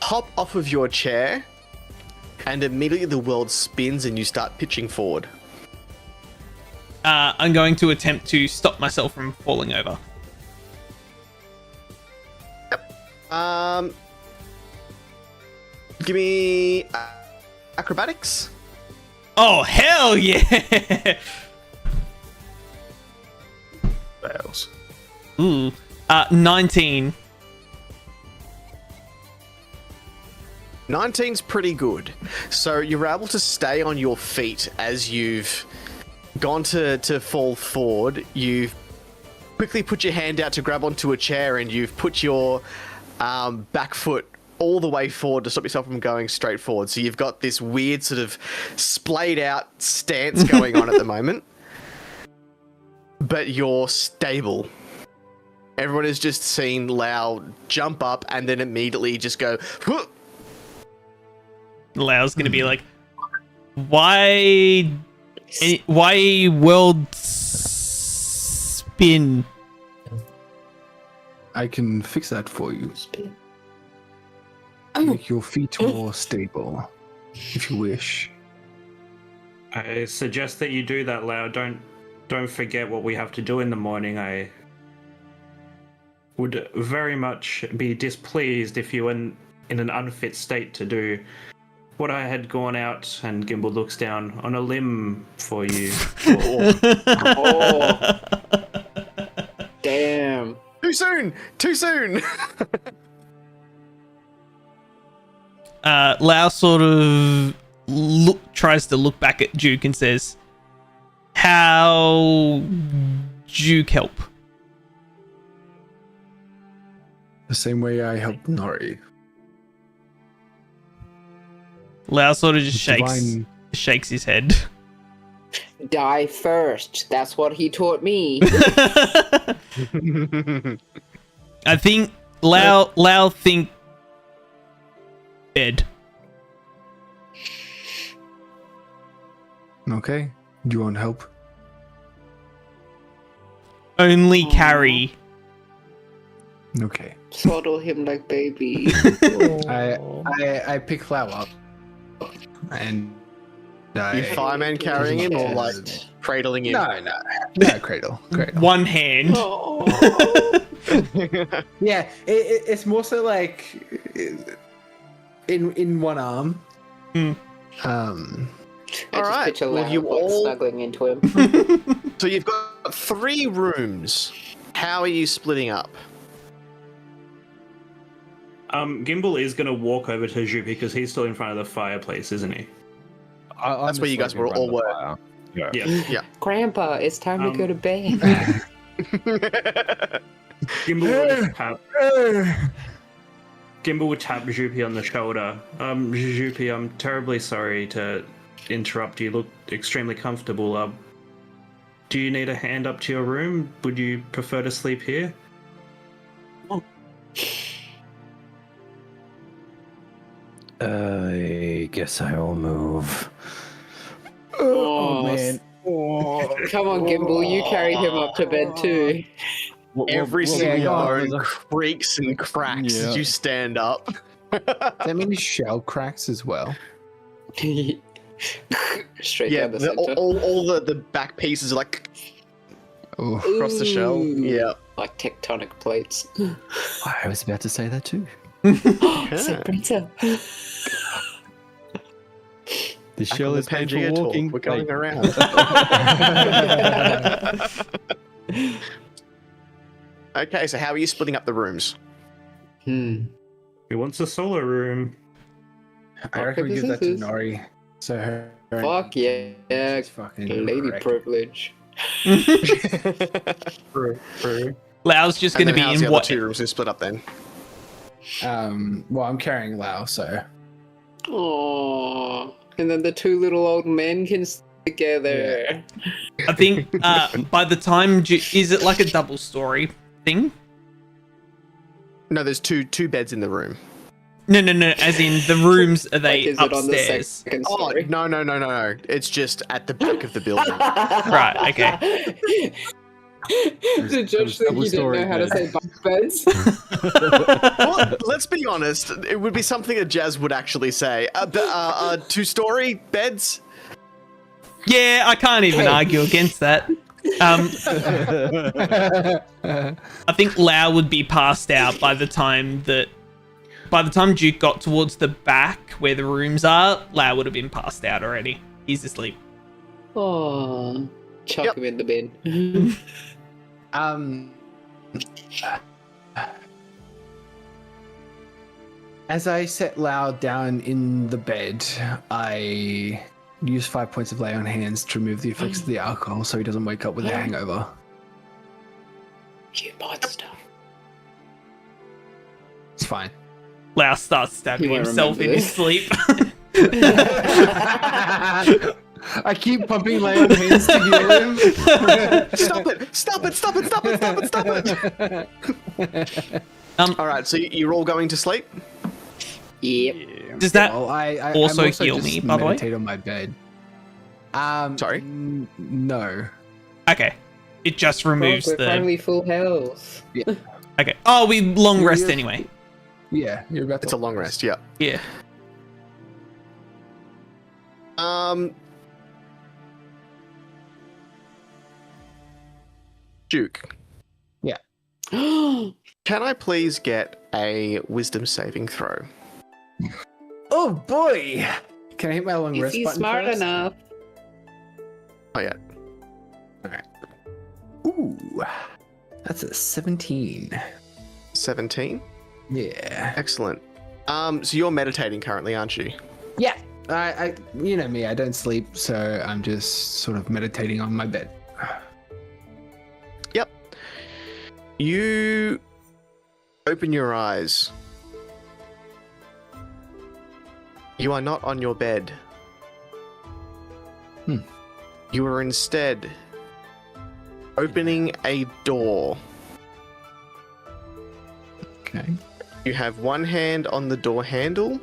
hop off of your chair, and immediately the world spins and you start pitching forward. I'm going to attempt to stop myself from falling over. Give me acrobatics. Oh, hell yeah! Fails. Ooh. 19. 19's pretty good. So you're able to stay on your feet as you've gone to fall forward. You've quickly put your hand out to grab onto a chair, and you've put your back foot all the way forward to stop yourself from going straight forward. So you've got this weird sort of splayed out stance going on at the moment. But you're stable. Everyone has just seen Lau jump up and then immediately just go, "Huh!" Lau's gonna be like, why world spin? I can fix that for you. Make your feet more stable, if you wish. I suggest that you do that, Lau. Don't forget what we have to do in the morning. I would very much be displeased if you were in an unfit state to do what I had gone out, and Gimble looks down, on a limb for you. Oh. Damn. Too soon! Too soon! Lau sort of tries to look back at Duke and says, "How Duke help?" The same way I helped Nori. Lau sort of just Divine- shakes his head. Die first. That's what he taught me. I think Lau think bed. Okay. Do you want help? Only carry. Okay. Swaddle him like baby. I pick Lau up. And You fireman carrying him or like cradling him? No, cradle. One hand. Oh. Yeah, it's more so like in one arm. Hmm. I just Alright, picture well, Lau you like, all- snuggling into him. So you've got 3 rooms. How are you splitting up? Gimble is going to walk over to Jupe because he's still in front of the fireplace, isn't he? That's where you guys were all were. Yeah. Yeah. Grandpa, it's time to go to bed. Gimble would tap Jupe on the shoulder. Jupe, I'm terribly sorry to interrupt. You look extremely comfortable. Do you need a hand up to your room? Would you prefer to sleep here? I guess I'll move. Oh, man. Come on, Gimble, you carry him up to bed too. Every yeah, single go on. bone creaks and cracks as you stand up. Does that mean shell cracks as well? Straight Yeah, down the center. all the back pieces are like Oh. across the shell. Ooh. Yeah. Like tectonic plates. I was about to say that too. The Back shell on is the made Pangea for talk. walking. We're going Wait. around. Okay, so how are you splitting up the rooms? Hmm. Who wants a solo room? I reckon we give that to Nori. So her. Fuck yeah. She's fucking Lady wrecked. privilege. Lau's just And going to then be how's in the other what? 2 rooms are split up then? Well, I'm carrying Lau, so Aww. And then the 2 little old men can together. I think by the time is it like a double story thing? No, there's two beds in the room. No. As in the rooms are they Is it on the upstairs? second Oh, story? no. It's just at the back of the building. Right. Okay. Did Judge think you didn't know how to say bunk beds? Well, let's be honest. It would be something that Jazz would actually say. Two-story beds? Yeah, I can't even argue against that. I think Lau would be passed out by the time Duke got towards the back where the rooms are. Lau would have been passed out already. He's asleep. Oh, chuck him in the bin. As I set Lau down in the bed, I use 5 points of lay on hands to remove the effects of the alcohol so he doesn't wake up with a hangover. You monster. It's fine. Lau starts stabbing He won't himself in remember his sleep. I keep pumping lay on hands to heal him. Stop it! All right, so you're all going to sleep? Yep. Does that Well, I'm also heal just me, by the way? meditate on my bed. Sorry? No. Okay. It just removes We're the. finally full health. Okay. Oh, we long rest You're- anyway. Yeah, you're about to. It's a long rest, yeah. Yeah. Duke, can I please get a wisdom saving throw? Oh boy! Can I hit my long Is rest he button smart first? enough? Oh, yeah. Ooh, that's a 17. 17? Yeah. Excellent. So you're meditating currently, aren't you? Yeah. I you know me, I don't sleep, so I'm just sort of meditating on my bed. Yep. You open your eyes. You are not on your bed. You are instead opening a door. Okay. You have one hand on the door handle,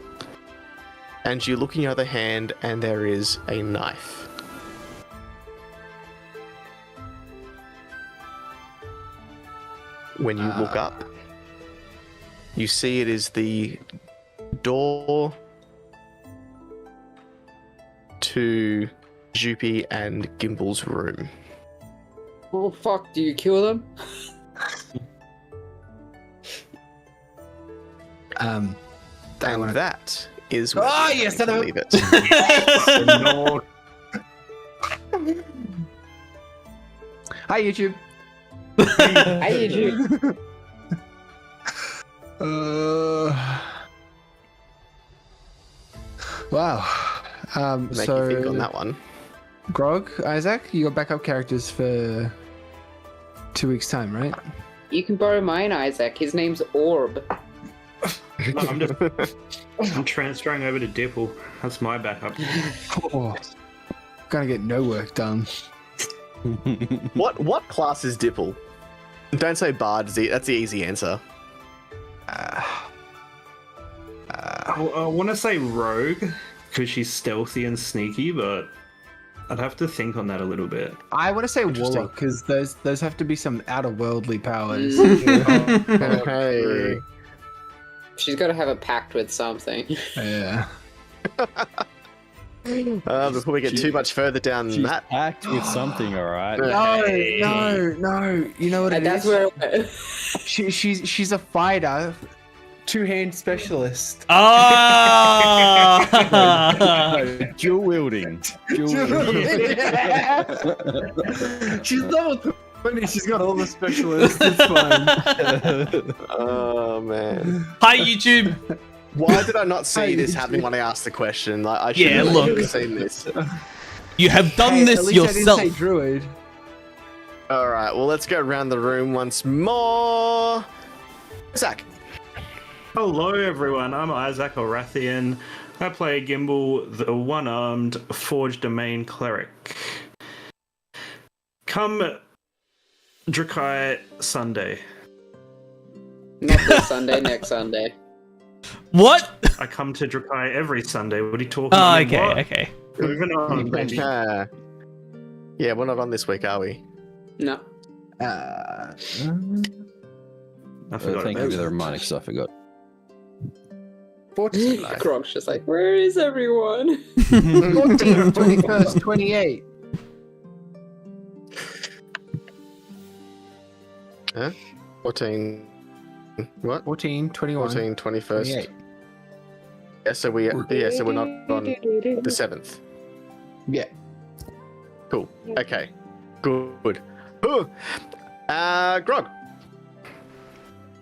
and you look in your other hand, and there is a knife. When you look up, you see it is the door to Joopy and Gimble's room. Oh fuck, do you kill them? I And wanna- that is where Oh, we're you going son to of a- leave it. No. Hi YouTube. I hate you. Wow. Make So you think on that one. Grog, Isaac, you got backup characters for 2 weeks time, right? You can borrow mine, Isaac. His name's Orb. I'm transferring over to Dipple. That's my backup. Oh, gonna get no work done. What class is Dipple? Don't say Bard. That's the easy answer. I want to say Rogue because she's stealthy and sneaky, but I'd have to think on that a little bit. I want to say Interesting. Warlock because those have to be some outer-worldly powers. Hey. She's got to have a pact with something. Yeah. Before we get too much further down She's that, packed with something, all right. No. You know what And it that's is? where it went. She's a fighter, two-hand specialist. Ah! Dual wielding. Dual wielding. She's level 20. She's got all the specialists. It's fine. oh man, Hi YouTube. why did I not see Hey, this you- happening when I asked the question? Like, I should Yeah, have look. seen this. You have done Hey, at this least yourself. I didn't say druid. All right, well, let's go around the room once more. Zach. Hello, everyone. I'm Isaac Orathian. I play Gimble, the one-armed Forge Domain Cleric. Come Drakai Sunday. Not this Sunday, next Sunday. What? I come to Drakai every Sunday. What are you talking Oh, about? okay, What? okay. Moving on, baby. Yeah, we're not on this week, are we? No. I Well, forgot thank you about for the it. reminder, because I forgot. 14, Grog's just like, where is everyone? 21st, 28. Huh? 14. What? 14, 21. 14, 21st. 28. Yeah, so we're not on the 7th. Yeah. Cool. Okay. Good. Ooh. Grog.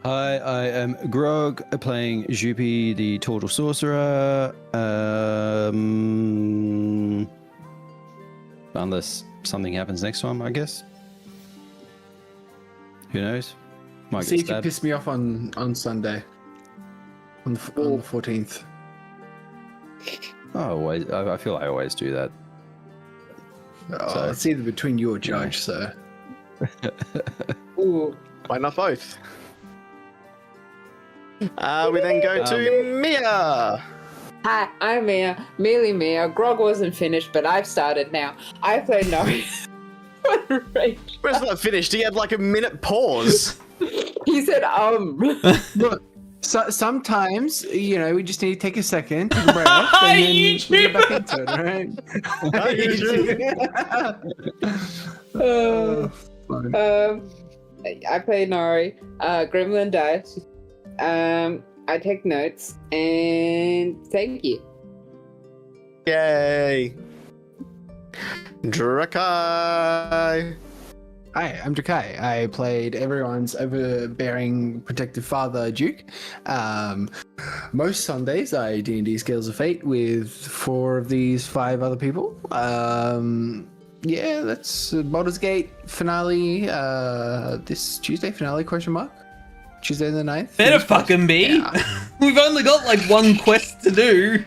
Hi, I am Grog, playing Jupi, the Total Sorcerer. Unless something happens next time, I guess. Who knows? Might See get if you stabbed. piss me off on Sunday. On the 14th. I feel I always do that. Oh, So- it's either between you or Judge, so. Ooh. Why not both? We then go to Mia. Hi, I'm Mia. Merely Mia. Grog wasn't finished, but I've started now. I play Nori. What a rage. Where's that finished? He had like a minute pause. He said, Look, sometimes, we just need to take a second, take a breath, and then YouTube. we get back into it, alright? Fine. I play Nori. Gremlin dice. I take notes, and thank you. Yay. Drakai. Hi, I'm Drakai. I played everyone's overbearing protective father, Duke. Most Sundays, I D&D Scales of Fate with 4 of these 5 other people. Yeah, that's Baldur's Gate finale this Tuesday, finale, question mark? Tuesday the 9th? Better fucking be. Yeah. We've only got like one quest to do.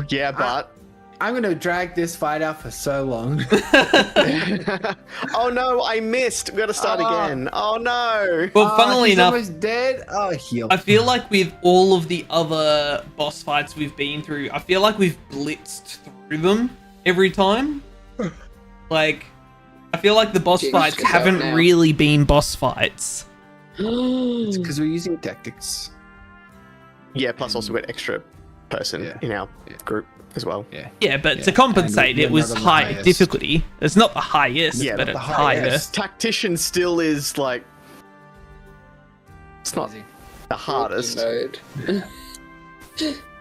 Yeah, but. I'm going to drag this fight out for so long. Oh no, I missed. We gotta start again. Oh no. Well, funnily he's enough, almost dead. Oh, heal. I feel like with all of the other boss fights we've been through, I feel like we've blitzed through them every time. Like, I feel like the boss Jinx fights is out haven't now. really been boss fights. It's because we're using tactics. Yeah, plus also we got extra person Yeah. in our group as well. Yeah, but Yeah, to compensate, and it we're was not on the high highest. difficulty. It's not the highest, Yeah, but not it's the higher. highest. Tactician still is like. It's not Easy. the hardest. Mode.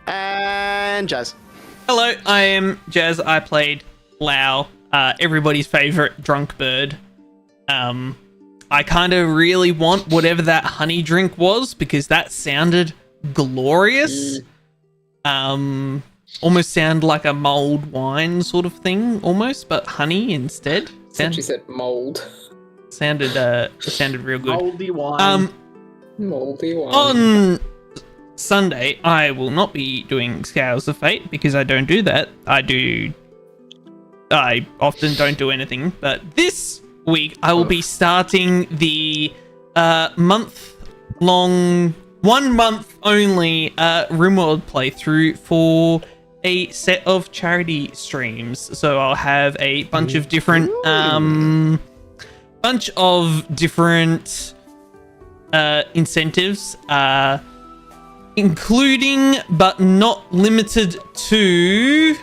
And Jazz. Hello, I am Jazz. I played Lau, everybody's favorite drunk bird. I kind of really want whatever that honey drink was because that sounded glorious. Almost sound like a mulled wine sort of thing, almost, but honey instead. Since she said mold. Sounded real good. Moldy wine. Moldy one. On Sunday, I will not be doing Scales of Fate because I don't do that. I often don't do anything, but this week I will be starting the month-long, 1 month only RimWorld playthrough for a set of charity streams. So I'll have a bunch of different incentives, including but not limited to.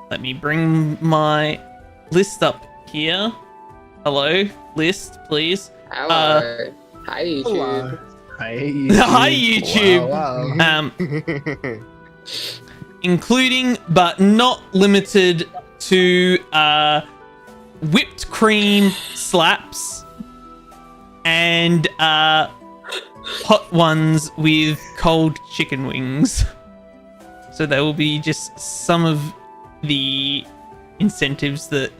Let me bring my list up here. Hello, list, please. Hello. Hi, YouTube. Hi, Hi, YouTube. Wow. Including but not limited to whipped cream slaps and hot ones with cold chicken wings. So there will be just some of the incentives that.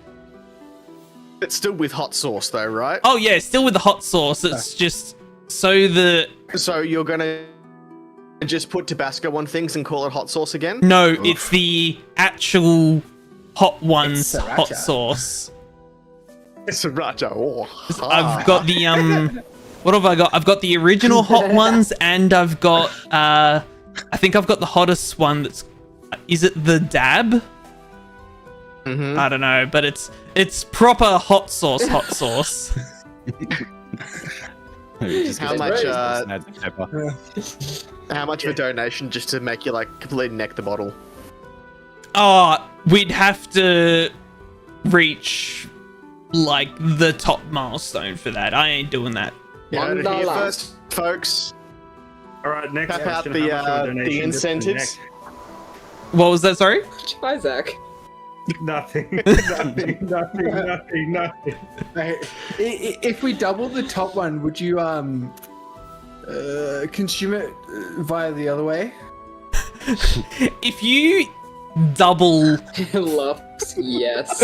It's still with hot sauce though, right? Oh yeah, still with the hot sauce. It's just so the So you're gonna And just put Tabasco on things and call it hot sauce again? No, it's the actual hot ones It's hot sriracha. sauce. Sriracha. Oh. I've got the what have I got? I've got the original hot ones, and I've got I think I've got the hottest one. That's is it the dab? Mhm. I don't know, but it's proper hot sauce. How much? Pepper. How much of a donation just to make you like completely neck the bottle? Oh, we'd have to reach like the top milestone for that. I ain't doing that. You heard it here $1. first, folks. All right, next Tap out question. How much of a donation the just to incentives. What was that? Sorry. Isaac. Nothing. Nothing. If we double the top one, would you consume it via the other way? If you double, Loves, yes.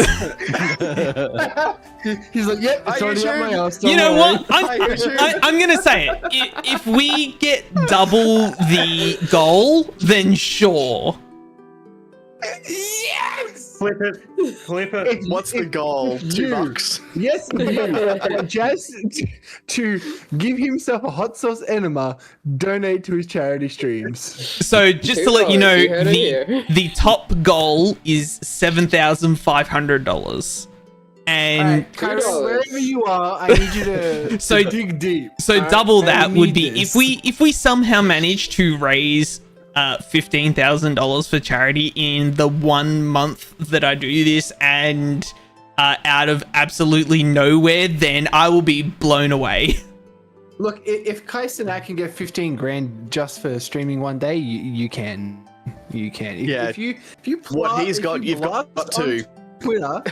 He's like, yep, it's Are you already up my sure? ass. you don't know worry." what? I'm gonna say it. If we get double the goal, then sure. Yes! Flip it. What's the goal? You. $2. Yes, Jazz to give himself a hot sauce enema, donate to his charity streams. So just to let you know, $2, you heard it here. the top goal is $7,500, and Alright, Kyron, $2. wherever you are, I need you to, So- to dig deep. so alright? double I that would need be this. if we somehow manage to raise $15,000 for charity in the 1 month that I do this, and out of absolutely nowhere, then I will be blown away. Look, if Kai Cenat can get 15 grand just for streaming one day, you can. You can. Yeah. If you What he's got, you've got blast two. on Twitter.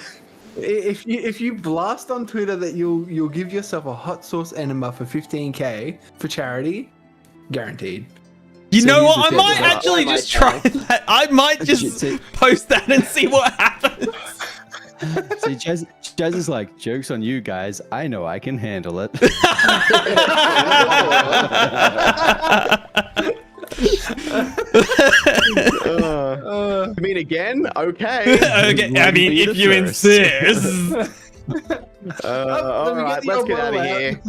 If you blast on Twitter that you'll give yourself a hot sauce enema for 15k for charity, guaranteed. You So know use what? the I might deadline. actually I might just try that. I might just See- post that and see what happens. See, Jazz is like, joke's on you guys. I know I can handle it. I mean, again, okay. Okay, I mean, be if the you first. insist. All right, let's get out of here.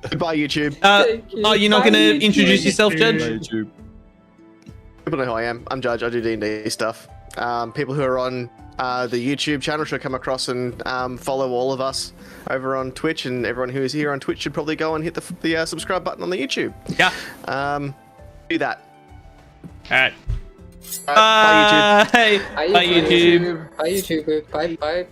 Goodbye, YouTube. Thank you. You're not Bye, gonna YouTube. introduce yourself, Judge? YouTube. People know who I am. I'm Judge. I do D&D stuff. People who are on the YouTube channel should come across and follow all of us over on Twitch, and everyone who is here on Twitch should probably go and hit the subscribe button on the YouTube. Yeah. Do that. All right. All right, bye, YouTube. Bye. Bye, YouTube. Bye, YouTube. Bye, bye, bye.